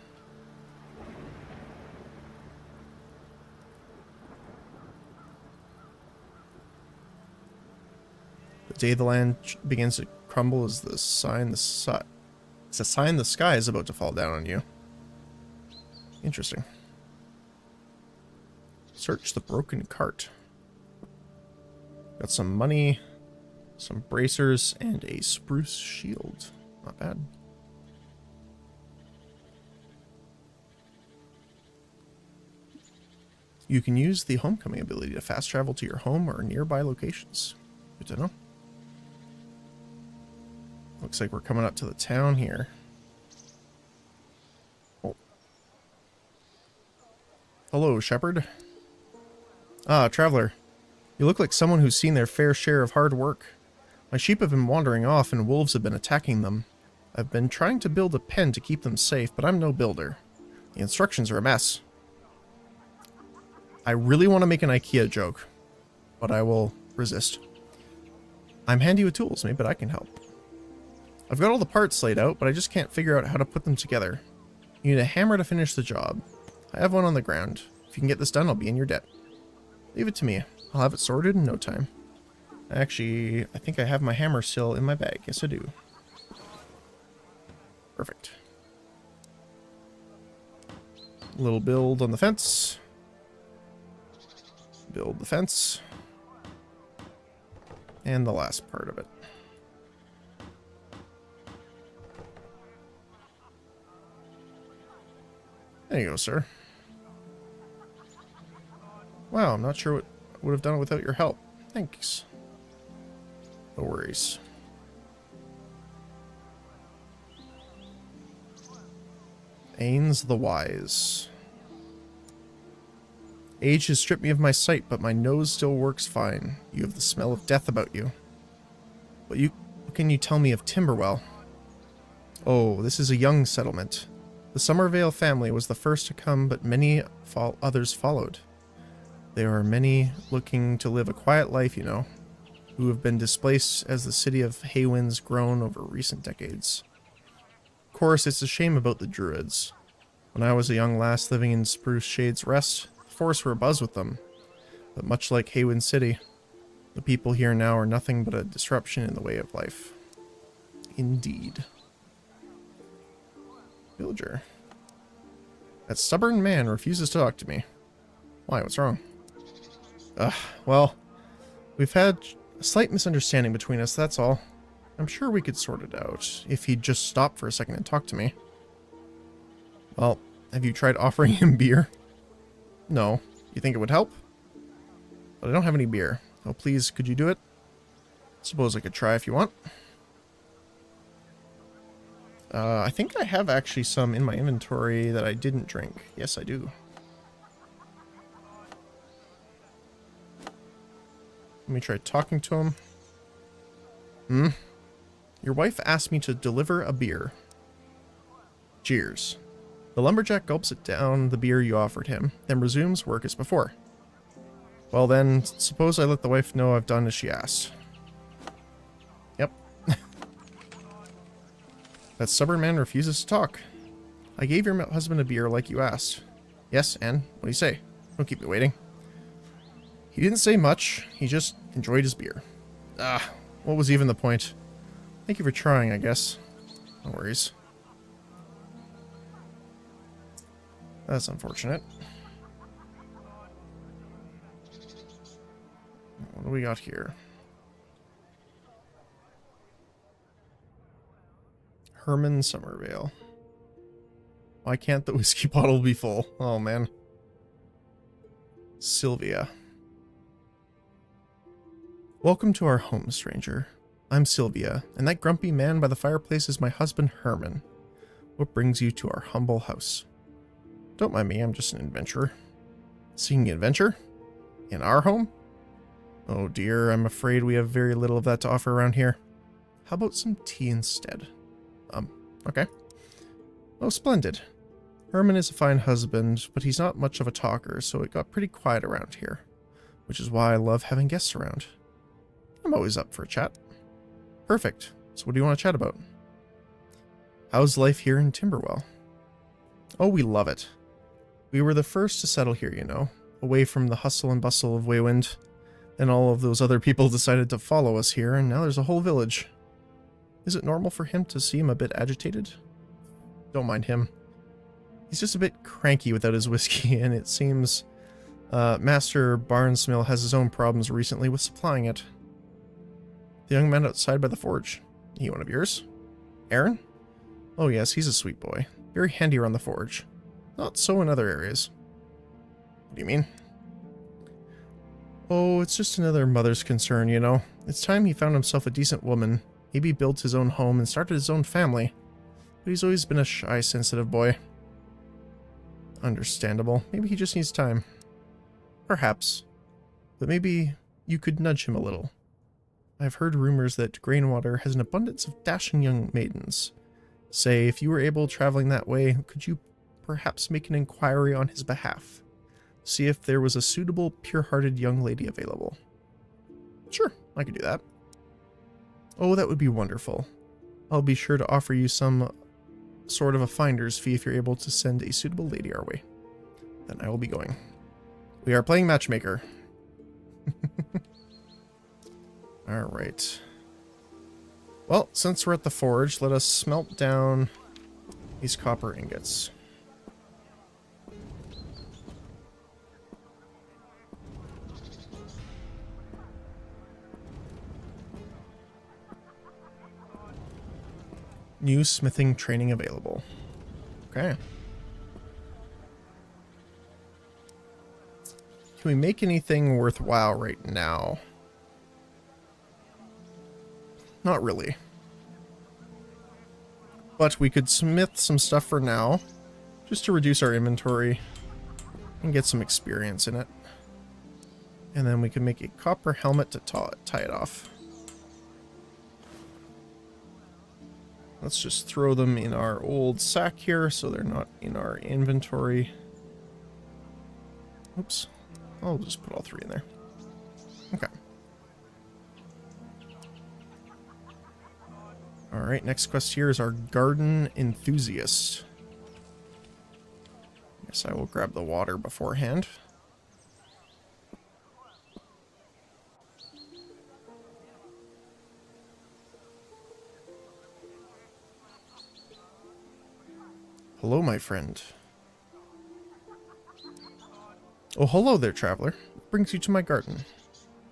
The day the land begins to crumble is the sign it's a sign the sky is about to fall down on you. Interesting. Search the broken cart. Got some money, some bracers, and a spruce shield. Not bad. You can use the homecoming ability to fast travel to your home or nearby locations. Good to know. Looks like we're coming up to the town here. Oh. Hello, shepherd. Ah, traveler. You look like someone who's seen their fair share of hard work. My sheep have been wandering off and wolves have been attacking them. I've been trying to build a pen to keep them safe, but I'm no builder. The instructions are a mess. I really want to make an IKEA joke, but I will resist. I'm handy with tools, maybe I can help. I've got all the parts laid out, but I just can't figure out how to put them together. You need a hammer to finish the job. I have one on the ground. If you can get this done, I'll be in your debt. Leave it to me. I'll have it sorted in no time. Actually, I think I have my hammer still in my bag. Yes, I do. Perfect. A little build on the fence. Build the fence. And the last part of it. There you go, sir. Wow, I'm not sure what would have done it without your help. Thanks. No worries. Ains the Wise. Age has stripped me of my sight, but my nose still works fine. You have the smell of death about you. What can you tell me of Timberwell? Oh, this is a young settlement. The Somervale family was the first to come, but many others followed. There are many looking to live a quiet life, you know, who have been displaced as the city of Haywin's grown over recent decades. Of course, it's a shame about the Druids. When I was a young lass living in Spruce Shade's Rest, the forests were abuzz with them. But much like Haywin City, the people here now are nothing but a disruption in the way of life. Indeed. Villager. That stubborn man refuses to talk to me. Why, what's wrong? Well, we've had a slight misunderstanding between us, that's all. I'm sure we could sort it out, if he'd just stop for a second and talk to me. Well, have you tried offering him beer? No. You think it would help? But I don't have any beer. Oh, please, could you do it? Suppose I could try if you want. I think I have actually some in my inventory that I didn't drink. Yes, I do. Let me try talking to him. Your wife asked me to deliver a beer. Cheers. The lumberjack gulps it down the beer you offered him, then resumes work as before. Well then, suppose I let the wife know I've done as she asked. Yep. That stubborn man refuses to talk. I gave your husband a beer like you asked. Yes, and what do you say? Don't keep me waiting. He didn't say much, he just enjoyed his beer. What was even the point? Thank you for trying, I guess. No worries. That's unfortunate. What do we got here? Herman Somervale. Why can't the whiskey bottle be full? Oh, man. Sylvia. Welcome to our home, stranger. I'm Sylvia, and that grumpy man by the fireplace is my husband, Herman. What brings you to our humble house? Don't mind me, I'm just an adventurer. Seeking adventure? In our home? Oh dear, I'm afraid we have very little of that to offer around here. How about some tea instead? Okay. Oh, splendid. Herman is a fine husband, but he's not much of a talker, so it got pretty quiet around here. Which is why I love having guests around. I'm always up for a chat. Perfect. So what do you want to chat about? How's life here in Timberwell? Oh, we love it. We were the first to settle here, you know, away from the hustle and bustle of Waywind. Then all of those other people decided to follow us here, and now there's a whole village. Is it normal for him to seem a bit agitated? Don't mind him. He's just a bit cranky without his whiskey, and it seems Master Barnsmill has his own problems recently with supplying it. The young man outside by the forge. He one of yours? Aaron? Oh yes, he's a sweet boy. Very handy around the forge. Not so in other areas. What do you mean? Oh, it's just another mother's concern, you know. It's time he found himself a decent woman. Maybe built his own home and started his own family. But he's always been a shy, sensitive boy. Understandable. Maybe he just needs time. Perhaps. But maybe you could nudge him a little. I've heard rumors that Grainwater has an abundance of dashing young maidens. Say, if you were able traveling that way, could you perhaps make an inquiry on his behalf? See if there was a suitable, pure-hearted young lady available. Sure, I could do that. Oh, that would be wonderful. I'll be sure to offer you some sort of a finder's fee if you're able to send a suitable lady our way. Then I will be going. We are playing matchmaker. Alright. Well, since we're at the forge, let us smelt down these copper ingots. New smithing training available. Okay. Can we make anything worthwhile right now? Not really. But we could smith some stuff for now, just to reduce our inventory. and get some experience in it. And then we can make a copper helmet to tie it off. Let's just throw them in our old sack here so they're not in our inventory. Oops. I'll just put all three in there. Okay. Alright, next quest here is our garden enthusiast. Guess I will grab the water beforehand. Hello, my friend. Oh, hello there, traveler. What brings you to my garden?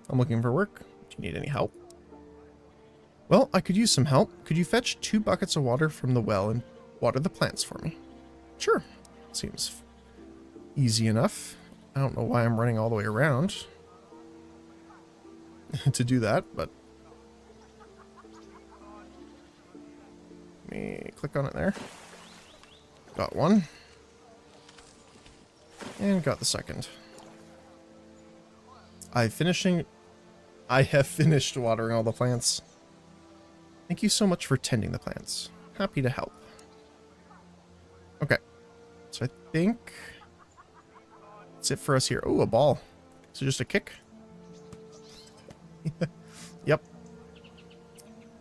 I'm looking for work. Do you need any help? Well, I could use some help. Could you fetch 2 buckets of water from the well and water the plants for me? Sure. Seems easy enough. I don't know why I'm running all the way around to do that, but let me click on it there. Got one. And got the second. I have finished watering all the plants. Thank you so much for tending the plants. Happy to help. Okay. So I think that's it for us here. Oh, a ball. So just a kick? Yep.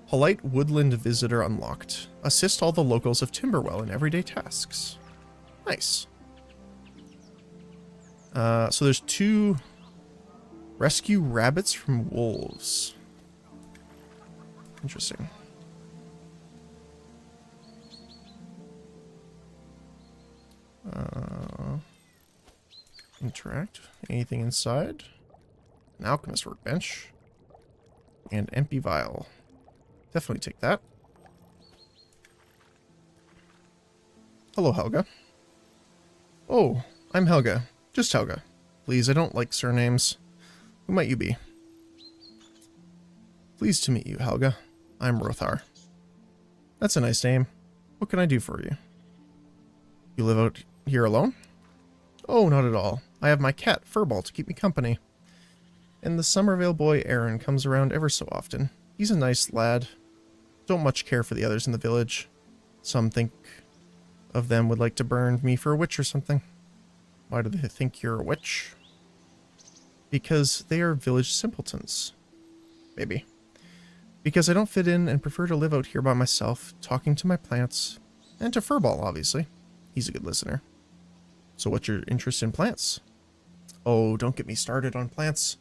Polite woodland visitor unlocked. Assist all the locals of Timberwell in everyday tasks. Nice. So there's 2 rescue rabbits from wolves. Interesting. Interact. Anything inside? An alchemist workbench. And empty vial. Definitely take that. Hello, Helga. Oh, I'm Helga. Just Helga. Please, I don't like surnames. Who might you be? Pleased to meet you, Helga. I'm Rothar. That's a nice name. What can I do for you? You live out here alone? Oh, not at all. I have my cat, Furball, to keep me company. And the Somervale boy, Aaron, comes around ever so often. He's a nice lad. Don't much care for the others in the village. Some think of them would like to burn me for a witch or something. Why do they think you're a witch? Because they are village simpletons. Maybe. Because I don't fit in and prefer to live out here by myself, talking to my plants. And to Furball, obviously. He's a good listener. So what's your interest in plants? Oh, don't get me started on plants.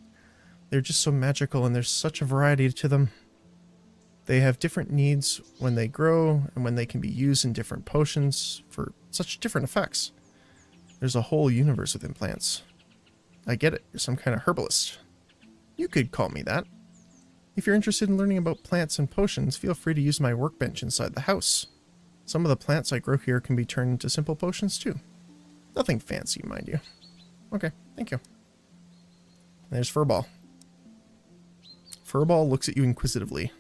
They're just so magical and there's such a variety to them. They have different needs when they grow and when they can be used in different potions for such different effects. There's a whole universe within plants. I get it, you're some kind of herbalist. You could call me that. If you're interested in learning about plants and potions, feel free to use my workbench inside the house. Some of the plants I grow here can be turned into simple potions too. Nothing fancy, mind you. Okay, thank you. There's Furball. Furball looks at you inquisitively.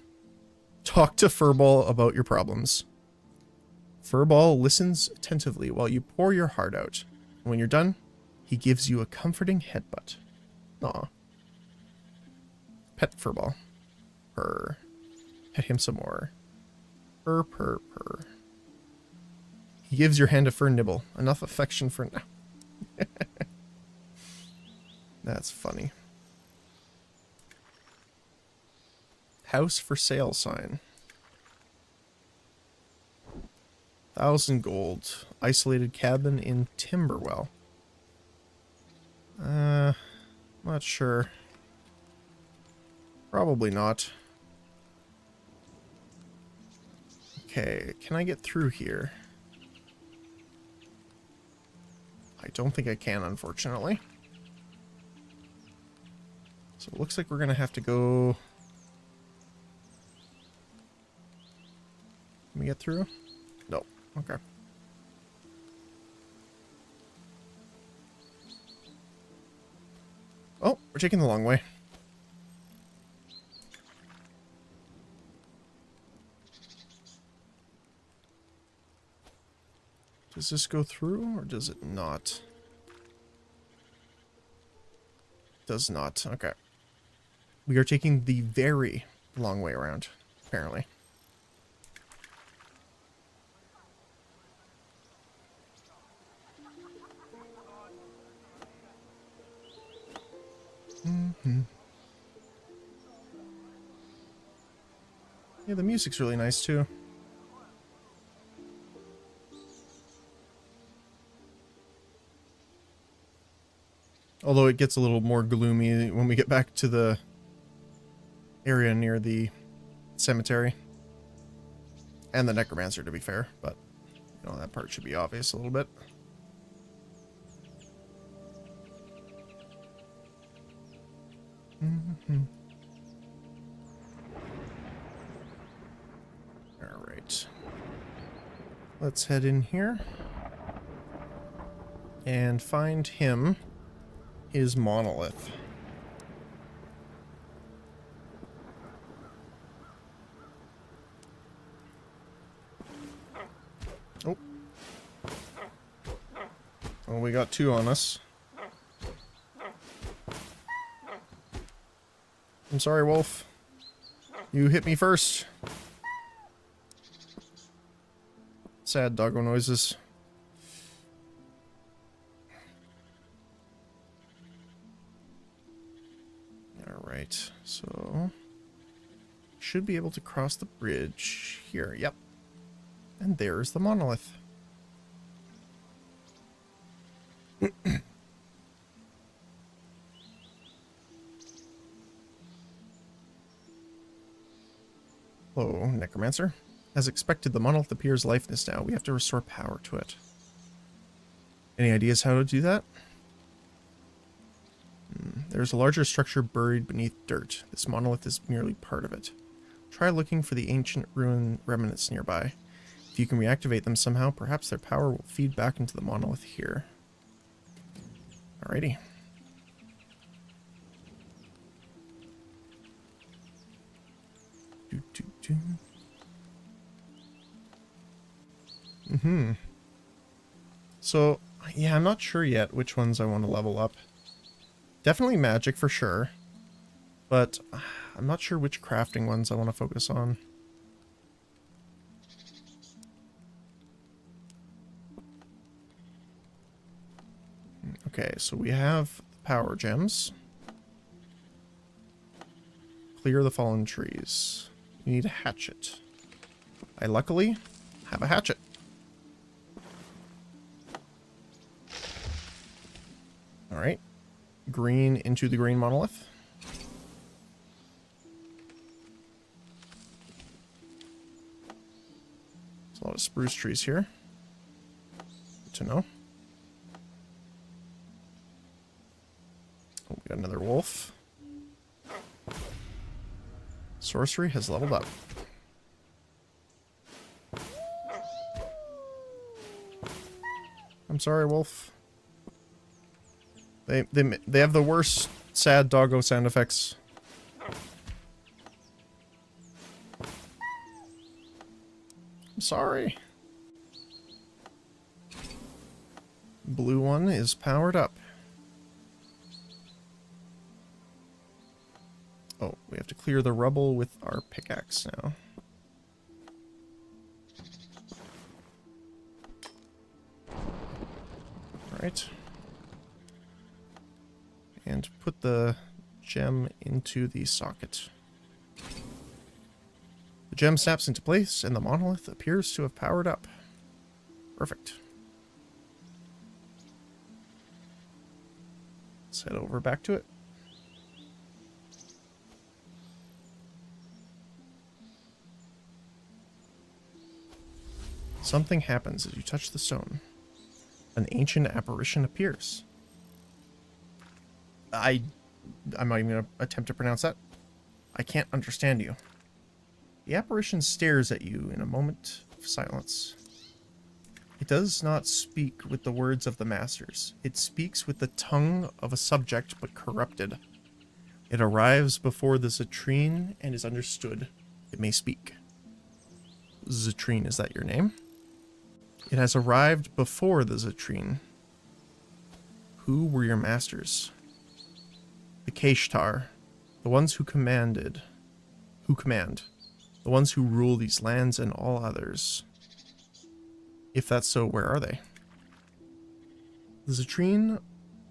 Talk to Furball about your problems. Furball listens attentively while you pour your heart out. And when you're done, he gives you a comforting headbutt. Aw. Pet Furball. Purr. Pet him some more. Purr, purr, purr. He gives your hand a fur nibble. Enough affection for now. That's funny. House for sale sign. 1,000 gold. Isolated cabin in Timberwell. Not sure. Probably not. Okay, can I get through here? I don't think I can, unfortunately. So it looks like we're gonna have to go... Can we get through? No. Okay. Oh, we're taking the long way. Does this go through or does it not? Does not. Okay. We are taking the very long way around, apparently. Yeah, the music's really nice too. Although it gets a little more gloomy when we get back to the area near the cemetery. And the necromancer, to be fair, but you know, that part should be obvious a little bit. Alright. Let's head in here. And find him his monolith. Oh. Well, we got two on us. I'm sorry, Wolf. You hit me first. Sad doggo noises. Alright, so... should be able to cross the bridge here. Yep. And there's the monolith. Hello, Necromancer. As expected, the monolith appears lifeless now. We have to restore power to it. Any ideas how to do that? There's a larger structure buried beneath dirt. This monolith is merely part of it. Try looking for the ancient ruin remnants nearby. If you can reactivate them somehow, perhaps their power will feed back into the monolith here. Alrighty. So, yeah, I'm not sure yet which ones I want to level up. Definitely magic for sure, but I'm not sure which crafting ones I want to focus on. Okay, so we have power gems. Clear the fallen trees. You need a hatchet. I luckily have a hatchet. Alright. Green into the green monolith. There's a lot of spruce trees here. Good to know. Oh, we got another wolf. Sorcery has leveled up. I'm sorry, wolf. They have the worst sad doggo sound effects. I'm sorry. Blue one is powered up. Oh, we have to clear the rubble with our pickaxe now. Alright. And put the gem into the socket. The gem snaps into place and the monolith appears to have powered up. Perfect. Let's head over back to it. Something happens as you touch the stone. An ancient apparition appears. I'm not even going to attempt to pronounce that. I can't understand you. The apparition stares at you in a moment of silence. It does not speak with the words of the masters. It speaks with the tongue of a subject, but corrupted. It arrives before the Zatrine and is understood. It may speak. Zatrine, is that your name? It has arrived before the Zatrine. Who were your masters? The Keshtar, the ones who command, the ones who rule these lands and all others. If that's so, where are they? The Zatrine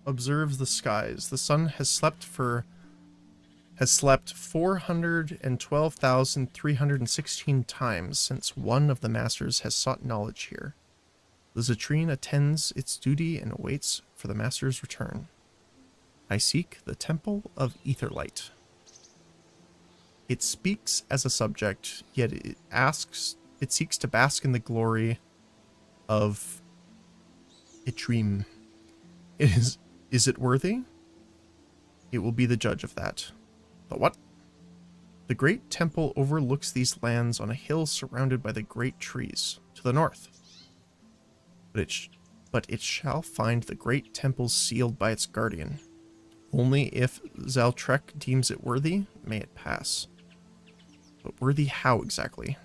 observes the skies. The sun has slept 412,316 times since one of the masters has sought knowledge here. The Zatrine attends its duty and waits for the master's return. I seek the Temple of Etherlight. It speaks as a subject, yet it seeks to bask in the glory of Itrim. Is it worthy? It will be the judge of that. The what? The great temple overlooks these lands on a hill surrounded by the great trees to the north. But it shall find the great temple sealed by its guardian. Only if Zaltrek deems it worthy, may it pass. But worthy how exactly?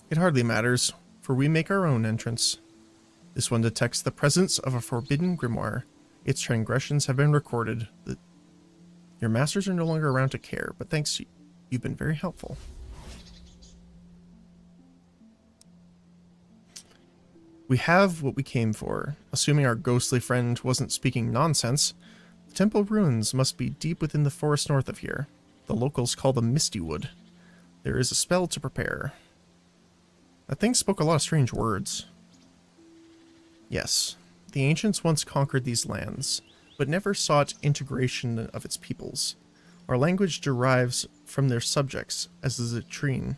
It hardly matters, for we make our own entrance. This one detects the presence of a forbidden grimoire. Its transgressions have been recorded. Your masters are no longer around to care, but thanks, you've been very helpful. We have what we came for. Assuming our ghostly friend wasn't speaking nonsense, the temple ruins must be deep within the forest north of here. The locals call them Misty Wood. There is a spell to prepare. That thing spoke a lot of strange words. Yes, the ancients once conquered these lands, but never sought integration of its peoples. Our language derives from their subjects, as the Zatrine,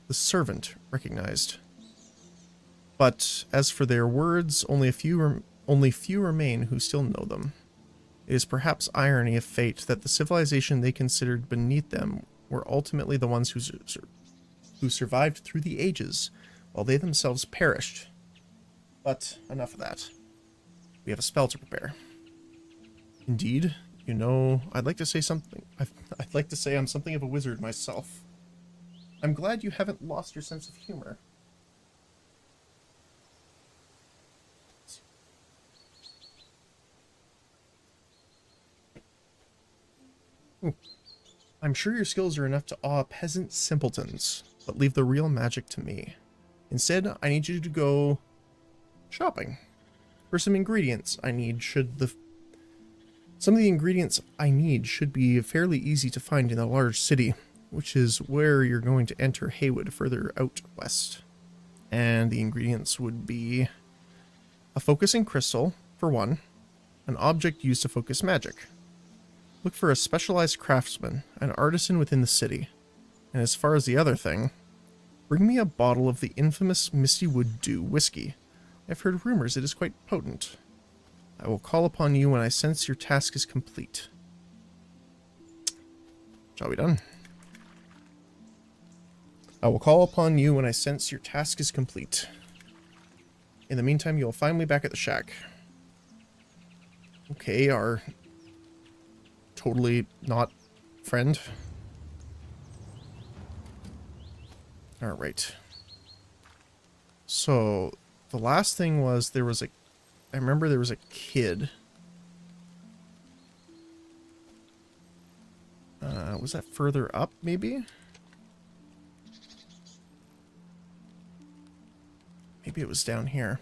the servant, recognized. But as for their words, only few remain who still know them. It is perhaps irony of fate that the civilization they considered beneath them were ultimately the ones who survived through the ages, while they themselves perished. But enough of that. We have a spell to prepare. Indeed, you know, I'd like to say I'm something of a wizard myself. I'm glad you haven't lost your sense of humor. I'm sure your skills are enough to awe peasant simpletons, but leave the real magic to me. Instead, I need you to go shopping for some ingredients I need. Some of the ingredients I need should be fairly easy to find in a large city, which is where you're going to enter Haywood further out west. And the ingredients would be a focusing crystal, for one, an object used to focus magic. Look for a specialized craftsman, an artisan within the city. And as far as the other thing, bring me a bottle of the infamous Misty Wood Dew whiskey. I've heard rumors it is quite potent. I will call upon you when I sense your task is complete. Shall we done? I will call upon you when I sense your task is complete. In the meantime, you'll find me back at the shack. Okay, our totally not friend. Alright. So, the last thing was I remember there was a kid. Was that further up, maybe? Maybe it was down here.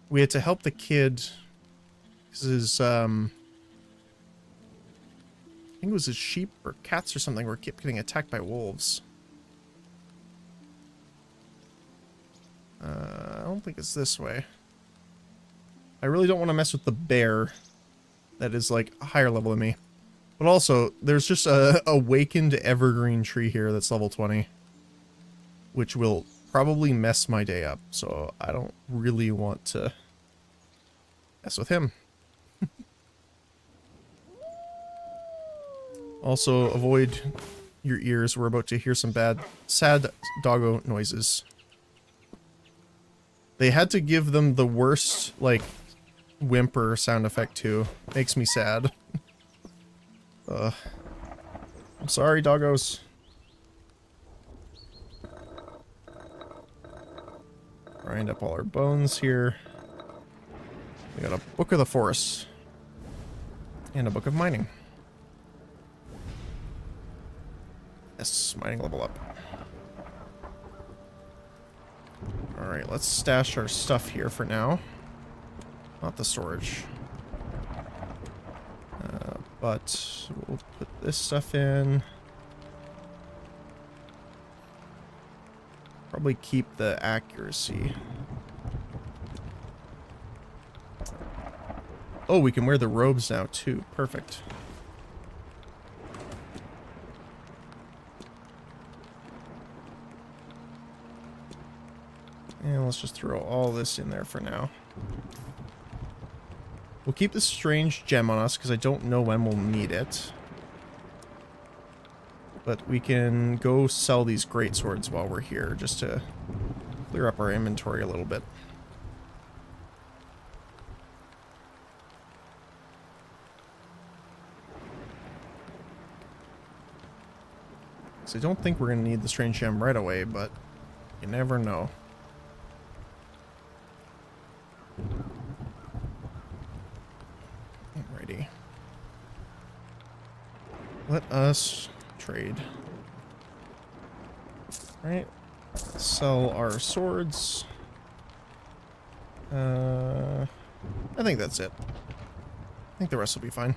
We had to help the kid. His, I think it was his sheep or cats or something were kept getting attacked by wolves. I don't think it's this way. I really don't want to mess with the bear that is like a higher level than me. But also, there's just a awakened evergreen tree here that's level 20. Which will probably mess my day up, so I don't really want to mess with him. Also, avoid your ears. We're about to hear some sad doggo noises. They had to give them the worst, like, whimper sound effect too. Makes me sad. I'm sorry, doggos. Grind up all our bones here. We got a Book of the Forest. And a Book of Mining. Yes, mining level up. Alright, let's stash our stuff here for now. Not the storage. But we'll put this stuff in. Probably keep the accuracy. Oh, we can wear the robes now too. Perfect. And let's just throw all this in there for now. We'll keep this strange gem on us because I don't know when we'll need it. But we can go sell these great swords while we're here just to clear up our inventory a little bit. So I don't think we're going to need the strange gem right away, but you never know. Alrighty. Let us trade. Alright. Sell our swords. I think that's it. I think the rest will be fine.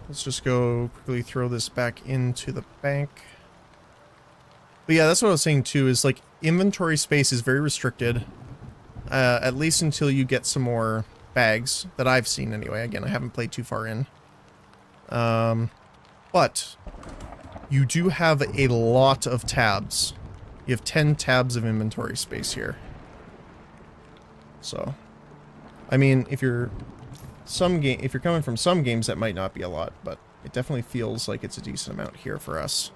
Let's just go quickly throw this back into the bank. But yeah, that's what I was saying too, is like inventory space is very restricted. At least until you get some more bags that I've seen anyway. Again, I haven't played too far in. But you do have a lot of tabs. You have 10 tabs of inventory space here. So, I mean, if you're coming from some games, that might not be a lot, but it definitely feels like it's a decent amount here for us.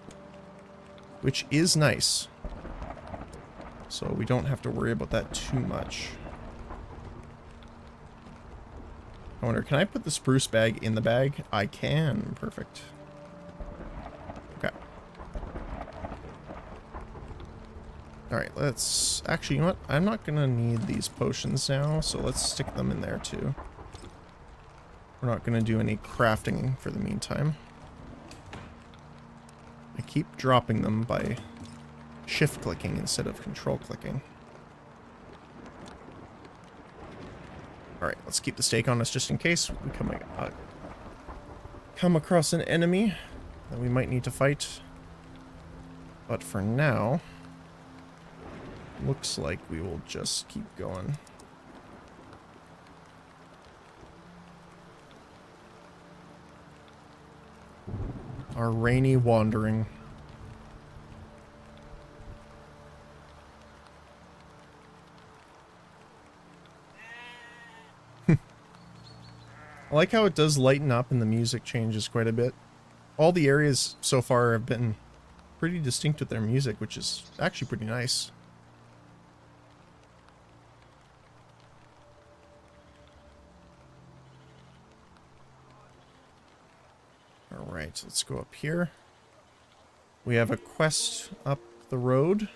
Which is nice. So we don't have to worry about that too much. I wonder, can I put the spruce bag in the bag? I can. Perfect. Okay. Alright, let's... Actually, you know what? I'm not gonna need these potions now, so let's stick them in there too. We're not gonna do any crafting for the meantime. I keep dropping them by shift clicking instead of control clicking. Alright, let's keep the stake on us just in case we come across an enemy that we might need to fight. But for now, looks like we will just keep going. Our rainy wandering. I like how it does lighten up and the music changes quite a bit. All the areas so far have been pretty distinct with their music, which is actually pretty nice. Alright, let's go up here. We have a quest up the road.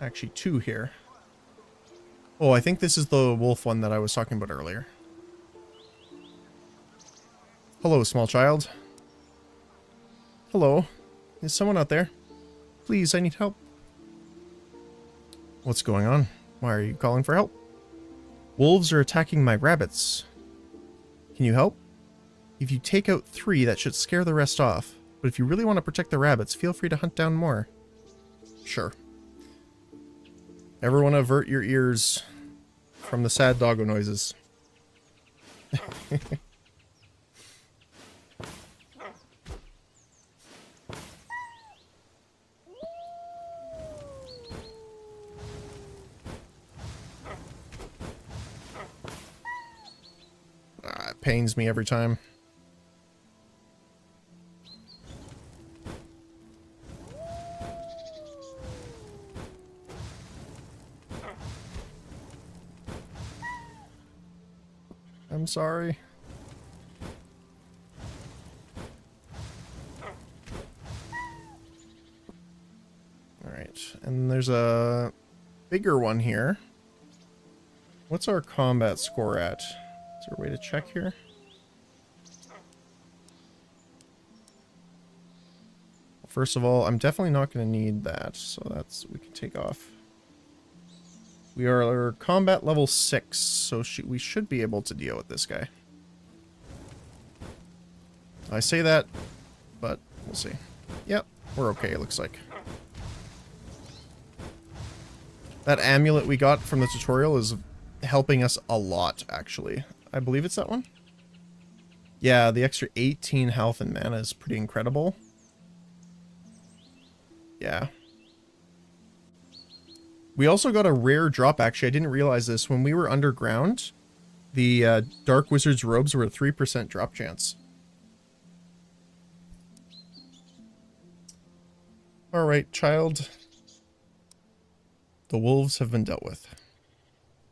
Actually, two here. Oh, I think this is the wolf one that I was talking about earlier. Hello, small child. Hello. Is someone out there? Please, I need help. What's going on? Why are you calling for help? Wolves are attacking my rabbits. Can you help? If you take out 3, that should scare the rest off. But if you really want to protect the rabbits, feel free to hunt down more. Sure. Everyone avert your ears from the sad doggo noises. It pains me every time. I'm sorry. Alright, there's a bigger one here. What's our combat score at? Is there a way to check here? First of all, I'm definitely not going to need that, so we can take off. We are combat level 6, so we should be able to deal with this guy. I say that, but we'll see. Yep, we're okay, it looks like. That amulet we got from the tutorial is helping us a lot, actually. I believe it's that one? Yeah, the extra 18 health and mana is pretty incredible. Yeah. We also got a rare drop, actually. I didn't realize this. When we were underground, the Dark Wizard's robes were a 3% drop chance. Alright, child. The wolves have been dealt with.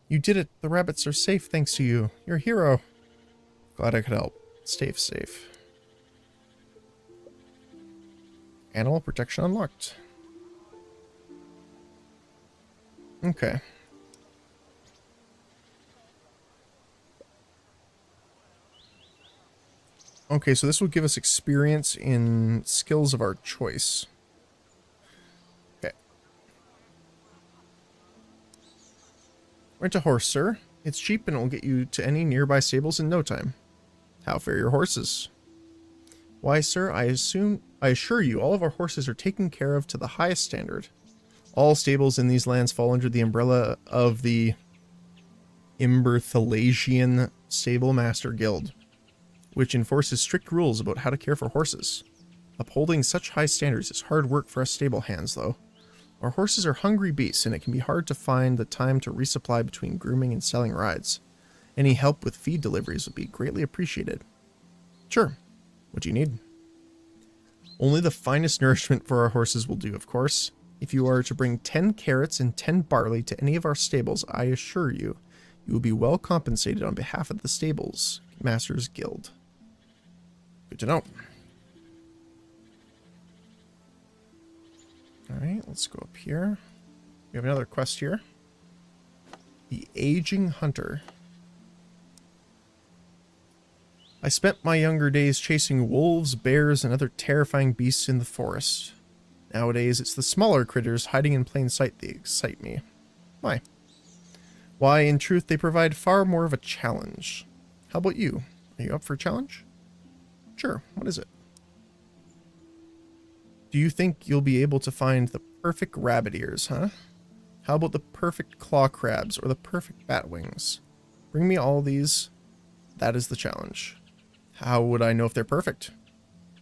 You did it. The rabbits are safe thanks to you. You're a hero. Glad I could help. Stay safe. Animal protection unlocked. Okay. Okay, so this will give us experience in skills of our choice. Okay. Rent a horse, sir. It's cheap and it will get you to any nearby stables in no time. How fare your horses? Why, sir, I assure you, all of our horses are taken care of to the highest standard. All stables in these lands fall under the umbrella of the Imberthalasian Stable Master Guild, which enforces strict rules about how to care for horses. Upholding such high standards is hard work for us stable hands, though. Our horses are hungry beasts, and it can be hard to find the time to resupply between grooming and selling rides. Any help with feed deliveries would be greatly appreciated. Sure. What do you need? Only the finest nourishment for our horses will do, of course. If you are to bring 10 carrots and 10 barley to any of our stables, I assure you, you will be well compensated on behalf of the Stables Masters Guild. Good to know. Alright, let's go up here. We have another quest here. The Aging Hunter. I spent my younger days chasing wolves, bears, and other terrifying beasts in the forest. Nowadays, it's the smaller critters hiding in plain sight that excite me. Why? Why, in truth, they provide far more of a challenge. How about you? Are you up for a challenge? Sure, what is it? Do you think you'll be able to find the perfect rabbit ears, huh? How about the perfect claw crabs or the perfect bat wings? Bring me all these. That is the challenge. How would I know if they're perfect?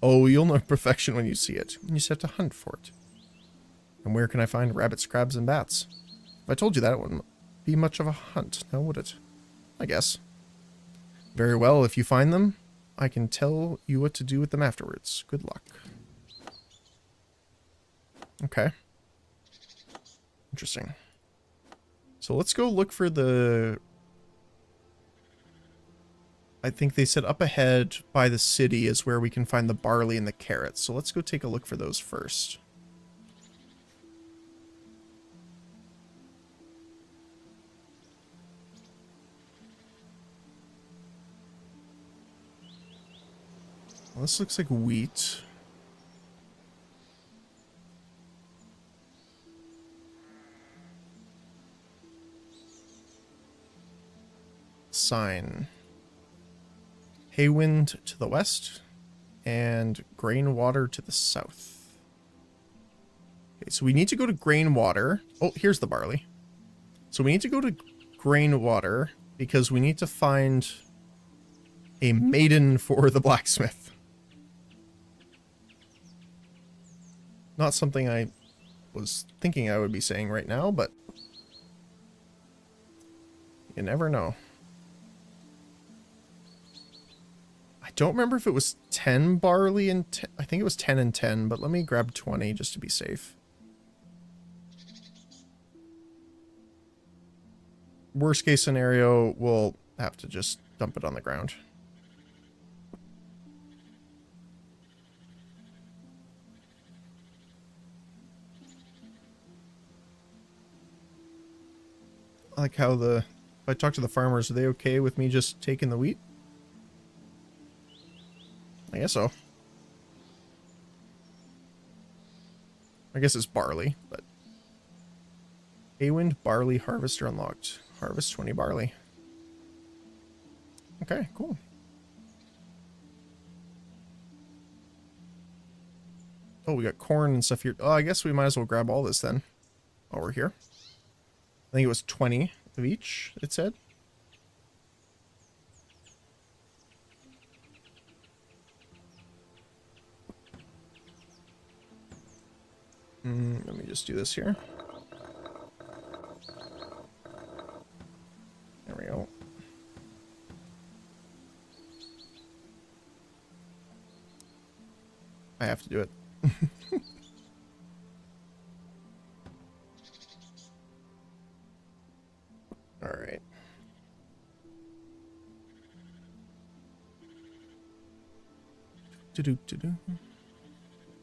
Oh, you'll know perfection when you see it. You just have to hunt for it. And where can I find rabbits, crabs, and bats? If I told you that, it wouldn't be much of a hunt, now would it? I guess. Very well, if you find them, I can tell you what to do with them afterwards. Good luck. Okay. Interesting. So let's go look for the... I think they said up ahead by the city is where we can find the barley and the carrots. So let's go take a look for those first. Well, this looks like wheat. Sign. Haywind to the west, and Grainwater to the south. Okay, so we need to go to Grainwater. Oh, here's the barley. So we need to go to Grainwater because we need to find a maiden for the blacksmith. Not something I was thinking I would be saying right now, but you never know. I don't remember if it was 10 barley and I think it was 10 and 10, but let me grab 20 just to be safe. Worst case scenario, we'll have to just dump it on the ground. like how if I talk to the farmers, are they okay with me just taking the wheat? I guess so. I guess it's barley, but... Haywind barley harvester unlocked. Harvest 20 barley. Okay, cool. Oh, we got corn and stuff here. Oh, I guess we might as well grab all this then while we're here. I think it was 20 of each, it said. Let me just do this here. There we go. I have to do it. All right.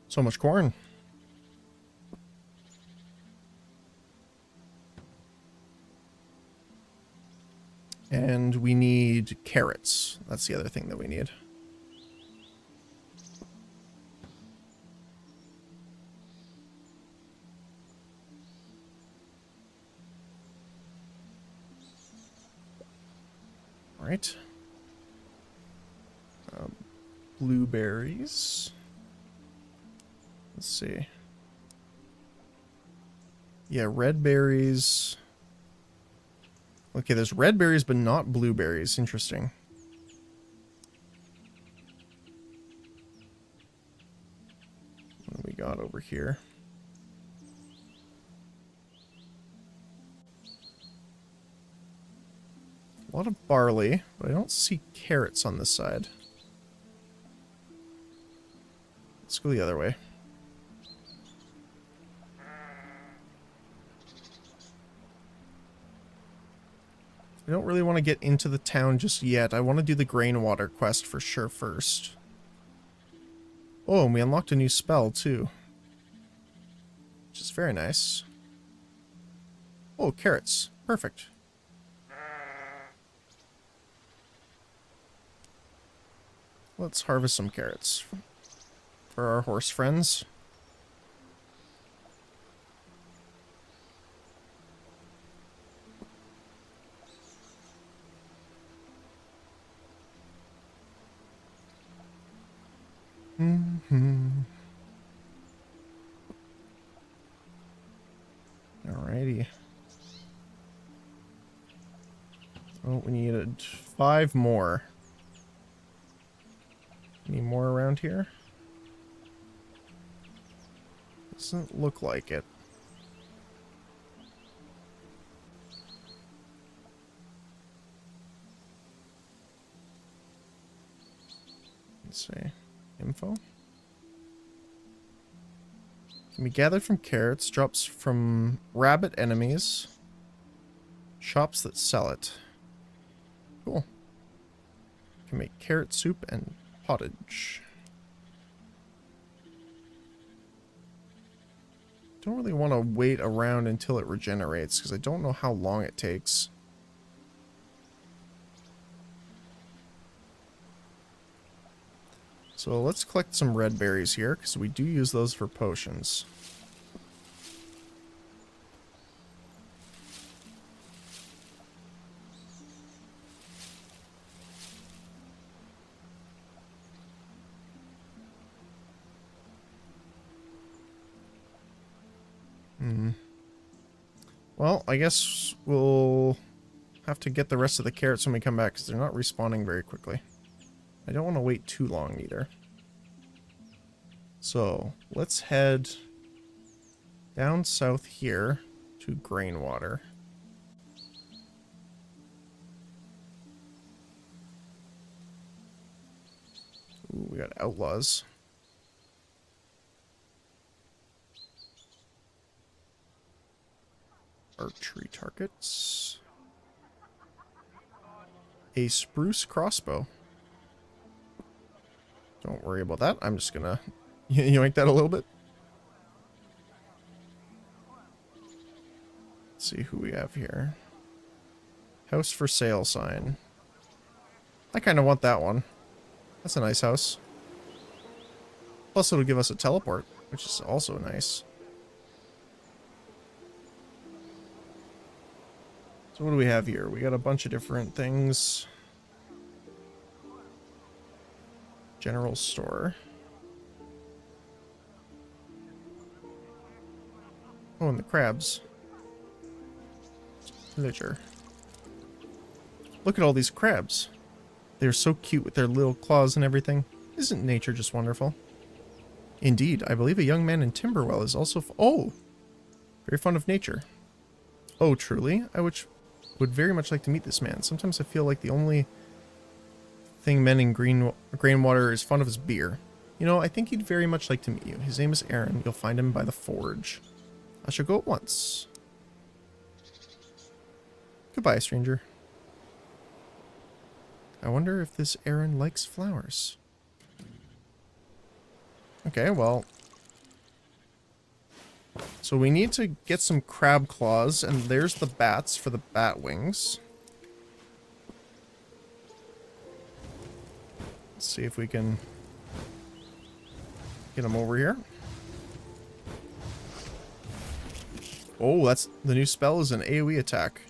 So much corn. And we need carrots. That's the other thing that we need. All right. Blueberries. Let's see. Yeah, red berries. Okay, there's red berries, but not blueberries. Interesting. What do we got over here? A lot of barley, but I don't see carrots on this side. Let's go the other way. I don't really want to get into the town just yet. I want to do the grain water quest for sure first. Oh, and we unlocked a new spell too. Which is very nice. Oh, carrots. Perfect. Let's harvest some carrots for our horse friends. Alrighty. Oh, we needed 5 more. Any more around here? Doesn't look like it. Let's see. Info. Can be gathered from carrots, drops from rabbit enemies, shops that sell it. Cool. Can make carrot soup and pottage. Don't really want to wait around until it regenerates because I don't know how long it takes. So let's collect some red berries here because we do use those for potions. Well, I guess we'll have to get the rest of the carrots when we come back because they're not respawning very quickly. I don't want to wait too long either. So, let's head down south here to Grainwater. Ooh, we got outlaws. Archery targets. A spruce crossbow. Don't worry about that. I'm just gonna yoink that a little bit. Let's see who we have here. House for sale sign. I kind of want that one. That's a nice house. Plus it'll give us a teleport, which is also nice. So what do we have here? We got a bunch of different things. General store. Oh, and the crabs. Villager. Look at all these crabs. They're so cute with their little claws and everything. Isn't nature just wonderful? Indeed, I believe a young man in Timberwell is also very fond of nature. Oh, truly? I would very much like to meet this man. Sometimes I feel like the only thing men in Greenwater is fond of is beer. You know, I think he'd very much like to meet you. His name is Aaron. You'll find him by the forge. I shall go at once. Goodbye, stranger. I wonder if this Aaron likes flowers. Okay, well. So we need to get some crab claws, and there's the bats for the bat wings. Let's see if we can get them over here. Oh, that's the new spell is an AoE attack.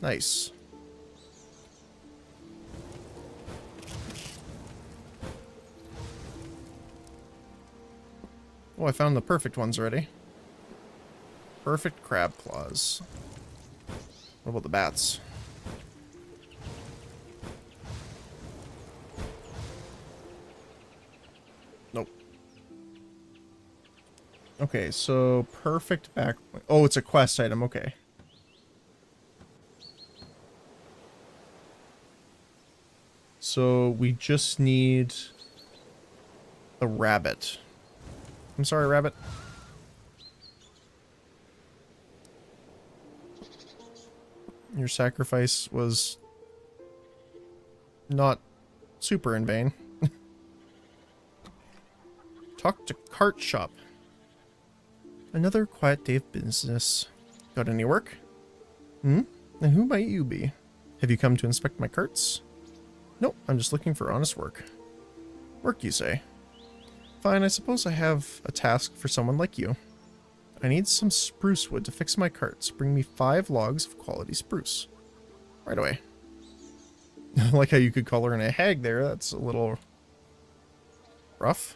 Nice. Oh, I found the perfect ones already. Perfect crab claws. What about the bats? Nope. Okay, so perfect back... Oh, it's a quest item, okay. So we just need the rabbit. I'm sorry, rabbit. Your sacrifice was not super in vain. Talk to cart shop. Another quiet day of business. Got any work? Hmm? And who might you be? Have you come to inspect my carts? Nope, I'm just looking for honest work. Work, you say? Fine, I suppose I have a task for someone like you. I need some spruce wood to fix my carts. Bring me 5 logs of quality spruce. Right away. I like how you could call her in a hag there. That's a little rough.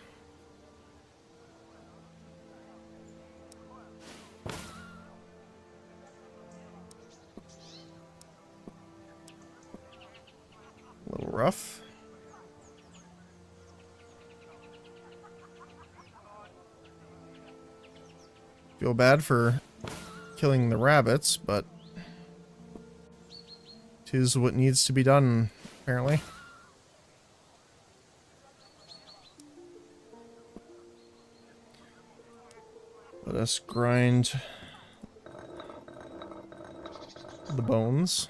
A little rough. Feel bad for killing the rabbits, but 'tis what needs to be done, apparently. Let us grind the bones.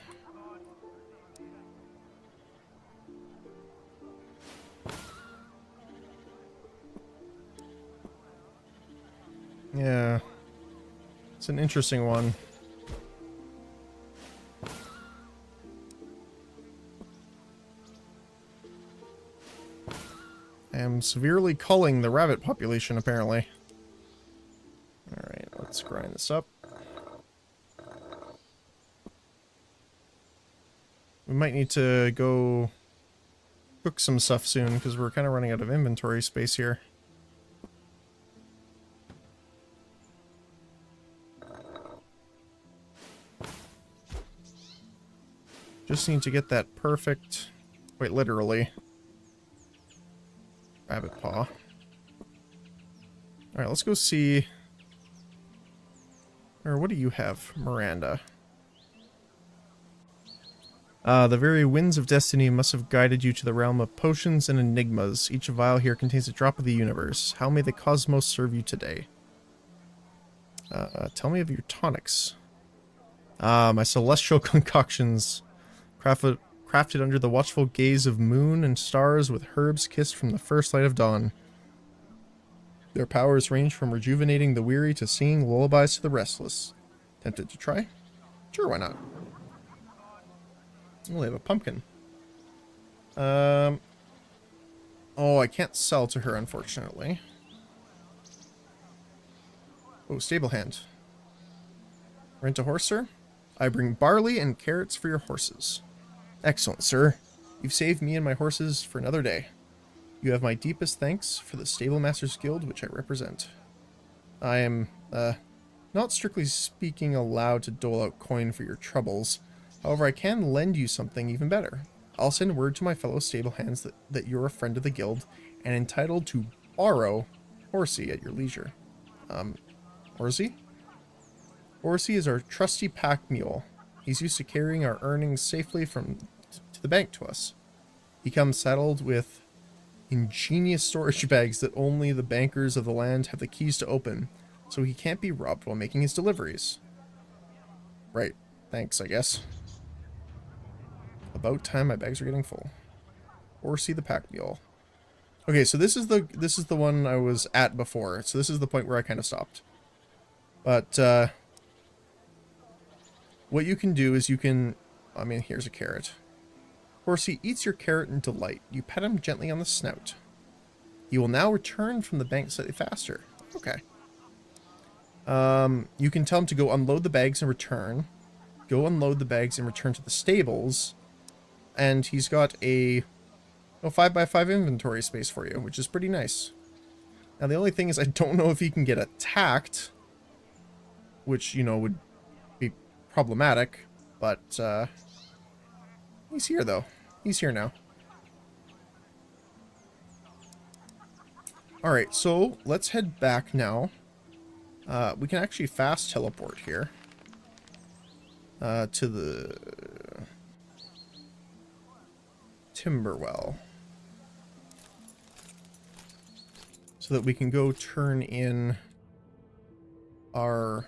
Yeah. It's an interesting one. I am severely culling the rabbit population, apparently. Alright, let's grind this up. We might need to go cook some stuff soon, because we're kind of running out of inventory space here. Just need to get that perfect, quite literally, rabbit paw. Alright, let's go see... Or what do you have, Miranda? The very winds of destiny must have guided you to the realm of potions and enigmas. Each vial here contains a drop of the universe. How may the cosmos serve you today? Tell me of your tonics. My celestial concoctions. Crafted under the watchful gaze of moon and stars with herbs kissed from the first light of dawn. Their powers range from rejuvenating the weary to singing lullabies to the restless. Tempted to try? Sure, why not? Oh, they have a pumpkin. Oh, I can't sell to her, unfortunately. Oh, stable hand. Rent a horse, sir? I bring barley and carrots for your horses. Excellent, sir. You've saved me and my horses for another day. You have my deepest thanks for the Stable Masters Guild, which I represent. I am, not strictly speaking allowed to dole out coin for your troubles. However, I can lend you something even better. I'll send word to my fellow stable hands that you're a friend of the guild and entitled to borrow Horsey at your leisure. Horsey? Horsey is our trusty pack mule. He's used to carrying our earnings safely to the bank to us. He comes saddled with ingenious storage bags that only the bankers of the land have the keys to open, so he can't be robbed while making his deliveries. Right. Thanks, I guess. About time my bags are getting full. Horsey the pack mule. Okay, so this is the one I was at before. So this is the point where I kind of stopped. But what you can do is you can, I mean, here's a carrot. Horsey eats your carrot in delight. You pet him gently on the snout. He will now return from the bank slightly faster. Okay. You can tell him to go unload the bags and return. Go unload the bags and return to the stables. And he's got a 5x5 inventory space for you, which is pretty nice. Now the only thing is I don't know if he can get attacked, which, you know, would be problematic, but he's here though. He's here now. Alright, so let's head back now. We can actually fast teleport here. To the Timberwell. So that we can go turn in our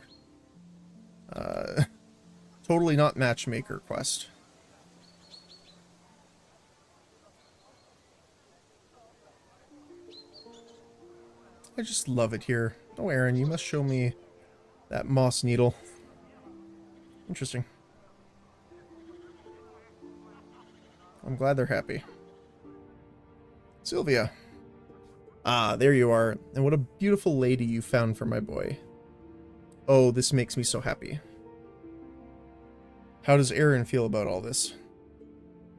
totally not matchmaker quest. I just love it here. Oh, Aaron, you must show me that moss needle. Interesting. I'm glad they're happy. Sylvia. Ah, there you are. And what a beautiful lady you found for my boy. Oh, this makes me so happy. How does Aaron feel about all this?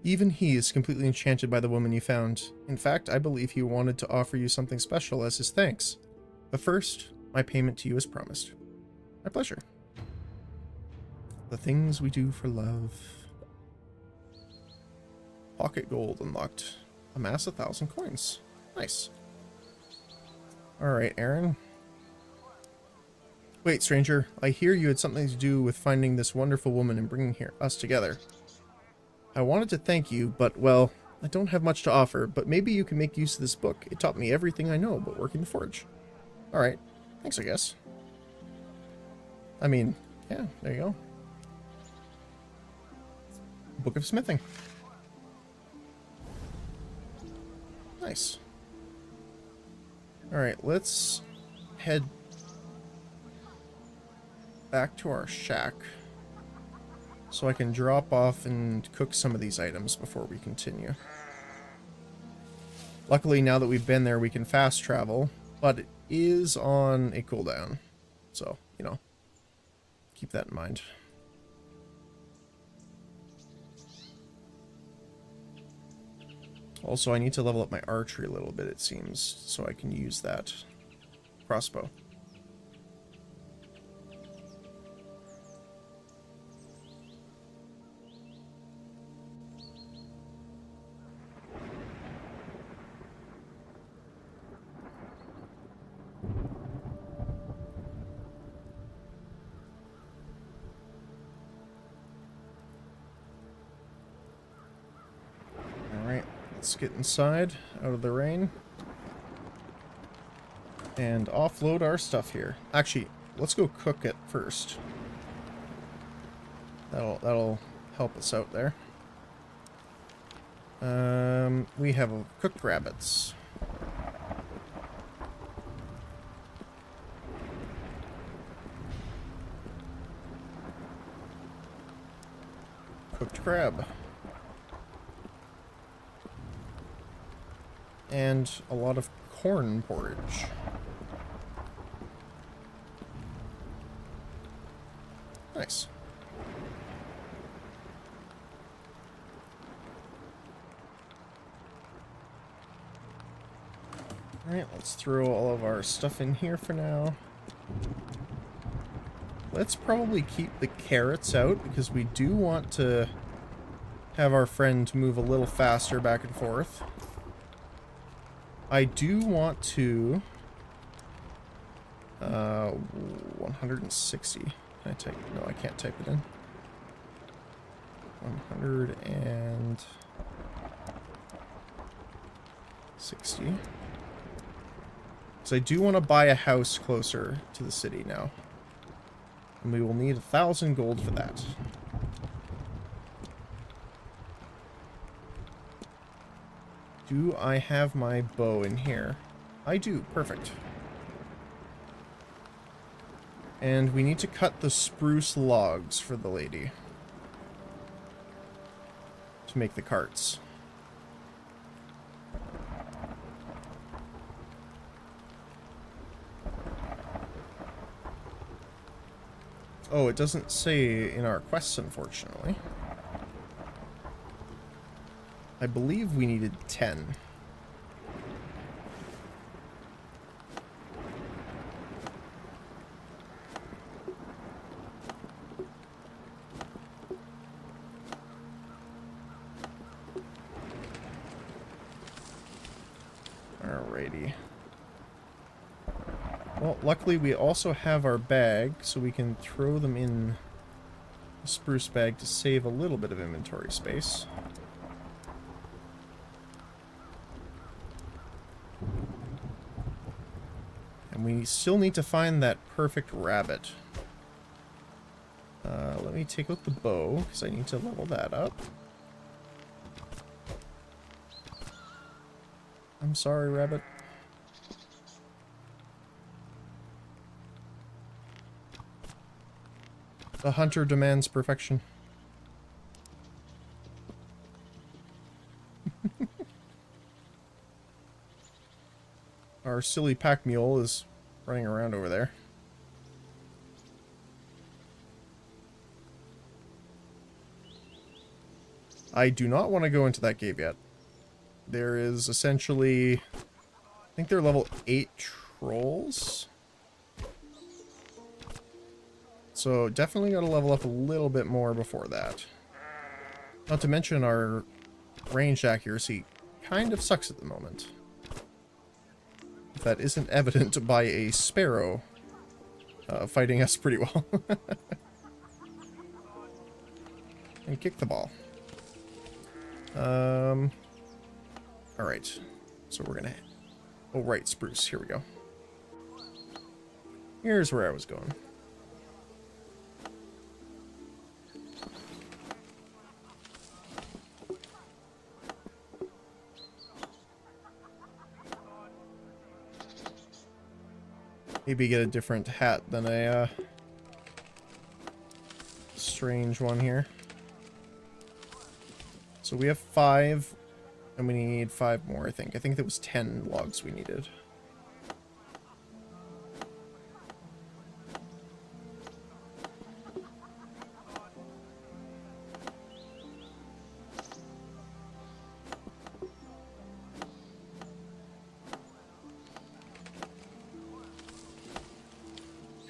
Even he is completely enchanted by the woman you found. In fact, I believe he wanted to offer you something special as his thanks. But first, my payment to you is promised. My pleasure. The things we do for love. Pocket gold unlocked. Amass 1,000 coins. Nice. Alright, Aaron. Wait, stranger. I hear you had something to do with finding this wonderful woman and bringing us together. I wanted to thank you, but, well, I don't have much to offer, but maybe you can make use of this book. It taught me everything I know about working the forge. Alright. Thanks, I guess. I mean, yeah, there you go. Book of Smithing. Nice. Alright, let's head back to our shack so I can drop off and cook some of these items before we continue. Luckily, now that we've been there, we can fast travel, but it is on a cooldown. So, you know, keep that in mind. Also, I need to level up my archery a little bit, it seems, so I can use that crossbow. Let's get inside, out of the rain, and offload our stuff here. Actually, let's go cook it first. That'll help us out there. We have cooked rabbits. Cooked crab. And a lot of corn porridge. Nice. Alright, let's throw all of our stuff in here for now. Let's probably keep the carrots out, because we do want to have our friend move a little faster back and forth. I do want to... 160. Can I type? No, I can't type it in. 160. So I do want to buy a house closer to the city now. And we will need 1,000 gold for that. Do I have my bow in here? I do. Perfect. And we need to cut the spruce logs for the lady. To make the carts. Oh, it doesn't say in our quests, unfortunately. I believe we needed 10. Alrighty. Well, luckily we also have our bag, so we can throw them in the spruce bag to save a little bit of inventory space. And we still need to find that perfect rabbit. Let me take out the bow, because I need to level that up. I'm sorry, rabbit. The hunter demands perfection. Our silly pack mule is running around over there. I do not want to go into that cave yet. There is essentially... I think they're level 8 trolls. So definitely got to level up a little bit more before that. Not to mention our ranged accuracy kind of sucks at the moment. If that isn't evident by a sparrow fighting us pretty well. And kick the ball. Alright. So we're gonna... Oh, right, spruce. Here we go. Here's where I was going. Maybe get a different hat than a strange one here. So we have 5, and we need 5 more, I think. I think that was 10 logs we needed.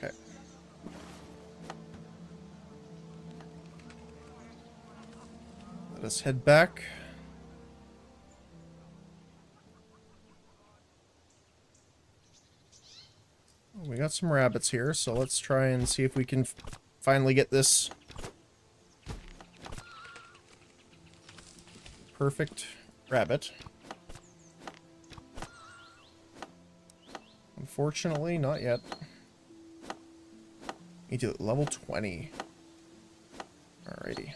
Okay. Let us head back. We got some rabbits here, so let's try and see if we can finally get this perfect rabbit. Unfortunately, not yet. Need to level 20. Alrighty.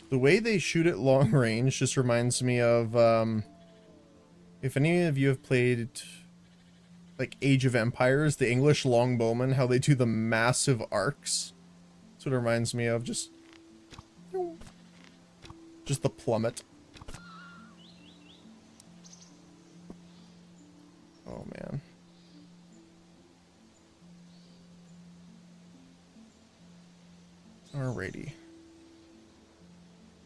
The way they shoot at long range just reminds me of, if any of you have played like Age of Empires, the English longbowmen, how they do the massive arcs. That's what it reminds me of. Just the plummet. Oh man. Alrighty.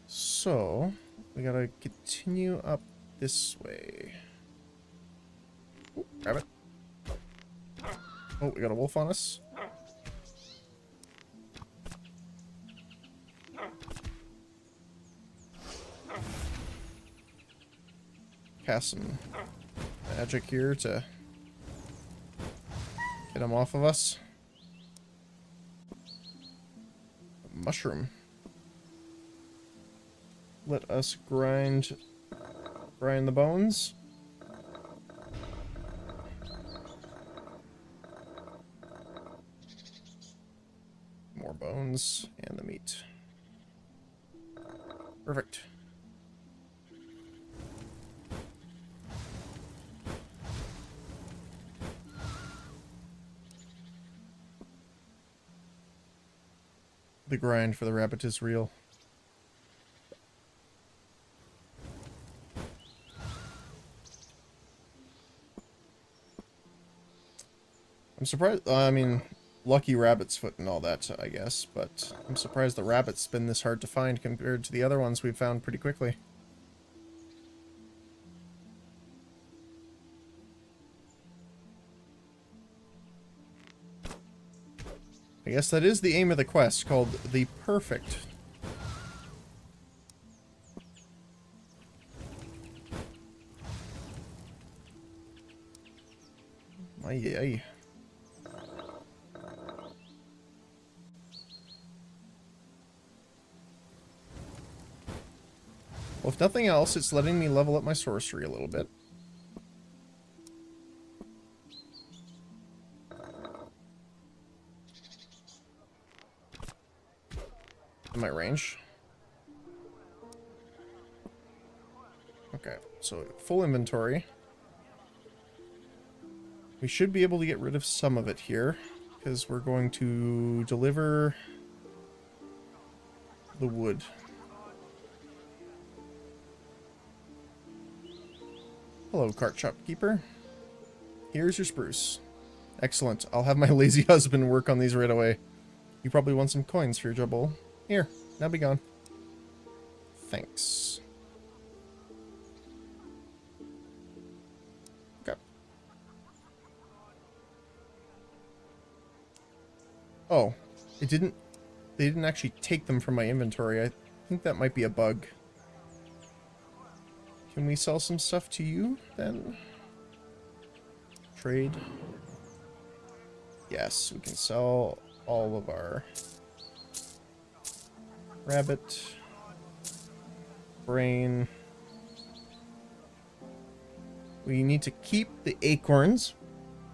So, we gotta continue up this way. Ooh, grab it. Oh, we got a wolf on us. Cast some magic here to get him off of us. Mushroom. Let us grind the bones. More bones and the meat. Perfect. The grind for the rabbit is real. I'm surprised, I mean, lucky rabbit's foot and all that, I guess, but I'm surprised the rabbit's been this hard to find compared to the other ones we've found pretty quickly. I guess that is the aim of the quest, called the Perfect. Ay. Well, if nothing else, it's letting me level up my sorcery a little bit. In my range. Okay, so full inventory. We should be able to get rid of some of it here, because we're going to deliver the wood. Hello, cart shopkeeper. Here's your spruce. Excellent. I'll have my lazy husband work on these right away. You probably want some coins for your trouble. Here, now be gone. Thanks. Okay. Oh, they didn't actually take them from my inventory. I think that might be a bug. Can we sell some stuff to you, then? Trade. Yes, we can sell all of our rabbit, brain. We need to keep the acorns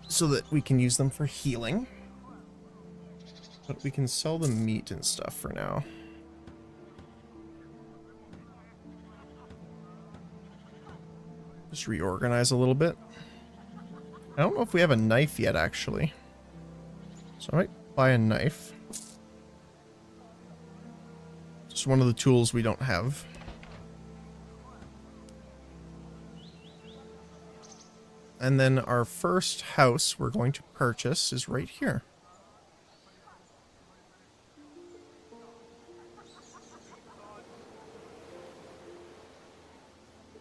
so that we can use them for healing. But we can sell the meat and stuff for now. Just reorganize a little bit. I don't know if we have a knife yet, actually. So I might buy a knife. Just one of the tools we don't have. And then our first house we're going to purchase is right here.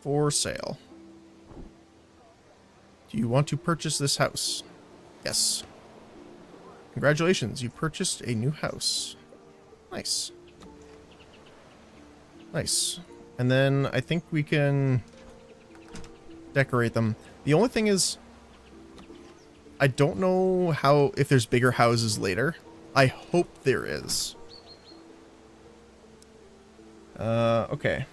For sale. Do you want to purchase this house? Yes. Congratulations, you purchased a new house. Nice. Nice. And then I think we can decorate them. The only thing is, I don't know if there's bigger houses later. I hope there is. Okay.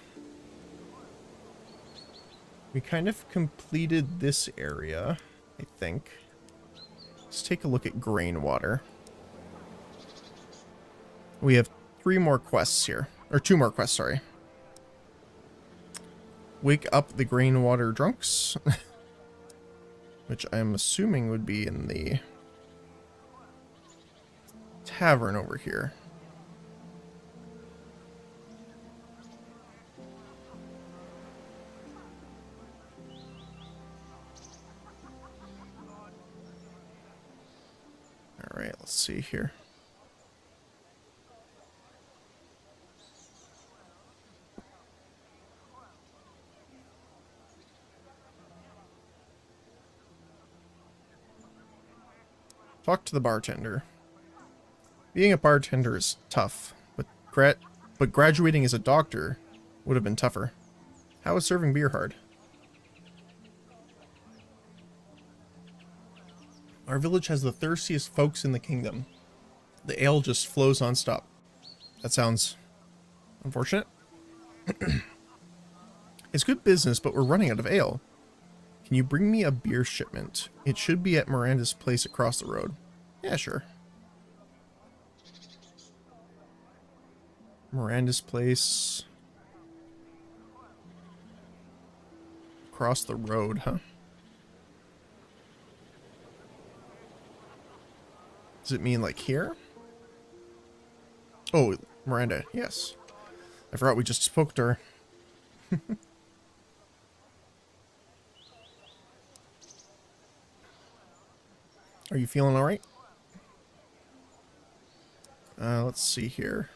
We kind of completed this area, I think. Let's take a look at grain water. We have 3 more quests here. Or 2 more quests, sorry. Wake up the grain water drunks. which I'm assuming would be in the tavern over here. All right, let's see here. Talk to the bartender. Being a bartender is tough, but graduating as a doctor would have been tougher. How is serving beer hard? Our village has the thirstiest folks in the kingdom. The ale just flows non-stop. That sounds unfortunate. It's good business, but we're running out of ale. Can you bring me a beer shipment? It should be at Miranda's place across the road. Yeah, sure. Miranda's place. Across the road, huh? Does it mean like here? Oh, Miranda, yes. I forgot we just spoke to her. Are you feeling alright? Let's see here.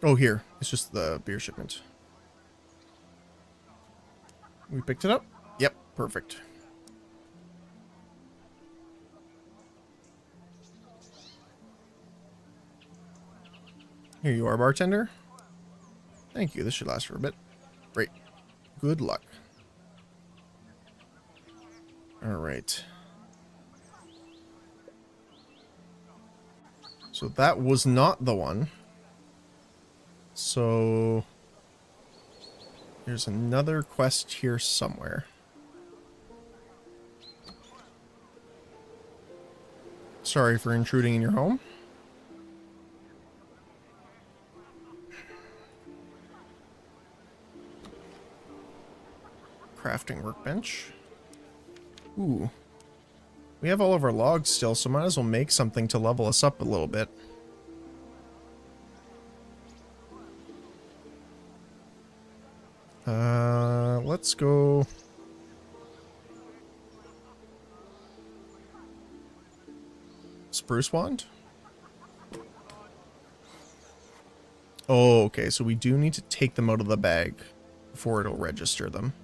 Oh, here. It's just the beer shipment. We picked it up? Yep, perfect. Here you are, bartender. Thank you. This should last for a bit. Great. Good luck. Alright. So that was not the one. So there's another quest here somewhere. Sorry for intruding in your home. Crafting workbench. Ooh. We have all of our logs still, so might as well make something to level us up a little bit. Let's go... Spruce wand? Oh, okay, so we do need to take them out of the bag before it'll register them.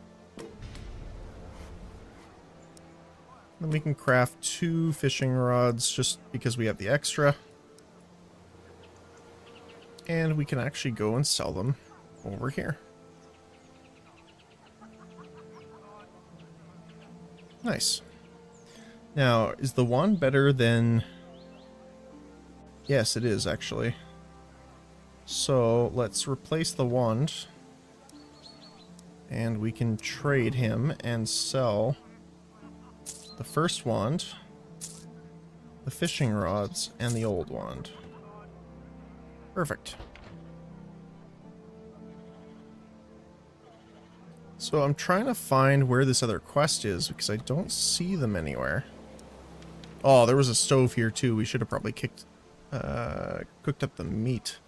Then we can craft 2 fishing rods just because we have the extra. And we can actually go and sell them over here. Nice. Now, is the wand better than... Yes, it is actually. So, let's replace the wand. And we can trade him and sell... the first wand, the fishing rods, and the old wand. Perfect. So I'm trying to find where this other quest is because I don't see them anywhere. Oh, there was a stove here too. We should have probably cooked up the meat.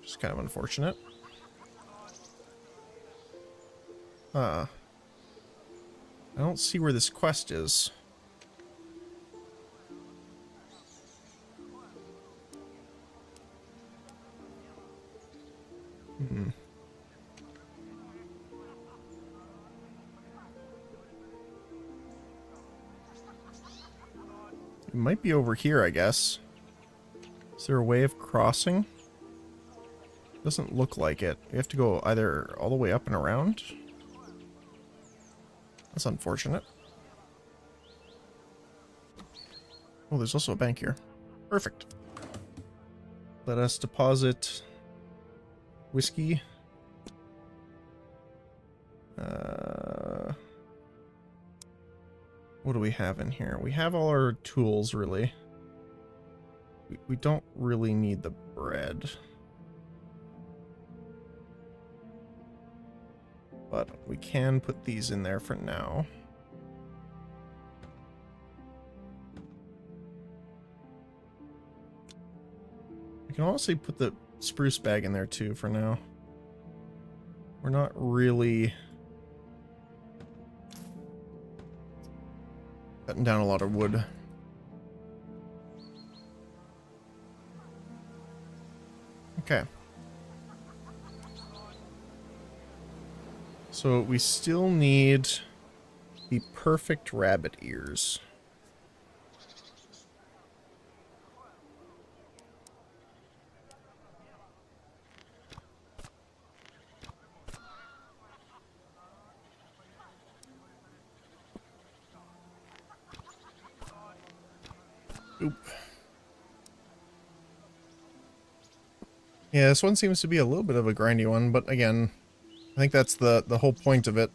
Just kind of unfortunate. I don't see where this quest is. It might be over here, I guess. Is there a way of crossing? Doesn't look like it. You have to go either all the way up and around. That's unfortunate. Oh, there's also a bank here. Perfect. Let us deposit whiskey. What do we have in here? We have all our tools, really. We don't really need the bread. But we can put these in there for now. I can honestly put the spruce bag in there too for now. We're not really cutting down a lot of wood. Okay. So we still need the perfect rabbit ears. Oop. Yeah, this one seems to be a little bit of a grindy one, but again, I think that's the whole point of it.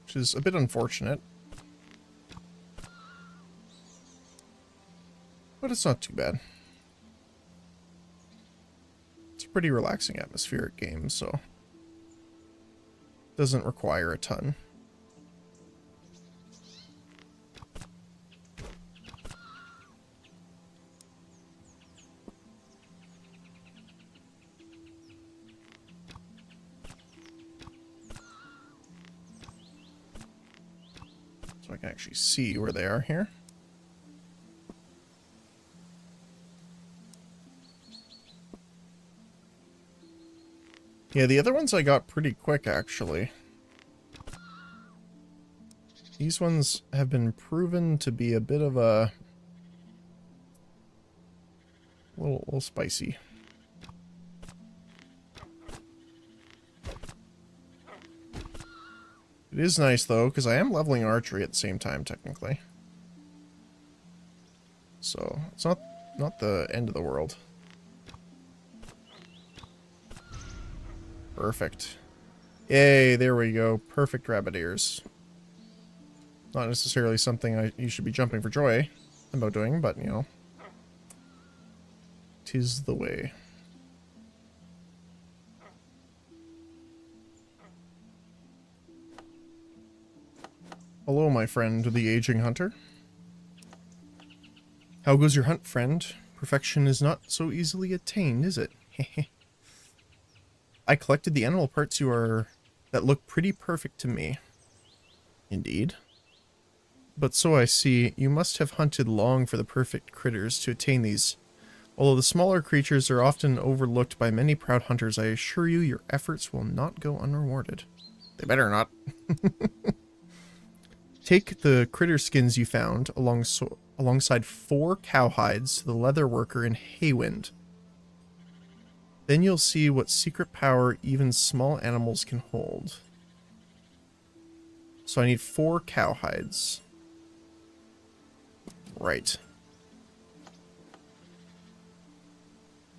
Which is a bit unfortunate. But it's not too bad. It's a pretty relaxing atmospheric game, so doesn't require a ton. So I can actually see where they are here. Yeah, the other ones I got pretty quick, actually. These ones have been proven to be a bit of a little spicy. It is nice, though, because I am leveling archery at the same time, technically. So, it's not the end of the world. Perfect. Yay, there we go. Perfect rabbit ears. Not necessarily something you should be jumping for joy about doing, but, you know. 'Tis the way. Hello, my friend, the aging hunter. How goes your hunt, friend? Perfection is not so easily attained, is it? I collected the animal parts that look pretty perfect to me. Indeed. But so I see, you must have hunted long for the perfect critters to attain these. Although the smaller creatures are often overlooked by many proud hunters, I assure you your efforts will not go unrewarded. They better not. Take the critter skins you found alongside 4 cowhides to the leather worker in Haywind. Then you'll see what secret power even small animals can hold. So I need 4 cowhides. Right.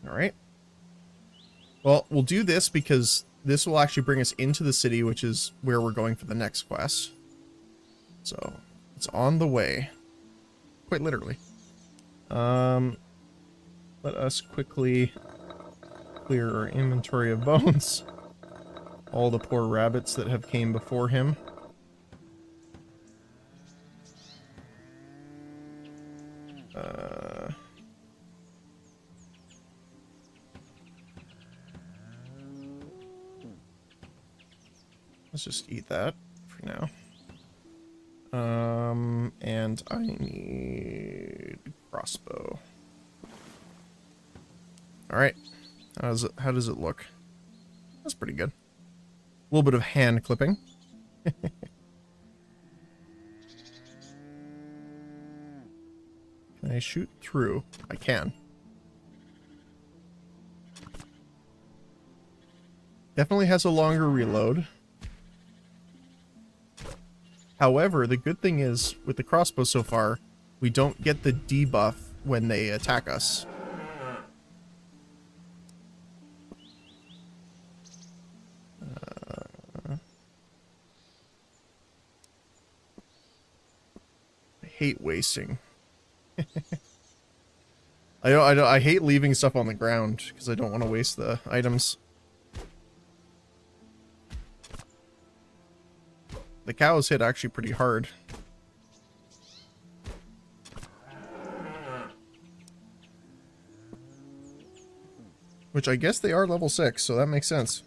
Alright. Well, we'll do this because this will actually bring us into the city, which is where we're going for the next quest. So, it's on the way. Quite literally. Let us quickly clear our inventory of bones. All the poor rabbits that have came before him. Let's just eat that for now. And I need crossbow. Alright. How does it look? That's pretty good. A little bit of hand clipping. Can I shoot through? I can. Definitely has a longer reload. However, the good thing is, with the crossbow so far, we don't get the debuff when they attack us. I hate wasting. I hate leaving stuff on the ground because I don't want to waste the items. The cows hit actually pretty hard. Which I guess they are level 6, so that makes sense.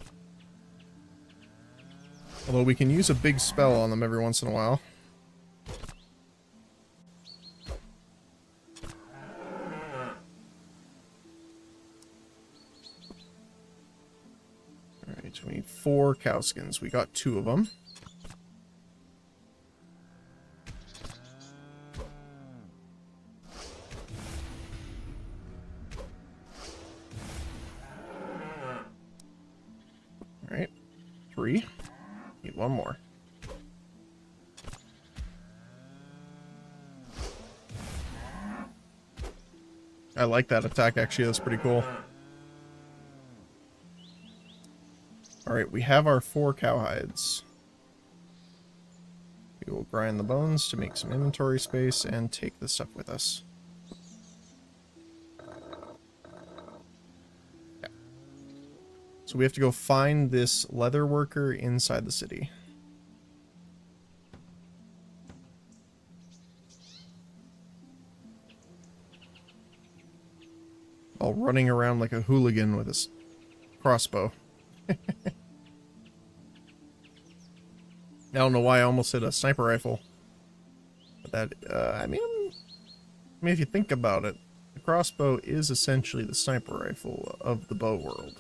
Although we can use a big spell on them every once in a while. Alright, we need 4 cow skins. We got 2 of them. Alright, 3. Need 1 more. I like that attack, actually. That's pretty cool. Alright, we have our 4 cow hides. We will grind the bones to make some inventory space and take the stuff with us. Yeah. So we have to go find this leather worker inside the city. While running around like a hooligan with his crossbow. I don't know why I almost hit a sniper rifle. But that, I mean, if you think about it, the crossbow is essentially the sniper rifle of the bow world.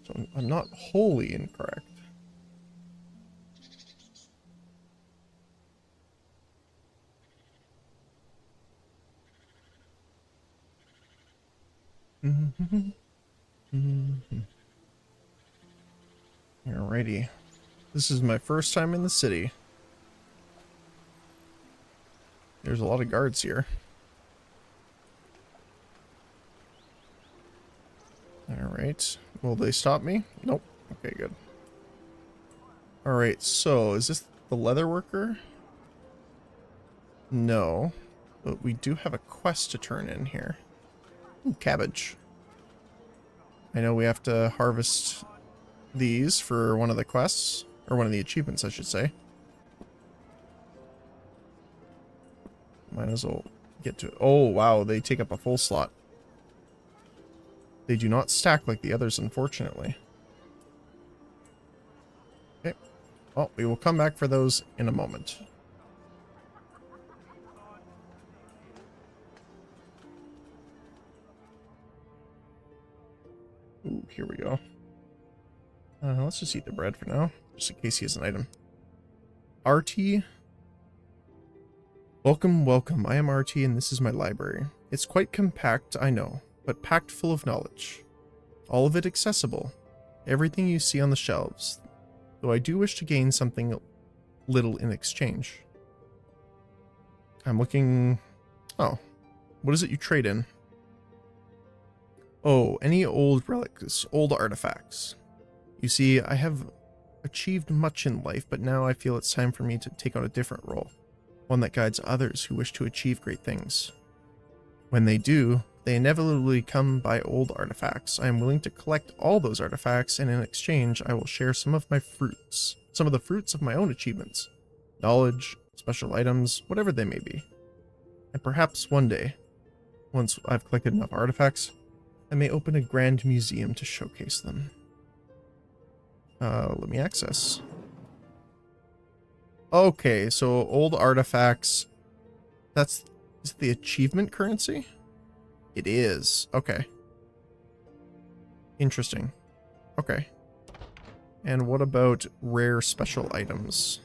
So I'm not wholly incorrect. Alrighty. This is my first time in the city. There's a lot of guards here. Alright. Will they stop me? Nope. Okay, good. Alright, so is this the leather worker? No. But we do have a quest to turn in here. Ooh, cabbage. I know we have to harvest these for one of the quests. Or one of the achievements, I should say. Might as well get to it. Oh, wow, they take up a full slot. They do not stack like the others, unfortunately. Okay. Well, we will come back for those in a moment. Ooh, here we go. Let's just eat the bread for now, just in case he has an item. RT. Welcome, welcome. I am RT and this is my library. It's quite compact, I know, but packed full of knowledge. All of it accessible. Everything you see on the shelves. Though I do wish to gain something little in exchange. I'm looking... Oh. What is it you trade in? Oh, any old relics, old artifacts. You see, I have achieved much in life, but now I feel it's time for me to take on a different role. One that guides others who wish to achieve great things. When they do, they inevitably come by old artifacts. I am willing to collect all those artifacts, and in exchange, I will share some of the fruits of my own achievements. Knowledge, special items, whatever they may be. And perhaps one day, once I've collected enough artifacts, I may open a grand museum to showcase them. Let me access. Okay, so old artifacts. Is it the achievement currency? It is. Okay. Interesting. Okay. And what about rare special items?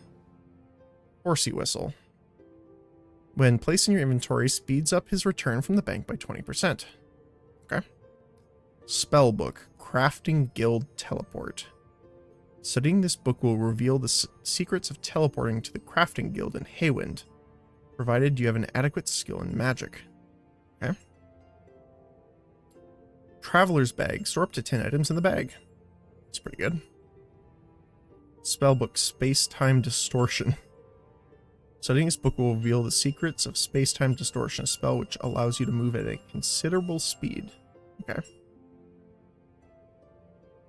Horsey whistle. When placed in your inventory, speeds up his return from the bank by 20%. Okay. Spellbook. Crafting Guild Teleport. Studying this book will reveal the secrets of teleporting to the Crafting Guild in Haywind, provided you have an adequate skill in magic. Okay. Traveler's Bag. Store up to 10 items in the bag. That's pretty good. Spellbook. Space-Time Distortion. Studying this book will reveal the secrets of space-time distortion, a spell which allows you to move at a considerable speed. Okay.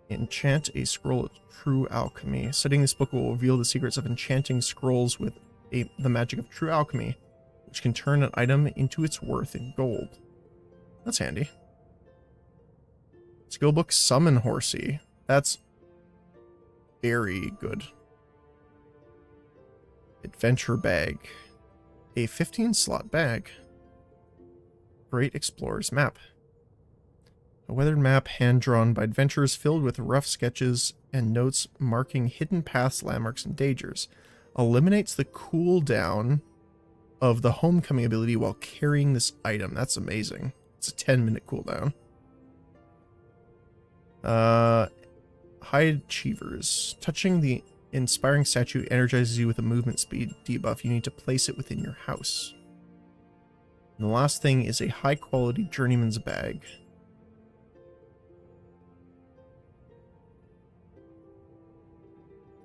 Enchant a scroll of true alchemy. Studying this book will reveal the secrets of enchanting scrolls with the magic of true alchemy, which can turn an item into its worth in gold. That's handy. Skill book Summon Horsey. That's very good. Adventure bag. A 15-slot bag. Great Explorer's map. A weathered map hand-drawn by adventurers filled with rough sketches and notes marking hidden paths, landmarks, and dangers. Eliminates the cooldown of the homecoming ability while carrying this item. That's amazing. It's a 10-minute cooldown. High Achievers. Touching the inspiring statue energizes you with a movement speed debuff. You need to place it within your house. And the last thing is a high-quality journeyman's bag.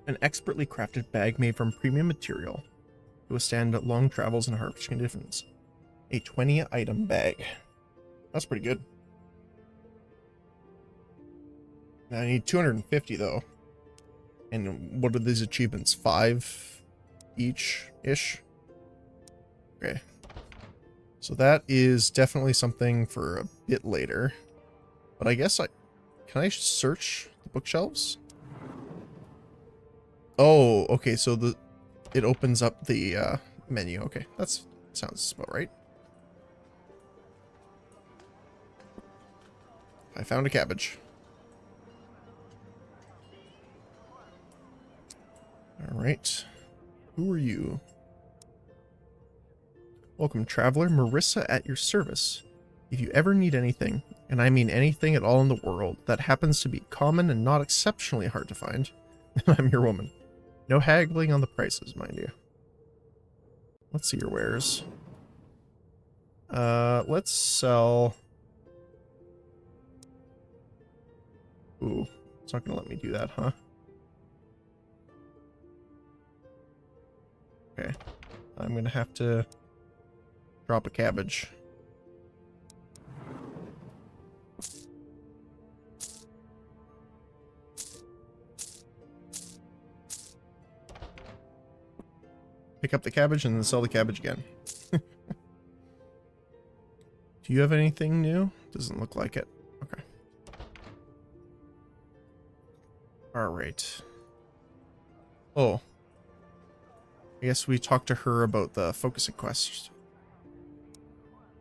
An expertly crafted bag made from premium material to withstand long travels and harsh conditions. A 20-item bag. That's pretty good. Now I need 250 though. And what are these achievements? 5 each-ish? Okay. So that is definitely something for a bit later. But I guess can I search the bookshelves? Oh, okay, so it opens up the menu. Okay, sounds about right. I found a cabbage. Alright. Who are you? Welcome, traveler. Marissa at your service. If you ever need anything, and I mean anything at all in the world, that happens to be common and not exceptionally hard to find, I'm your woman. No haggling on the prices, mind you. Let's see your wares. Let's sell... Ooh, it's not gonna let me do that, huh? Okay. I'm gonna have to drop a cabbage. Pick up the cabbage and then sell the cabbage again. Do you have anything new? Doesn't look like it. Okay. Alright. Oh. I guess we talked to her about the focusing quest.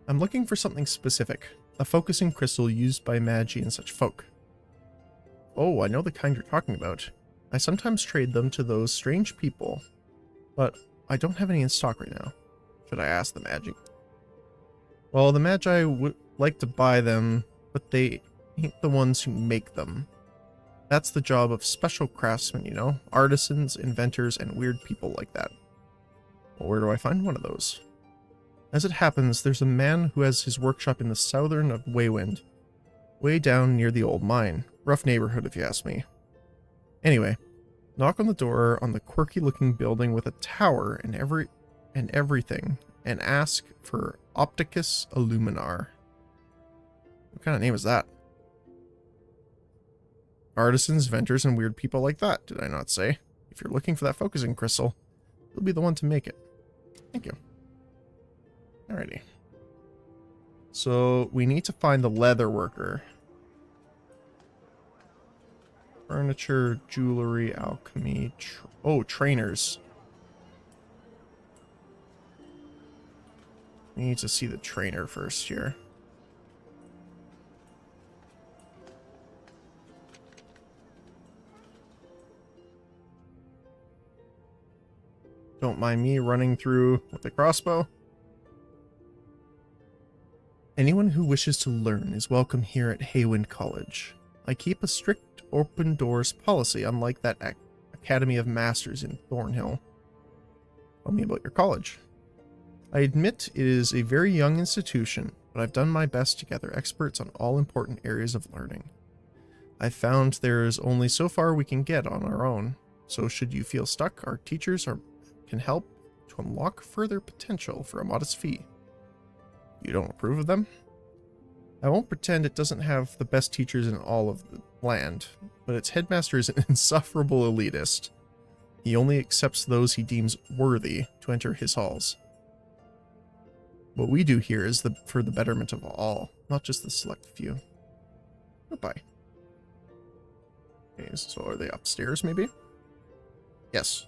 I'm looking for something specific. A focusing crystal used by magi and such folk. Oh, I know the kind you're talking about. I sometimes trade them to those strange people, but I don't have any in stock right now. Should I ask the magi? Well, the magi would like to buy them, but they ain't the ones who make them. That's the job of special craftsmen, you know? Artisans, inventors, and weird people like that. Well, where do I find one of those? As it happens, there's a man who has his workshop in the southern of Waywind, way down near the old mine. Rough neighborhood, if you ask me. Anyway, knock on the door on the quirky-looking building with a tower and everything, and ask for Opticus Illuminar. What kind of name is that? Artisans, inventors, and weird people like that, did I not say? If you're looking for that focusing crystal, you'll be the one to make it. Thank you. Alrighty. So, we need to find the leather worker. Furniture, jewelry, alchemy, trainers. We need to see the trainer first here. Don't mind me running through with a crossbow. Anyone who wishes to learn is welcome here at Haywind College. I keep a strict open doors policy, unlike that Academy of Masters in Thornhill. Tell me about your college. I admit it is a very young institution, but I've done my best to gather experts on all important areas of learning. I've found there is only so far we can get on our own, so should you feel stuck, our teachers can help to unlock further potential for a modest fee. You don't approve of them? I won't pretend it doesn't have the best teachers in all of the land, but its headmaster is an insufferable elitist. He only accepts those he deems worthy to enter his halls. What we do here is for the betterment of all, not just the select few. Goodbye. Okay, so are they upstairs, maybe? Yes.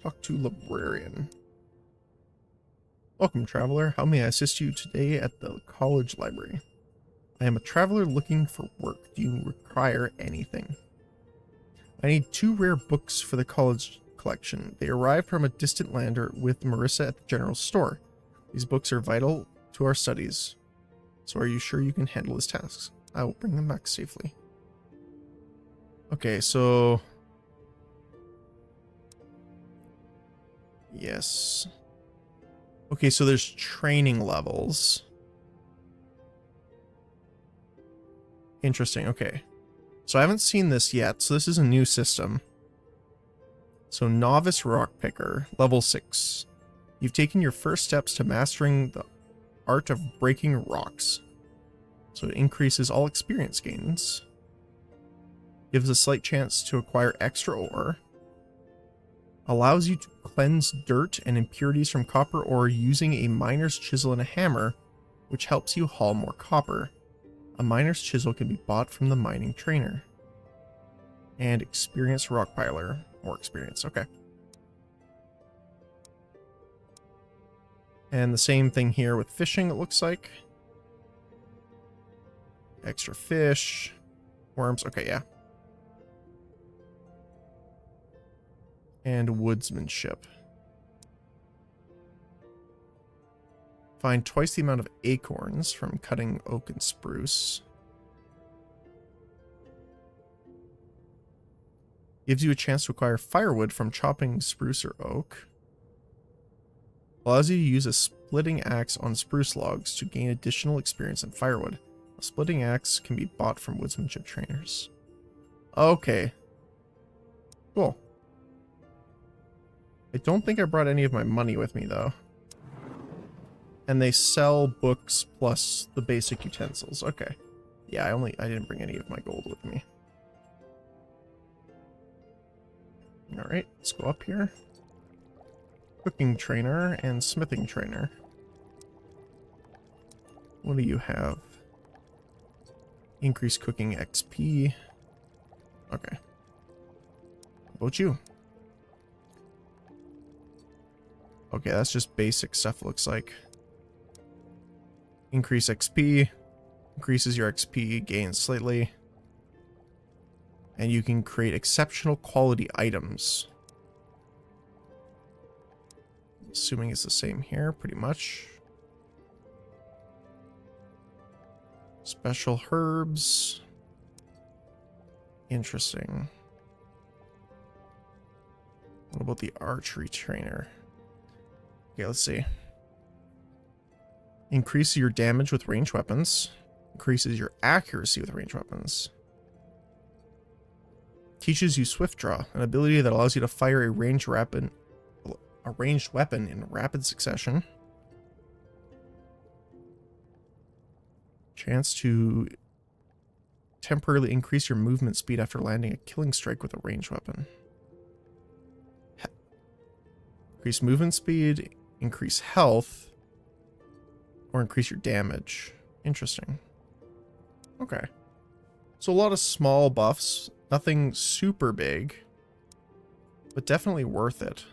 Talk to librarian. Welcome, traveler. How may I assist you today at the college library? I am a traveler looking for work. Do you require anything? I need 2 rare books for the college collection. They arrived from a distant lander with Marissa at the general store. These books are vital to our studies. So are you sure you can handle his tasks? I will bring them back safely. Okay, so... Yes. Okay, so there's training levels. Interesting, okay. So I haven't seen this yet, so this is a new system. So Novice Rock Picker, level 6. You've taken your first steps to mastering the art of breaking rocks. So it increases all experience gains. Gives a slight chance to acquire extra ore. Allows you to cleanse dirt and impurities from copper ore using a miner's chisel and a hammer, which helps you haul more copper. A miner's chisel can be bought from the mining trainer. And experienced rockpiler. More experience, okay. And the same thing here with fishing, it looks like. Extra fish. Worms, okay, yeah. And woodsmanship. Find twice the amount of acorns from cutting oak and spruce. Gives you a chance to acquire firewood from chopping spruce or oak. Allows you to use a splitting axe on spruce logs to gain additional experience in firewood. A splitting axe can be bought from woodsmanship trainers. Okay. Cool. I don't think I brought any of my money with me, though. And they sell books plus the basic utensils. Okay. Yeah, I didn't bring any of my gold with me. Alright, let's go up here. Cooking trainer and smithing trainer. What do you have? Increase cooking XP. Okay. How about you? Okay, that's just basic stuff, looks like. Increase XP. Increases your XP gains slightly. And you can create exceptional quality items. Assuming it's the same here, pretty much. Special herbs. Interesting. What about the archery trainer? Okay, let's see. Increases your damage with ranged weapons. Increases your accuracy with ranged weapons. Teaches you swift draw, an ability that allows you to fire a ranged weapon in rapid succession. Chance to temporarily increase your movement speed after landing a killing strike with a ranged weapon. Increase movement speed, increase health, or increase your damage. Interesting. Okay. So a lot of small buffs. Nothing super big, but definitely worth it.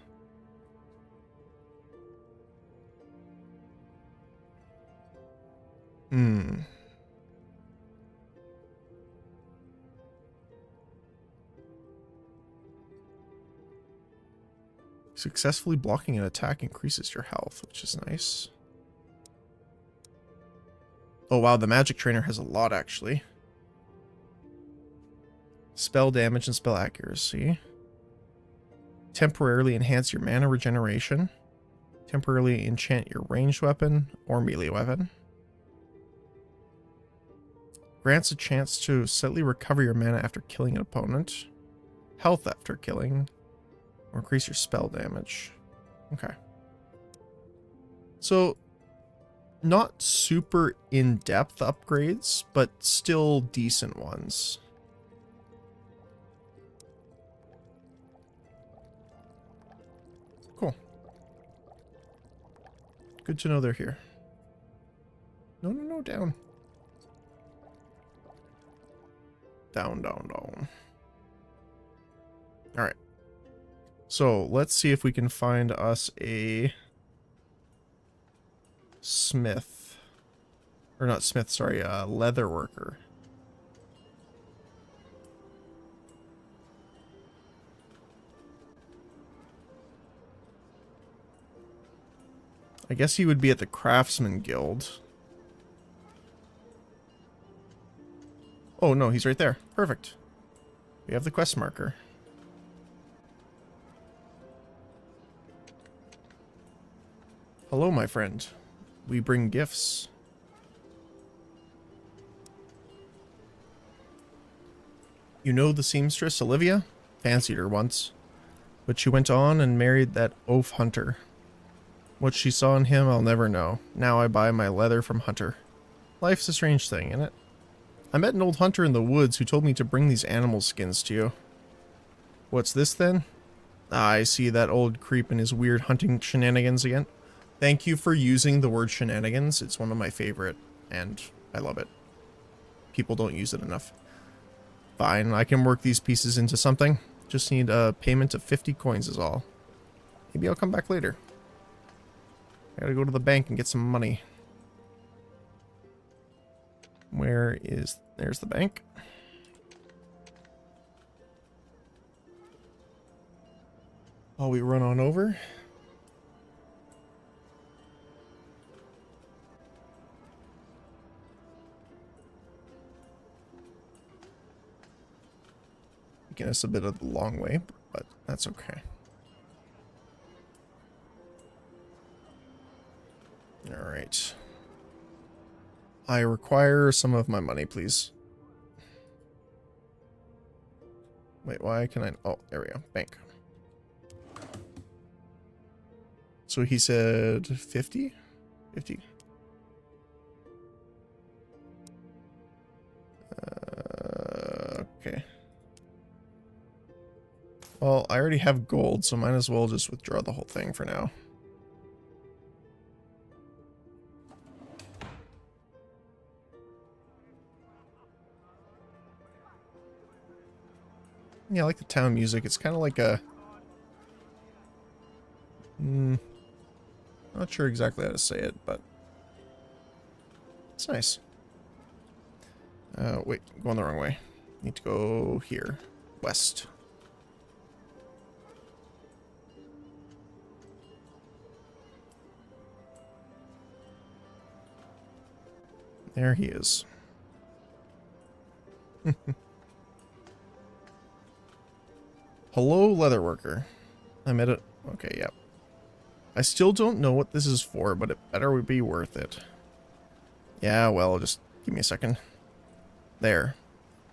Successfully blocking an attack increases your health, which is nice. Oh wow, the magic trainer has a lot actually. Spell damage and spell accuracy. Temporarily enhance your mana regeneration. Temporarily enchant your ranged weapon or melee weapon. Grants a chance to slightly recover your mana after killing an opponent. Health after killing. Or increase your spell damage. Okay. So, not super in-depth upgrades, but still decent ones. Cool. Good to know they're here. No, no, no, down. Down, down, down. Alright. So, let's see if we can find us a smith. Or not smith, sorry, leather worker. I guess he would be at the Craftsman Guild. Oh no, he's right there. Perfect. We have the quest marker. Hello, my friend. We bring gifts. You know the seamstress, Olivia? Fancied her once. But she went on and married that oaf Hunter. What she saw in him, I'll never know. Now I buy my leather from Hunter. Life's a strange thing, isn't it? I met an old hunter in the woods who told me to bring these animal skins to you. What's this then? Ah, I see that old creep and his weird hunting shenanigans again. Thank you for using the word shenanigans. It's one of my favorite, and I love it. People don't use it enough. Fine, I can work these pieces into something. Just need a payment of 50 coins is all. Maybe I'll come back later. I gotta go to the bank and get some money. Where is... There's the bank. While we run on over. Taking us a bit of the long way, but that's okay. Alright. I require some of my money, please. Wait, why can I... Oh, there we go. Bank. So he said 50? 50. Okay. Well, I already have gold, so might as well just withdraw the whole thing for now. Yeah, I like the town music. It's kind of like a... not sure exactly how to say it, but... it's nice. Wait, going the wrong way. Need to go here. West. There he is. Hello, leatherworker. I met it. Okay, yep. I still don't know what this is for, but it better be worth it. Yeah, well, just give me a second. There.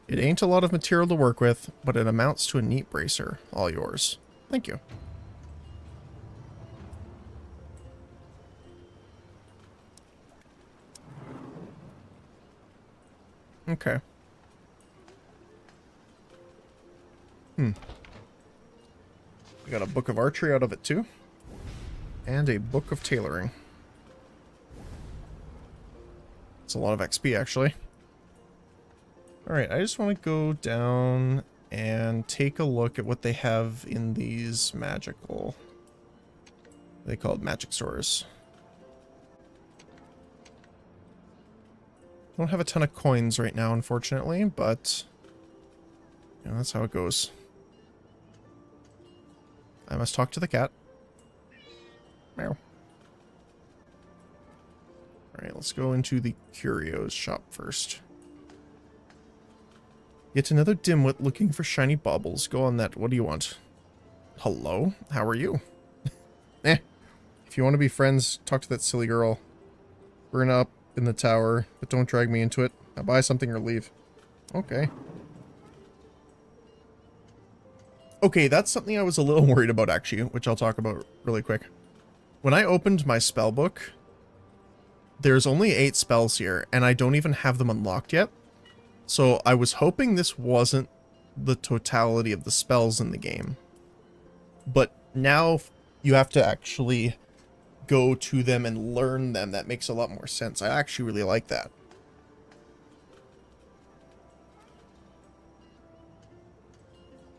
It ain't a lot of material to work with, but it amounts to a neat bracer. All yours. Thank you. Okay. We got a book of archery out of it too. And a book of tailoring. It's a lot of XP actually. Alright, I just want to go down and take a look at what they have in these magical... they call it magic stores. Don't have a ton of coins right now, unfortunately, but... you know, that's how it goes. I must talk to the cat. Meow. Alright, let's go into the curios shop first. Yet another dimwit looking for shiny baubles. Go on that. What do you want? Hello? How are you? Eh. If you want to be friends, talk to that silly girl. Burn up in the tower, but don't drag me into it. Now buy something or leave. Okay. Okay, that's something I was a little worried about, actually, which I'll talk about really quick. When I opened my spell book, there's only 8 spells here, and I don't even have them unlocked yet. So I was hoping this wasn't the totality of the spells in the game. But now you have to actually go to them and learn them. That makes a lot more sense. I actually really like that.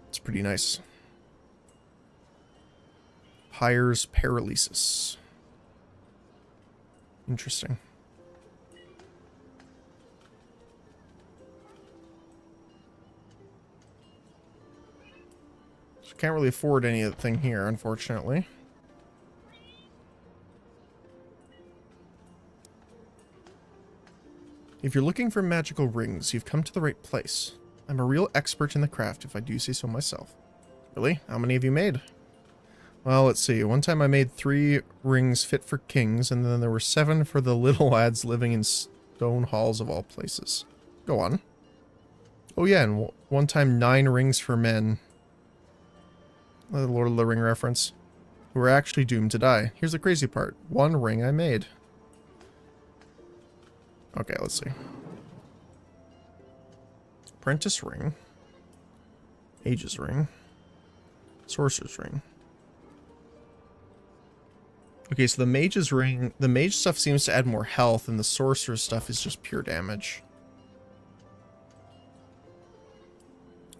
It's pretty nice. Pyre's Paralysis. Interesting. So can't really afford anything here, unfortunately. If you're looking for magical rings, you've come to the right place. I'm a real expert in the craft, if I do say so myself. Really? How many have you made? Well, let's see. One time I made 3 rings fit for kings, and then there were 7 for the little lads living in stone halls of all places. Go on. Oh yeah, and one time 9 rings for men. The Lord of the Ring reference. Who were actually doomed to die. Here's the crazy part. 1 ring I made. Okay, let's see. Apprentice ring. Aegis ring. Sorcerer's ring. Okay, so the mage's ring, the mage stuff seems to add more health, and the sorcerer's stuff is just pure damage.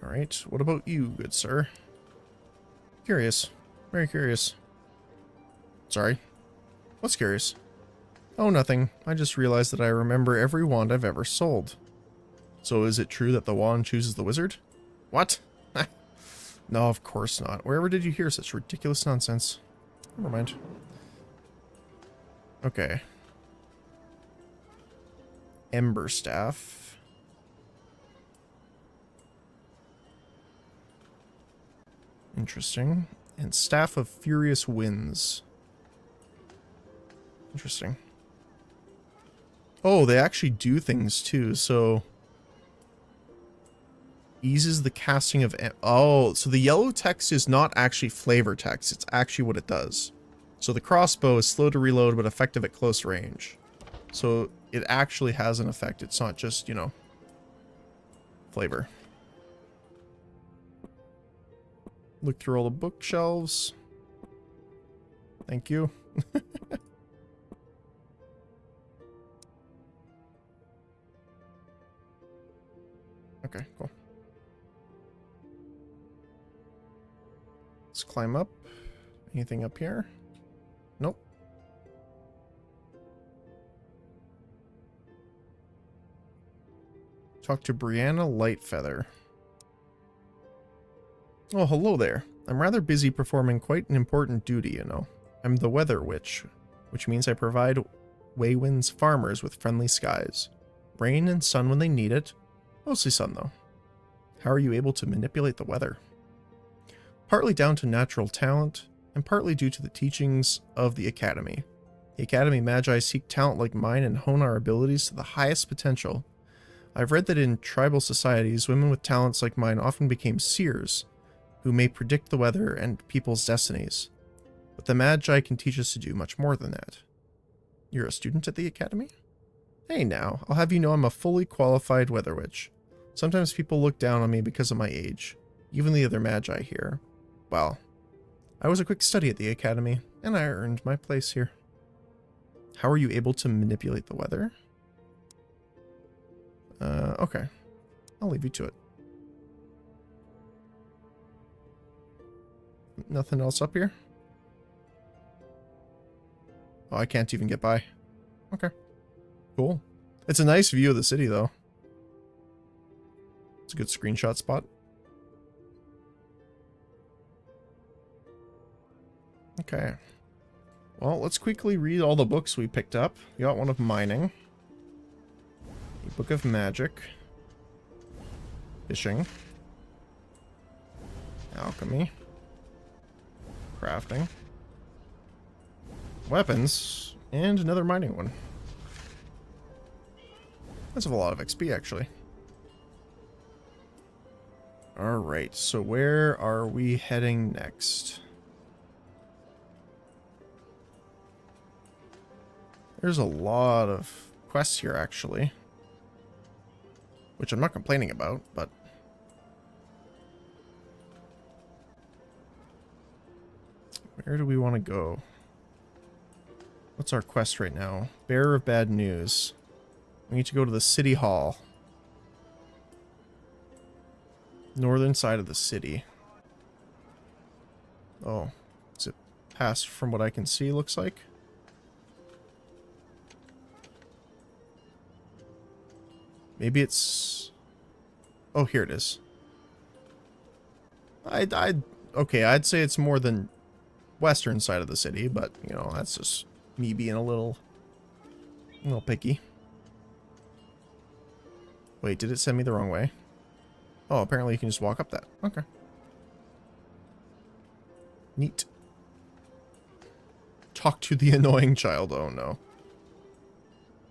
Alright, what about you, good sir? Curious. Very curious. Sorry. What's curious? Oh, nothing. I just realized that I remember every wand I've ever sold. So is it true that the wand chooses the wizard? What? No, of course not. Wherever did you hear such ridiculous nonsense? Never mind. Okay. Ember Staff. Interesting. And Staff of Furious Winds. Interesting. Oh, they actually do things too, so... Eases the casting of... Oh, so the yellow text is not actually flavor text, it's actually what it does. So the crossbow is slow to reload, but effective at close range. So it actually has an effect, it's not just, you know, flavor. Look through all the bookshelves. Thank you. Okay, cool. Let's climb up. Anything up here? Nope. Talk to Brianna Lightfeather. Oh, hello there. I'm rather busy performing quite an important duty, you know. I'm the Weather Witch, which means I provide Waywind's farmers with friendly skies. Rain and sun when they need it. Mostly sun, though. How are you able to manipulate the weather? Partly down to natural talent, and partly due to the teachings of the Academy. The Academy Magi seek talent like mine and hone our abilities to the highest potential. I've read that in tribal societies, women with talents like mine often became seers, who may predict the weather and people's destinies. But the Magi can teach us to do much more than that. You're a student at the Academy? Hey now, I'll have you know I'm a fully qualified Weather Witch. Sometimes people look down on me because of my age, even the other Magi here. Well, I was a quick study at the Academy, and I earned my place here. How are you able to manipulate the weather? Okay. I'll leave you to it. Nothing else up here? Oh, I can't even get by. Okay. Cool. It's a nice view of the city, though. It's a good screenshot spot. Okay. Well, let's quickly read all the books we picked up. We got one of mining. A book of magic. Fishing. Alchemy. Crafting. Weapons. And another mining one. That's a lot of XP, actually. Alright, so where are we heading next? There's a lot of quests here, actually. Which I'm not complaining about, but... where do we want to go? What's our quest right now? Bearer of bad news. We need to go to the city hall. Northern side of the city. Oh. Is it past from what I can see, looks like? Maybe it's... oh, here it is. Okay, I'd say it's more than western side of the city, but, you know, that's just me being a little picky. Wait, did it send me the wrong way? Oh, apparently you can just walk up that. Okay. Neat. Talk to the annoying child. Oh, no.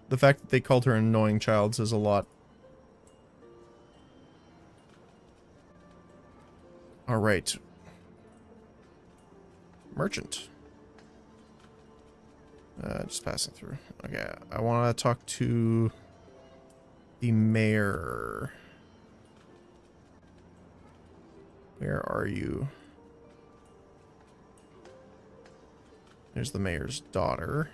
The fact that they called her an annoying child says a lot. Alright. Merchant. Just passing through. Okay, I want to talk to the mayor. Where are you? There's the mayor's daughter.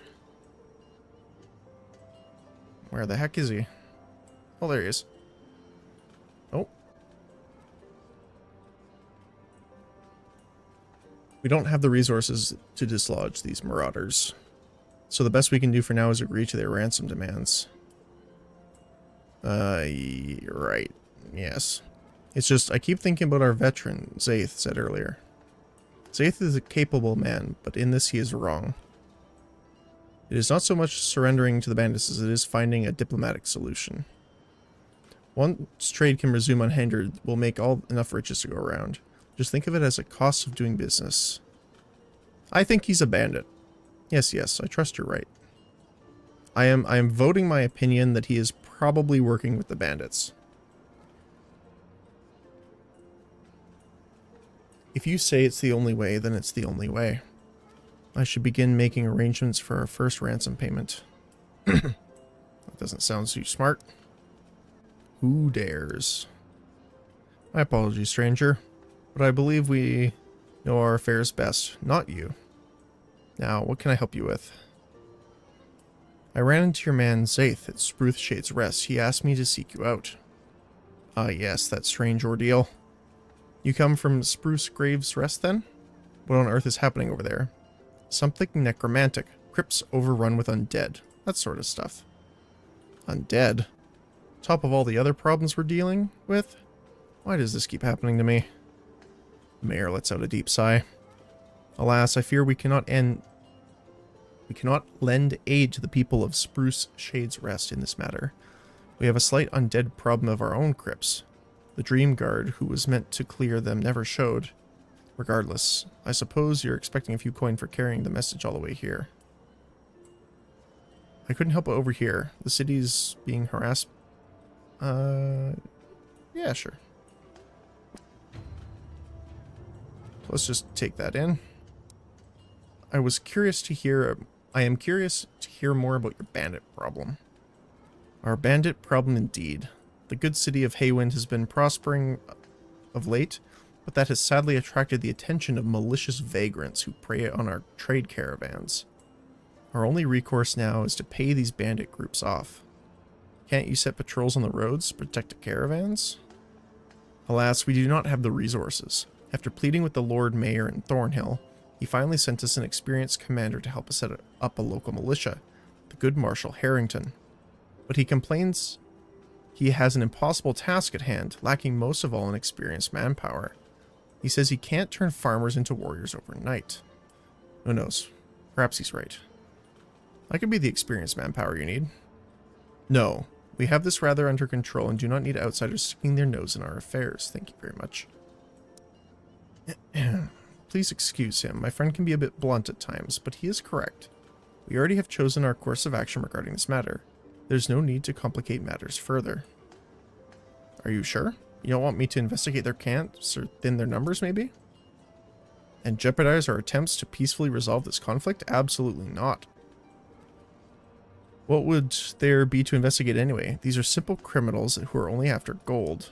Where the heck is he? Oh, there he is. Oh. We don't have the resources to dislodge these marauders. So the best we can do for now is agree to their ransom demands. Right. Yes. It's just, I keep thinking about our veteran, Zaith said earlier. Zaith is a capable man, but in this he is wrong. It is not so much surrendering to the bandits as it is finding a diplomatic solution. Once trade can resume unhindered, we'll make enough riches to go around. Just think of it as a cost of doing business. I think he's a bandit. Yes, I trust you're right. I am voting my opinion that he is probably working with the bandits. If you say it's the only way, then it's the only way. I should begin making arrangements for our first ransom payment. That doesn't sound too smart. Who dares? My apologies, stranger, but I believe we know our affairs best, not you. Now, what can I help you with? I ran into your man Zaith at Spruce Shade's Rest. He asked me to seek you out. Ah, yes, that strange ordeal. You come from Spruce Grave's Rest, then? What on earth is happening over there? Something necromantic. Crypts overrun with undead. That sort of stuff. Undead? Top of all the other problems we're dealing with? Why does this keep happening to me? The mayor lets out a deep sigh. Alas, I fear we cannot lend aid to the people of Spruce Shade's Rest in this matter. We have a slight undead problem of our own crypts. The Dream Guard, who was meant to clear them, never showed. Regardless, I suppose you're expecting a few coin for carrying the message all the way here. I couldn't help but overhear. The city's being harassed. Yeah, sure. Let's just take that in. I am curious to hear more about your bandit problem. Our bandit problem indeed. The good city of Haywind has been prospering of late, but that has sadly attracted the attention of malicious vagrants who prey on our trade caravans. Our only recourse now is to pay these bandit groups off. Can't you set patrols on the roads to protect the caravans? Alas, we do not have the resources. After pleading with the Lord Mayor in Thornhill, he finally sent us an experienced commander to help us set up a local militia, the good Marshal Harrington. But he complains he has an impossible task at hand, lacking most of all in experienced manpower. He says he can't turn farmers into warriors overnight. Who knows? Perhaps he's right. I could be the experienced manpower you need. No, we have this rather under control and do not need outsiders sticking their nose in our affairs. Thank you very much. Please excuse him. My friend can be a bit blunt at times, but he is correct. We already have chosen our course of action regarding this matter. There's no need to complicate matters further. Are you sure? You don't want me to investigate their camps or thin their numbers, maybe? And jeopardize our attempts to peacefully resolve this conflict? Absolutely not. What would there be to investigate anyway? These are simple criminals who are only after gold.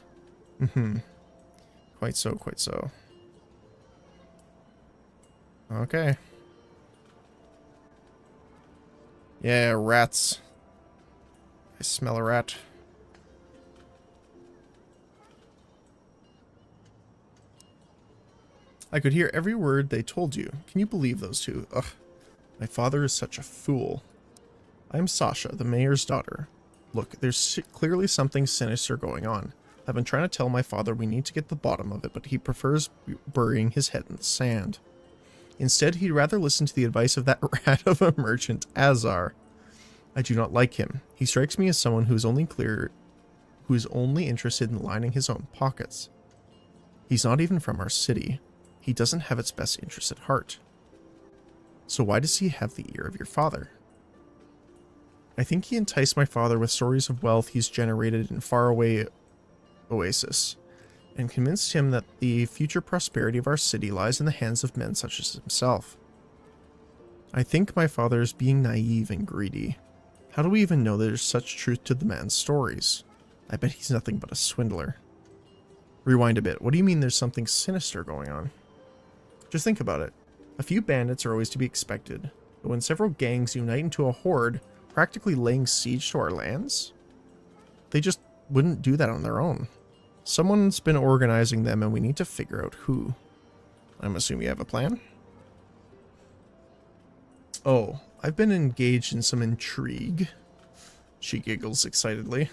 Quite so, quite so. Okay. Yeah, rats. I smell a rat. I could hear every word they told you. Can you believe those two? Ugh. My father is such a fool. I'm Sasha, the mayor's daughter. Look, there's clearly something sinister going on. I've been trying to tell my father we need to get to the bottom of it, but he prefers burying his head in the sand. Instead, he'd rather listen to the advice of that rat of a merchant, Azar. I do not like him. He strikes me as someone who is only interested in lining his own pockets. He's not even from our city. He doesn't have its best interests at heart. So why does he have the ear of your father? I think he enticed my father with stories of wealth he's generated in faraway Oasis, and convinced him that the future prosperity of our city lies in the hands of men such as himself. I think my father is being naive and greedy. How do we even know there's such truth to the man's stories? I bet he's nothing but a swindler. Rewind a bit. What do you mean there's something sinister going on? Just think about it. A few bandits are always to be expected, but when several gangs unite into a horde, practically laying siege to our lands, they just wouldn't do that on their own. Someone's been organizing them and we need to figure out who. I'm assuming you have a plan? Oh, I've been engaged in some intrigue. She giggles excitedly.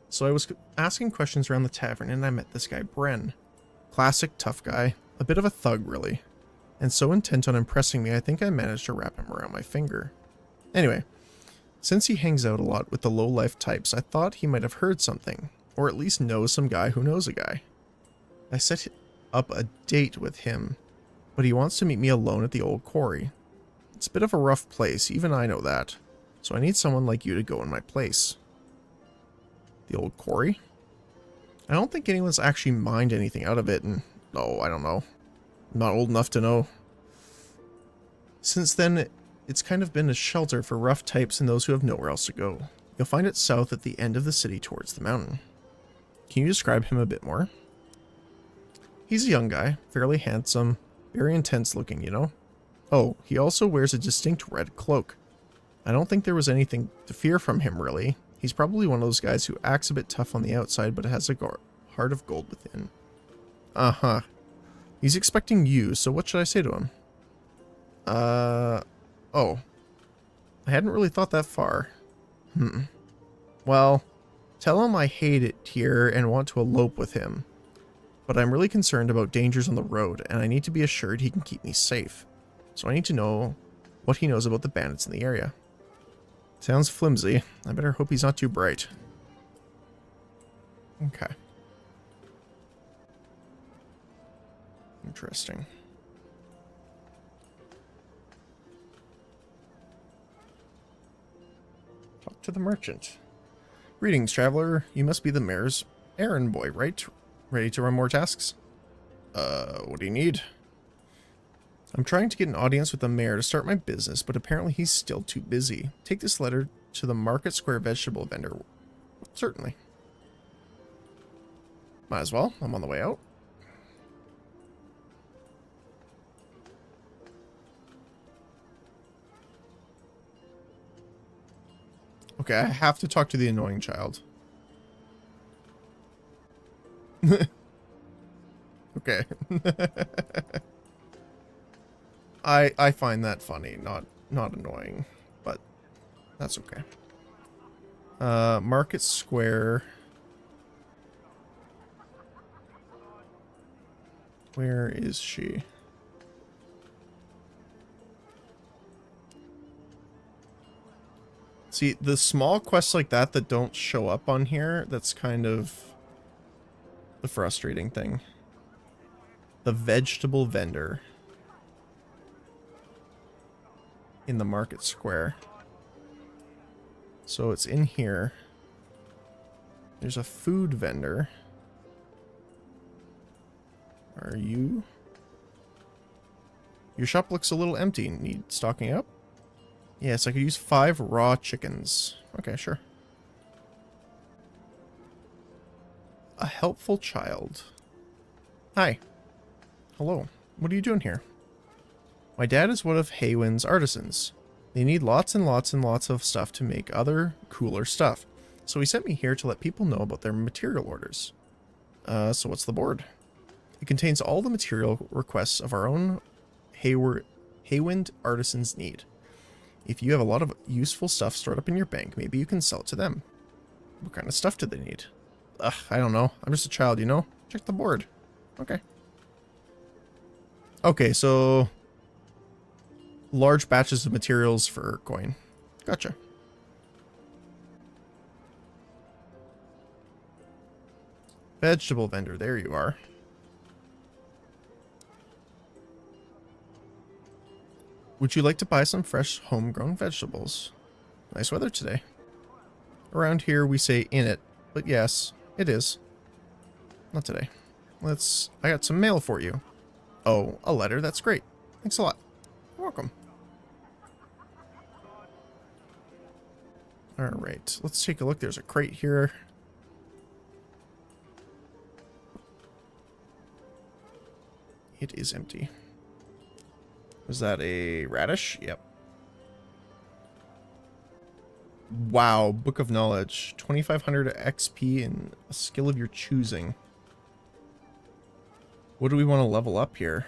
So I was asking questions around the tavern and I met this guy, Bren. Classic tough guy. A bit of a thug, really. And so intent on impressing me, I think I managed to wrap him around my finger. Anyway, since he hangs out a lot with the low-life types, I thought he might have heard something. Or at least knows some guy who knows a guy. I set up a date with him, but he wants to meet me alone at the old quarry. It's a bit of a rough place, even I know that. So I need someone like you to go in my place. The old quarry? I don't think anyone's actually mined anything out of it, and no, I don't know. I'm not old enough to know. Since then, it's kind of been a shelter for rough types and those who have nowhere else to go. You'll find it south at the end of the city towards the mountain. Can you describe him a bit more? He's a young guy, fairly handsome, very intense looking, you know? Oh, he also wears a distinct red cloak. I don't think there was anything to fear from him, really. He's probably one of those guys who acts a bit tough on the outside, but has a heart of gold within. Uh-huh. He's expecting you, so what should I say to him? Oh. I hadn't really thought that far. Well, tell him I hate it here and want to elope with him. But I'm really concerned about dangers on the road, and I need to be assured he can keep me safe. So I need to know what he knows about the bandits in the area. Sounds flimsy. I better hope he's not too bright. Okay. Interesting. Talk to the merchant. Greetings, traveler. You must be the mayor's errand boy, right? Ready to run more tasks? What do you need? I'm trying to get an audience with the mayor to start my business, but apparently he's still too busy. Take this letter to the Market Square vegetable vendor. Certainly. Might as well. I'm on the way out. Okay, I have to talk to the annoying child. Okay. I find that funny, not annoying, but that's okay. Market Square. Where is she? See, the small quests like that don't show up on here, that's kind of the frustrating thing. The vegetable vendor in the market square. So it's in here. There's a food vendor. Are you? Your shop looks a little empty. Need stocking up? Yes, I could use 5 raw chickens. Okay, sure. A helpful child. Hi. Hello. What are you doing here? My dad is one of Haywin's artisans. They need lots and lots and lots of stuff to make other, cooler stuff. So he sent me here to let people know about their material orders. So what's the board? It contains all the material requests of our own Haywind artisans need. If you have a lot of useful stuff stored up in your bank, maybe you can sell it to them. What kind of stuff do they need? Ugh, I don't know. I'm just a child, you know? Check the board. Okay. Okay, so... large batches of materials for coin. Gotcha. Vegetable vendor, there you are. Would you like to buy some fresh homegrown vegetables? Nice weather today. Around here we say in it, but yes, it is. Not today. I got some mail for you. Oh, a letter, that's great. Thanks a lot. You're welcome. Alright, let's take a look. There's a crate here. It is empty. Was that a radish? Yep. Wow, Book of Knowledge. 2500 XP and a skill of your choosing. What do we want to level up here?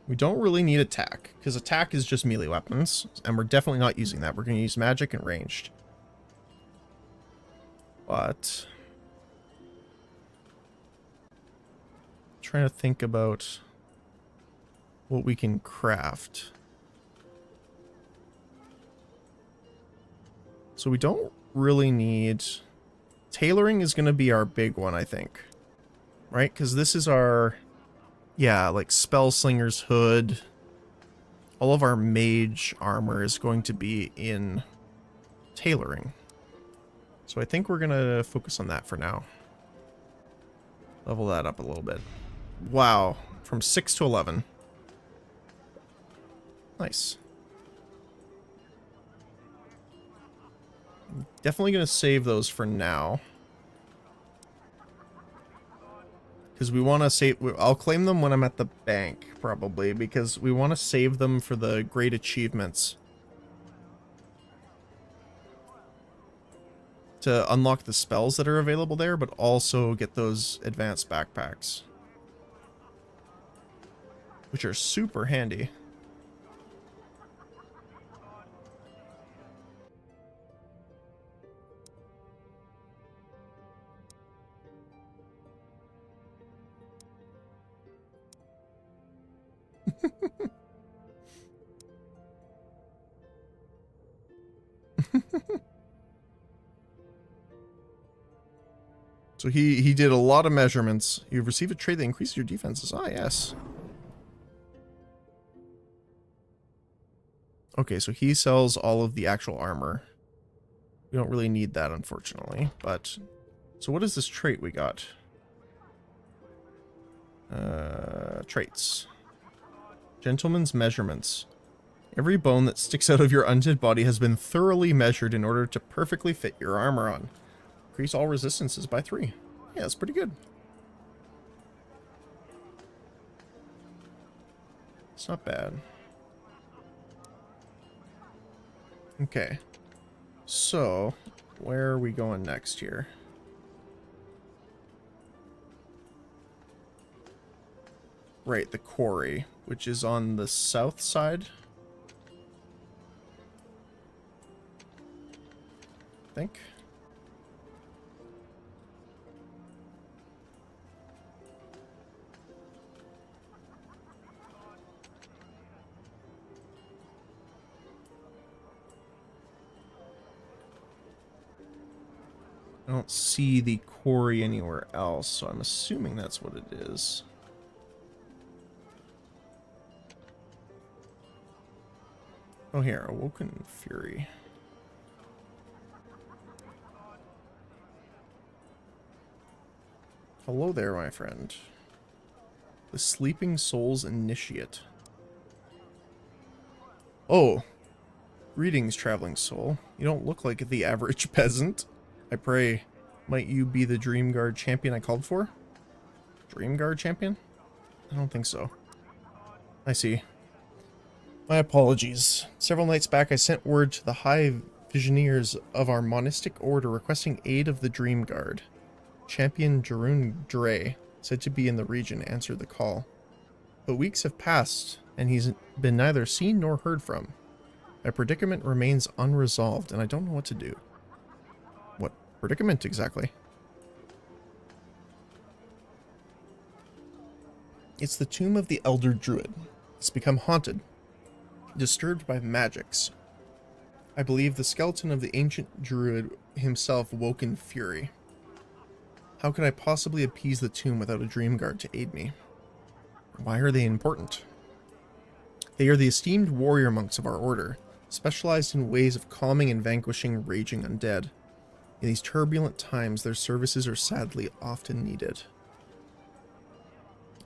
We don't really need attack, because attack is just melee weapons, and we're definitely not using that. We're going to use magic and ranged. But... trying to think about what we can craft. So we don't really need... tailoring is going to be our big one, I think. Right? Because this is our... yeah, like Spell Slinger's hood. All of our mage armor is going to be in tailoring. So I think we're going to focus on that for now. Level that up a little bit. Wow, from 6 to 11. Nice. Definitely going to save those for now. Because we want to save... I'll claim them when I'm at the bank, probably, because we want to save them for the great achievements. To unlock the spells that are available there, but also get those advanced backpacks. Which are super handy. So he did a lot of measurements. You've received a trade that increases your defenses. Ah, yes. Okay, so he sells all of the actual armor. We don't really need that, unfortunately, but... so what is this trait we got? Traits. Gentleman's measurements. Every bone that sticks out of your undead body has been thoroughly measured in order to perfectly fit your armor on. Increase all resistances by 3. Yeah, that's pretty good. It's not bad. Okay. So, where are we going next here? Right, the quarry, which is on the south side. I think. I don't see the quarry anywhere else, so I'm assuming that's what it is. Oh, here, Awoken Fury. Hello there, my friend. The Sleeping Souls Initiate. Oh. Greetings, traveling soul. You don't look like the average peasant. I pray, might you be the Dreamguard champion I called for? Dreamguard champion? I don't think so. I see. My apologies. Several nights back I sent word to the High Visioneers of our monistic order requesting aid of the Dreamguard. Champion Jarun Dre, said to be in the region, answered the call. But weeks have passed, and he's been neither seen nor heard from. My predicament remains unresolved, and I don't know what to do. What predicament exactly? It's the tomb of the Elder Druid. It's become haunted, disturbed by magics. I believe the skeleton of the ancient druid himself woke in fury. How could I possibly appease the tomb without a Dreamguard to aid me? Why are they important? They are the esteemed warrior monks of our order, specialized in ways of calming and vanquishing raging undead. In these turbulent times, their services are sadly often needed.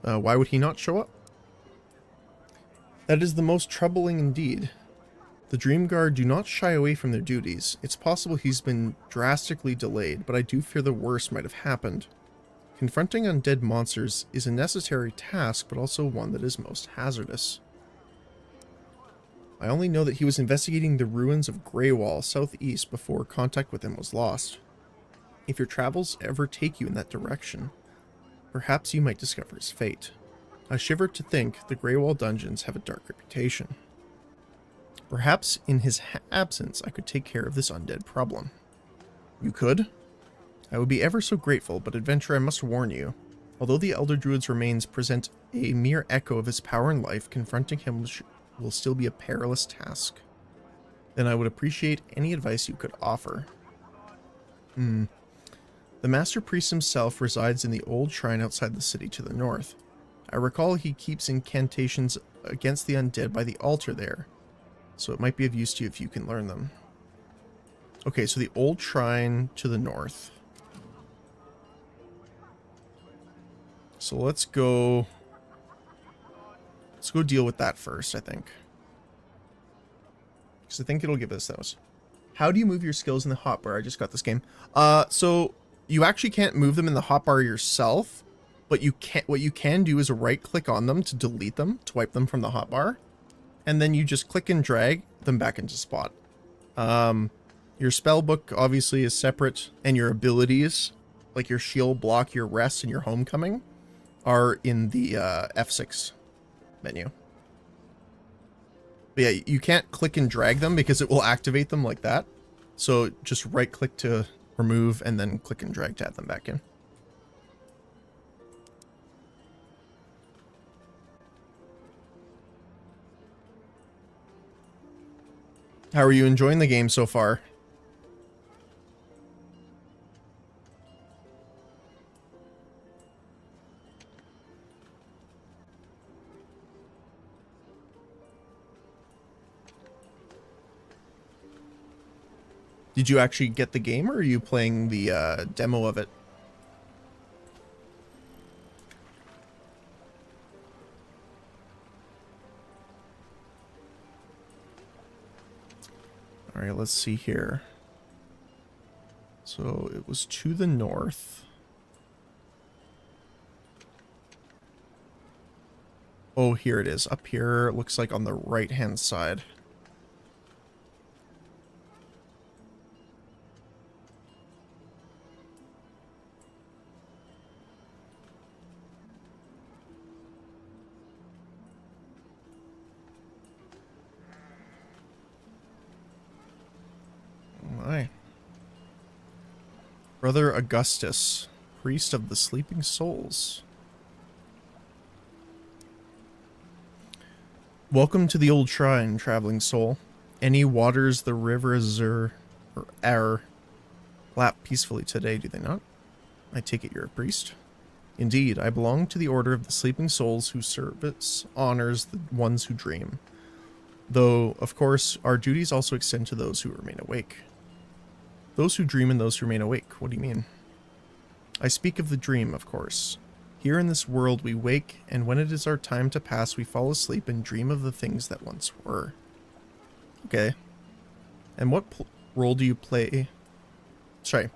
Why would he not show up? That is the most troubling indeed. The Dreamguard do not shy away from their duties. It's possible he's been drastically delayed, but I do fear the worst might have happened. Confronting undead monsters is a necessary task, but also one that is most hazardous. I only know that he was investigating the ruins of Greywall southeast before contact with him was lost. If your travels ever take you in that direction, perhaps you might discover his fate. I shiver to think the Greywall dungeons have a dark reputation. Perhaps in his absence I could take care of this undead problem. You could? I would be ever so grateful, but adventurer, I must warn you. Although the Elder Druid's remains present a mere echo of his power and life, confronting him will still be a perilous task. Then I would appreciate any advice you could offer. The Master Priest himself resides in the old shrine outside the city to the north. I recall he keeps incantations against the undead by the altar there, so it might be of use to you if you can learn them. Okay, so the old shrine to the north. So let's go deal with that first, I think. Because I think it'll give us those. How do you move your skills in the hotbar? I just got this game. So you actually can't move them in the hotbar yourself, but what you can do is right click on them to delete them, to wipe them from the hotbar. And then you just click and drag them back into spot. Your spell book obviously is separate, and your abilities, like your shield block, your rest, and your homecoming, are in the F6 menu. But yeah, you can't click and drag them because it will activate them like that. So just right click to remove and then click and drag to add them back in. How are you enjoying the game so far? Did you actually get the game, or are you playing the demo of it? All right, let's see here. So it was to the north. Oh, here it is. Up here, it looks like on the right-hand side. Aye. Brother Augustus, priest of the sleeping souls. Welcome to the old shrine, traveling soul. Any waters the river Azur or Air lap peacefully today, do they not? I take it you're a priest. Indeed, I belong to the order of the sleeping souls whose service honors the ones who dream. Though, of course, our duties also extend to those who remain awake. Those who dream and those who remain awake, what do you mean? I speak of the dream, of course. Here in this world we wake, and when it is our time to pass, we fall asleep and dream of the things that once were. Okay. And what role do you play... Sorry.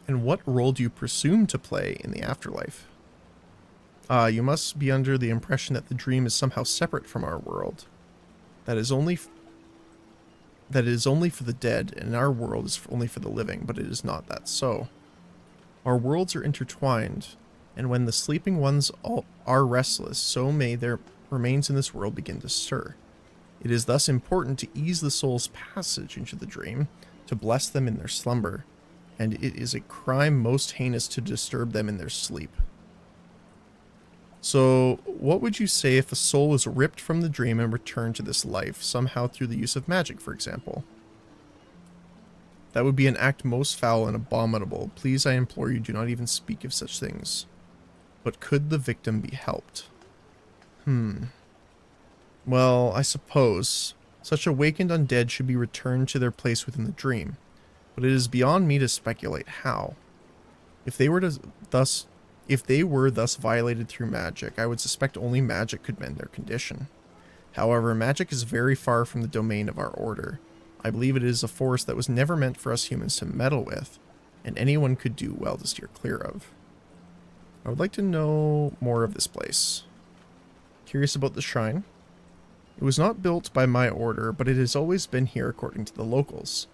And what role do you presume to play in the afterlife? You must be under the impression that the dream is somehow separate from our world. That is only for the dead, and our world is only for the living, but it is not that so. Our worlds are intertwined, and when the sleeping ones are restless, so may their remains in this world begin to stir. It is thus important to ease the soul's passage into the dream, to bless them in their slumber, and it is a crime most heinous to disturb them in their sleep. So, what would you say if a soul was ripped from the dream and returned to this life, somehow through the use of magic, for example? That would be an act most foul and abominable. Please, I implore you, do not even speak of such things. But could the victim be helped? Well, I suppose. Such awakened undead should be returned to their place within the dream. But it is beyond me to speculate how. If they were thus violated through magic, I would suspect only magic could mend their condition. However, magic is very far from the domain of our order. I believe it is a force that was never meant for us humans to meddle with, and anyone could do well to steer clear of. I would like to know more of this place. Curious about the shrine? It was not built by my order, but it has always been here according to the locals.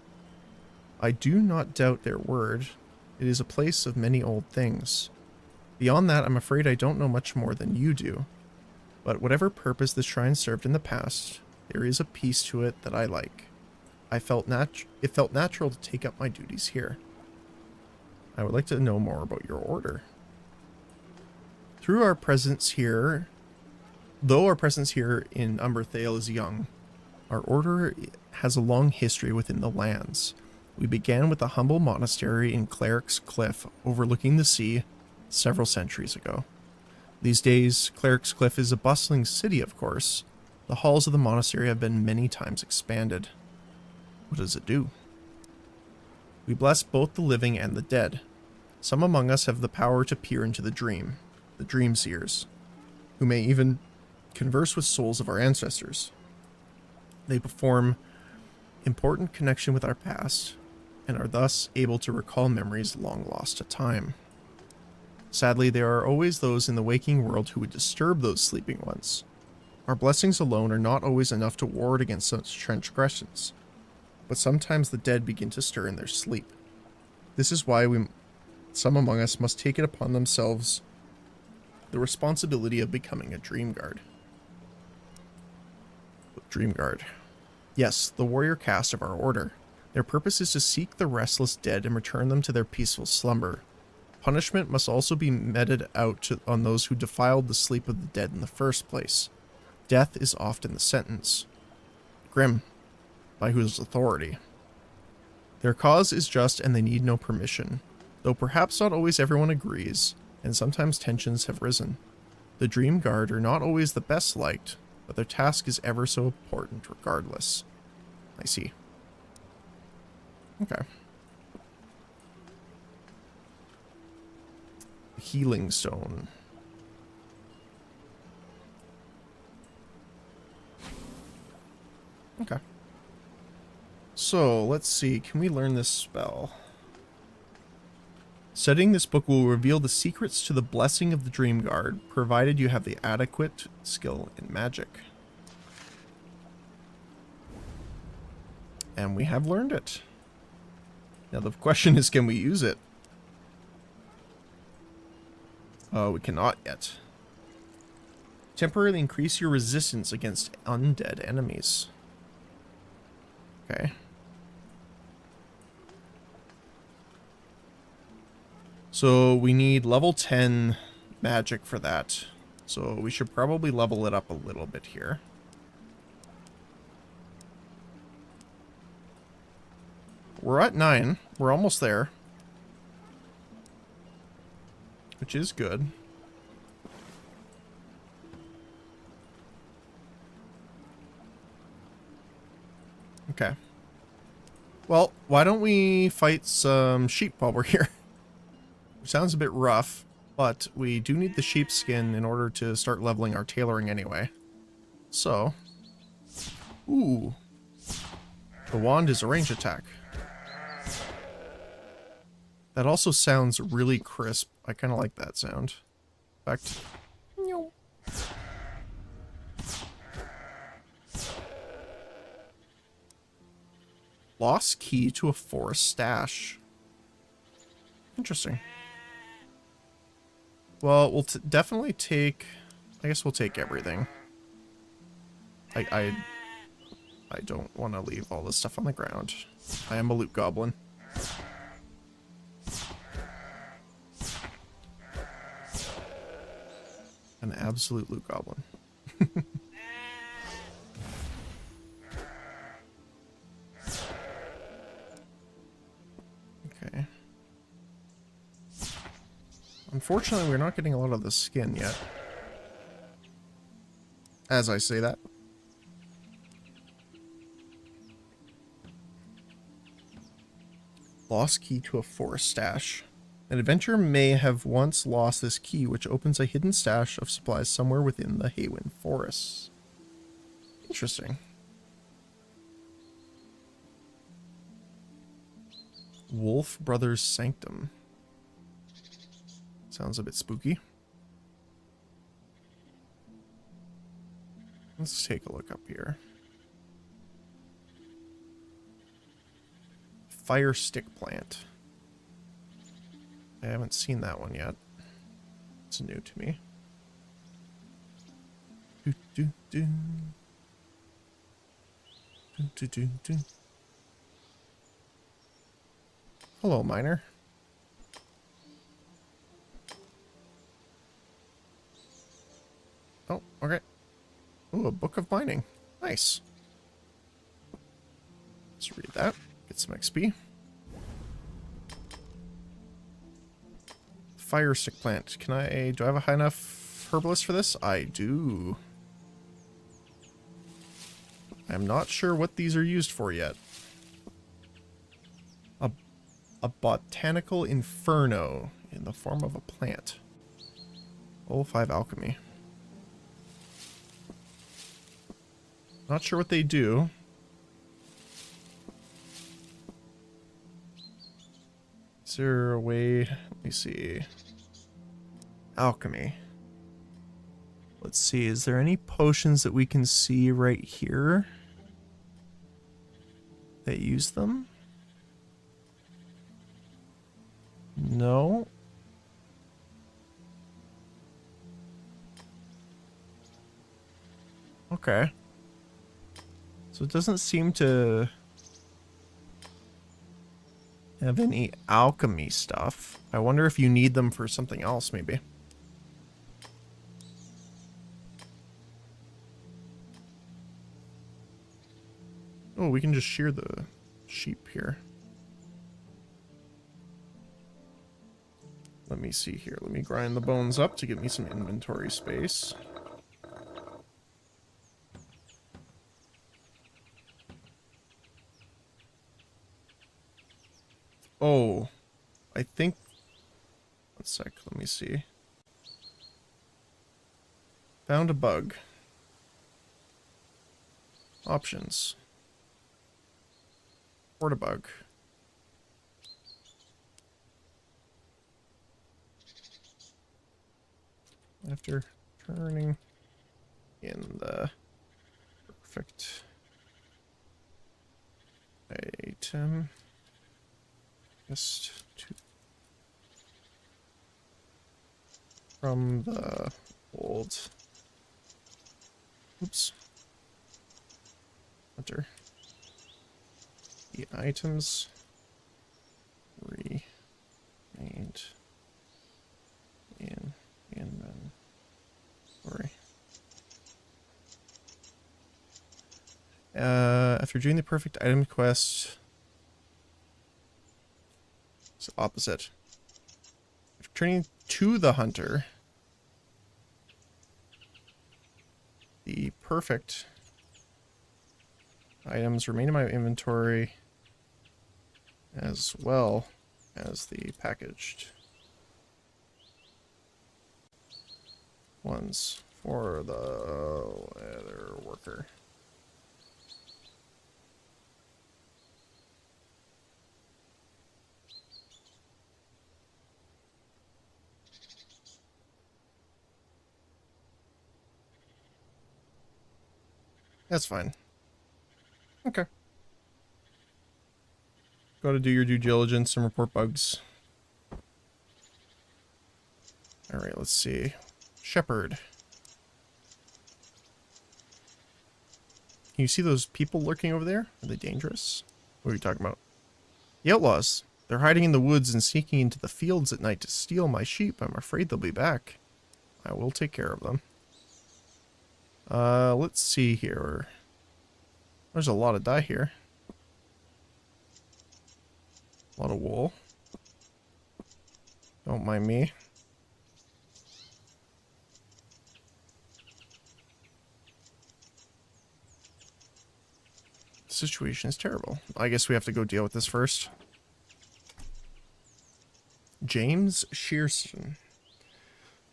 I do not doubt their word. It is a place of many old things. Beyond that, I'm afraid I don't know much more than you do. But whatever purpose the shrine served in the past, there is a piece to it that I like. It felt natural to take up my duties here. I would like to know more about your order. Though our presence here in Umberthale is young, our order has a long history within the lands. We began with a humble monastery in Cleric's Cliff overlooking the sea several centuries ago. These days, Cleric's Cliff is a bustling city, of course. The halls of the monastery have been many times expanded. What does it do? We bless both the living and the dead. Some among us have the power to peer into the dream seers, who may even converse with souls of our ancestors. They perform important connection with our past, and are thus able to recall memories long lost to time. Sadly, there are always those in the waking world who would disturb those sleeping ones. Our blessings alone are not always enough to ward against such transgressions, but sometimes the dead begin to stir in their sleep. This is why some among us must take it upon themselves the responsibility of becoming a dream guard. Dream guard. Yes, the warrior caste of our order. Their purpose is to seek the restless dead and return them to their peaceful slumber. Punishment must also be meted out on those who defiled the sleep of the dead in the first place. Death is often the sentence. Grim, by whose authority? Their cause is just and they need no permission, though perhaps not always everyone agrees, and sometimes tensions have risen. The Dream Guard are not always the best liked, but their task is ever so important regardless. I see. Okay. Healing Stone. Okay. So, let's see. Can we learn this spell? Studying this book will reveal the secrets to the blessing of the Dream Guard, provided you have the adequate skill in magic. And we have learned it. Now the question is, can we use it? We cannot yet. Temporarily increase your resistance against undead enemies. Okay. So we need level 10 magic for that. So we should probably level it up a little bit here. We're at 9. We're almost there. Which is good. Okay. Well, why don't we fight some sheep while we're here? Sounds a bit rough, but we do need the sheepskin in order to start leveling our tailoring anyway. So, ooh, the wand is a range attack. That also sounds really crisp. I kind of like that sound. In fact, lost key to a forest stash. Interesting. Well, we'll definitely take... I guess we'll take everything. I don't want to leave all this stuff on the ground. I am a loot goblin. An absolute loot goblin. Okay. Unfortunately, we're not getting a lot of the skin yet. As I say that. Lost key to a forest stash. An adventurer may have once lost this key, which opens a hidden stash of supplies somewhere within the Haywind forests. Interesting. Wolf Brothers Sanctum. Sounds a bit spooky. Let's take a look up here. Fire stick plant. I haven't seen that one yet. It's new to me. Do, do, do. Do, do, do, do. Hello, miner. Oh, okay. Ooh, a book of mining. Nice. Let's read that. Get some XP. Fire stick plant. Do I have a high enough herbalist for this? I do. I'm not sure what these are used for yet. A botanical inferno in the form of a plant. Level 5 alchemy. Not sure what they do. Is there a way? Let me see. Alchemy. Let's see. Is there any potions that we can see right here that use them? No. Okay. So it doesn't seem to have any alchemy stuff. I wonder if you need them for something else, maybe. Oh, we can just shear the sheep here. Let me see here. Let me grind the bones up to give me some inventory space. Oh, I think... One sec, let me see. Found a bug. Options. Report a bug. After turning in the perfect item, just to from the old, oops, enter the items remained in inventory. After doing the perfect item quest, it's opposite. After turning to the hunter, the perfect items remain in my inventory as well as the packaged ones for the leather worker. That's fine. Okay. Got to do your due diligence and report bugs. Alright, let's see. Shepherd. Can you see those people lurking over there? Are they dangerous? What are you talking about? The outlaws. They're hiding in the woods and sneaking into the fields at night to steal my sheep. I'm afraid they'll be back. I will take care of them. Let's see here. There's a lot of dye here. A lot of wool. Don't mind me. The situation is terrible. I guess we have to go deal with this first. James Shearson.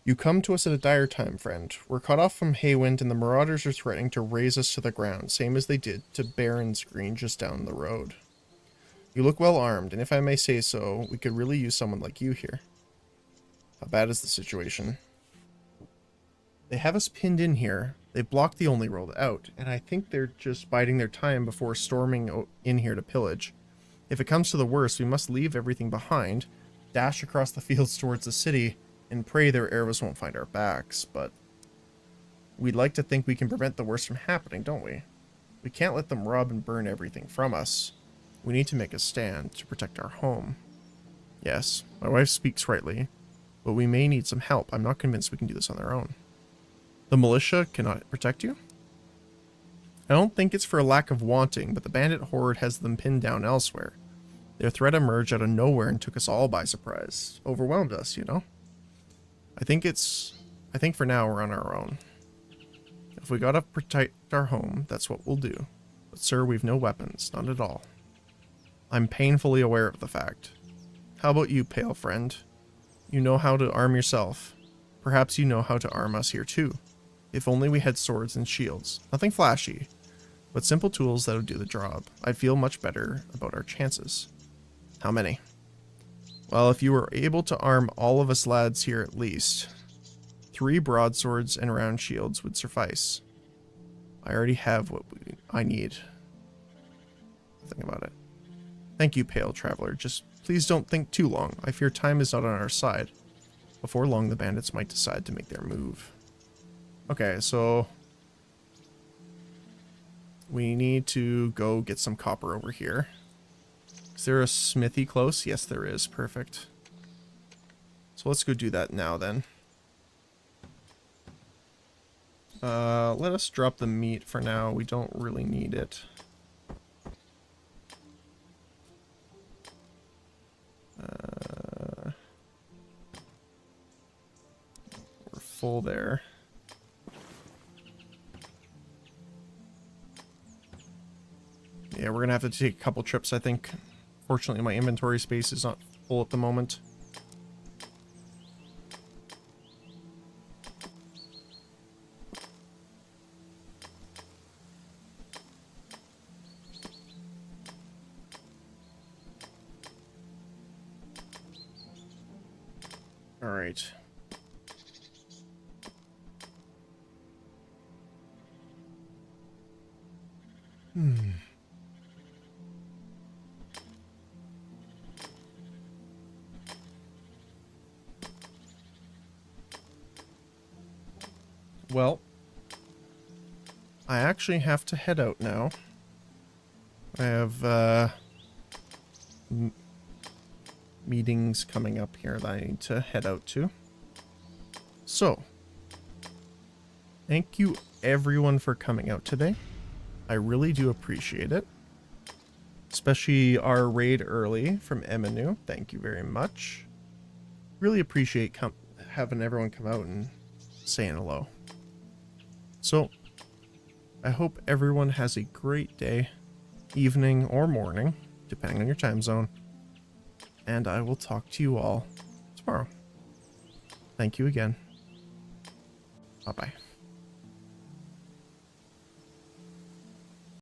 You come to us at a dire time, friend. We're cut off from Haywind and the Marauders are threatening to raze us to the ground, same as they did to Baron's Green just down the road. You look well armed, and if I may say so, we could really use someone like you here. How bad is the situation? They have us pinned in here. They've blocked the only road out, and I think they're just biding their time before storming in here to pillage. If it comes to the worst, we must leave everything behind, dash across the fields towards the city, and pray their arrows won't find our backs, but we'd like to think we can prevent the worst from happening, don't we? We can't let them rob and burn everything from us. We need to make a stand to protect our home. Yes, my wife speaks rightly, but we may need some help. I'm not convinced we can do this on our own. The militia cannot protect you? I don't think it's for a lack of wanting, but the bandit horde has them pinned down elsewhere. Their threat emerged out of nowhere and took us all by surprise. Overwhelmed us, you know? I think for now we're on our own. If we gotta protect our home, that's what we'll do. But sir, we've no weapons, none at all. I'm painfully aware of the fact. How about you, pale friend? You know how to arm yourself. Perhaps you know how to arm us here too. If only we had swords and shields. Nothing flashy, but simple tools that would do the job. I'd feel much better about our chances. How many? Well, if you were able to arm all of us lads here at least, 3 broadswords and round shields would suffice. I already have what I need. Think about it. Thank you, pale traveler. Just please don't think too long. I fear time is not on our side. Before long, the bandits might decide to make their move. Okay, so we need to go get some copper over here. Is there a smithy close? Yes, there is. Perfect. So let's go do that now then. Let us drop the meat for now. We don't really need it. We're full there. Yeah, we're gonna have to take a couple trips, I think. Fortunately, my inventory space is not full at the moment. All right. Well, I actually have to head out now. I have meetings coming up here that I need to head out to. So, thank you everyone for coming out today. I really do appreciate it. Especially our raid early from Eminu. Thank you very much. Really appreciate having everyone come out and saying hello. So, I hope everyone has a great day, evening, or morning, depending on your time zone. And I will talk to you all tomorrow. Thank you again. Bye-bye.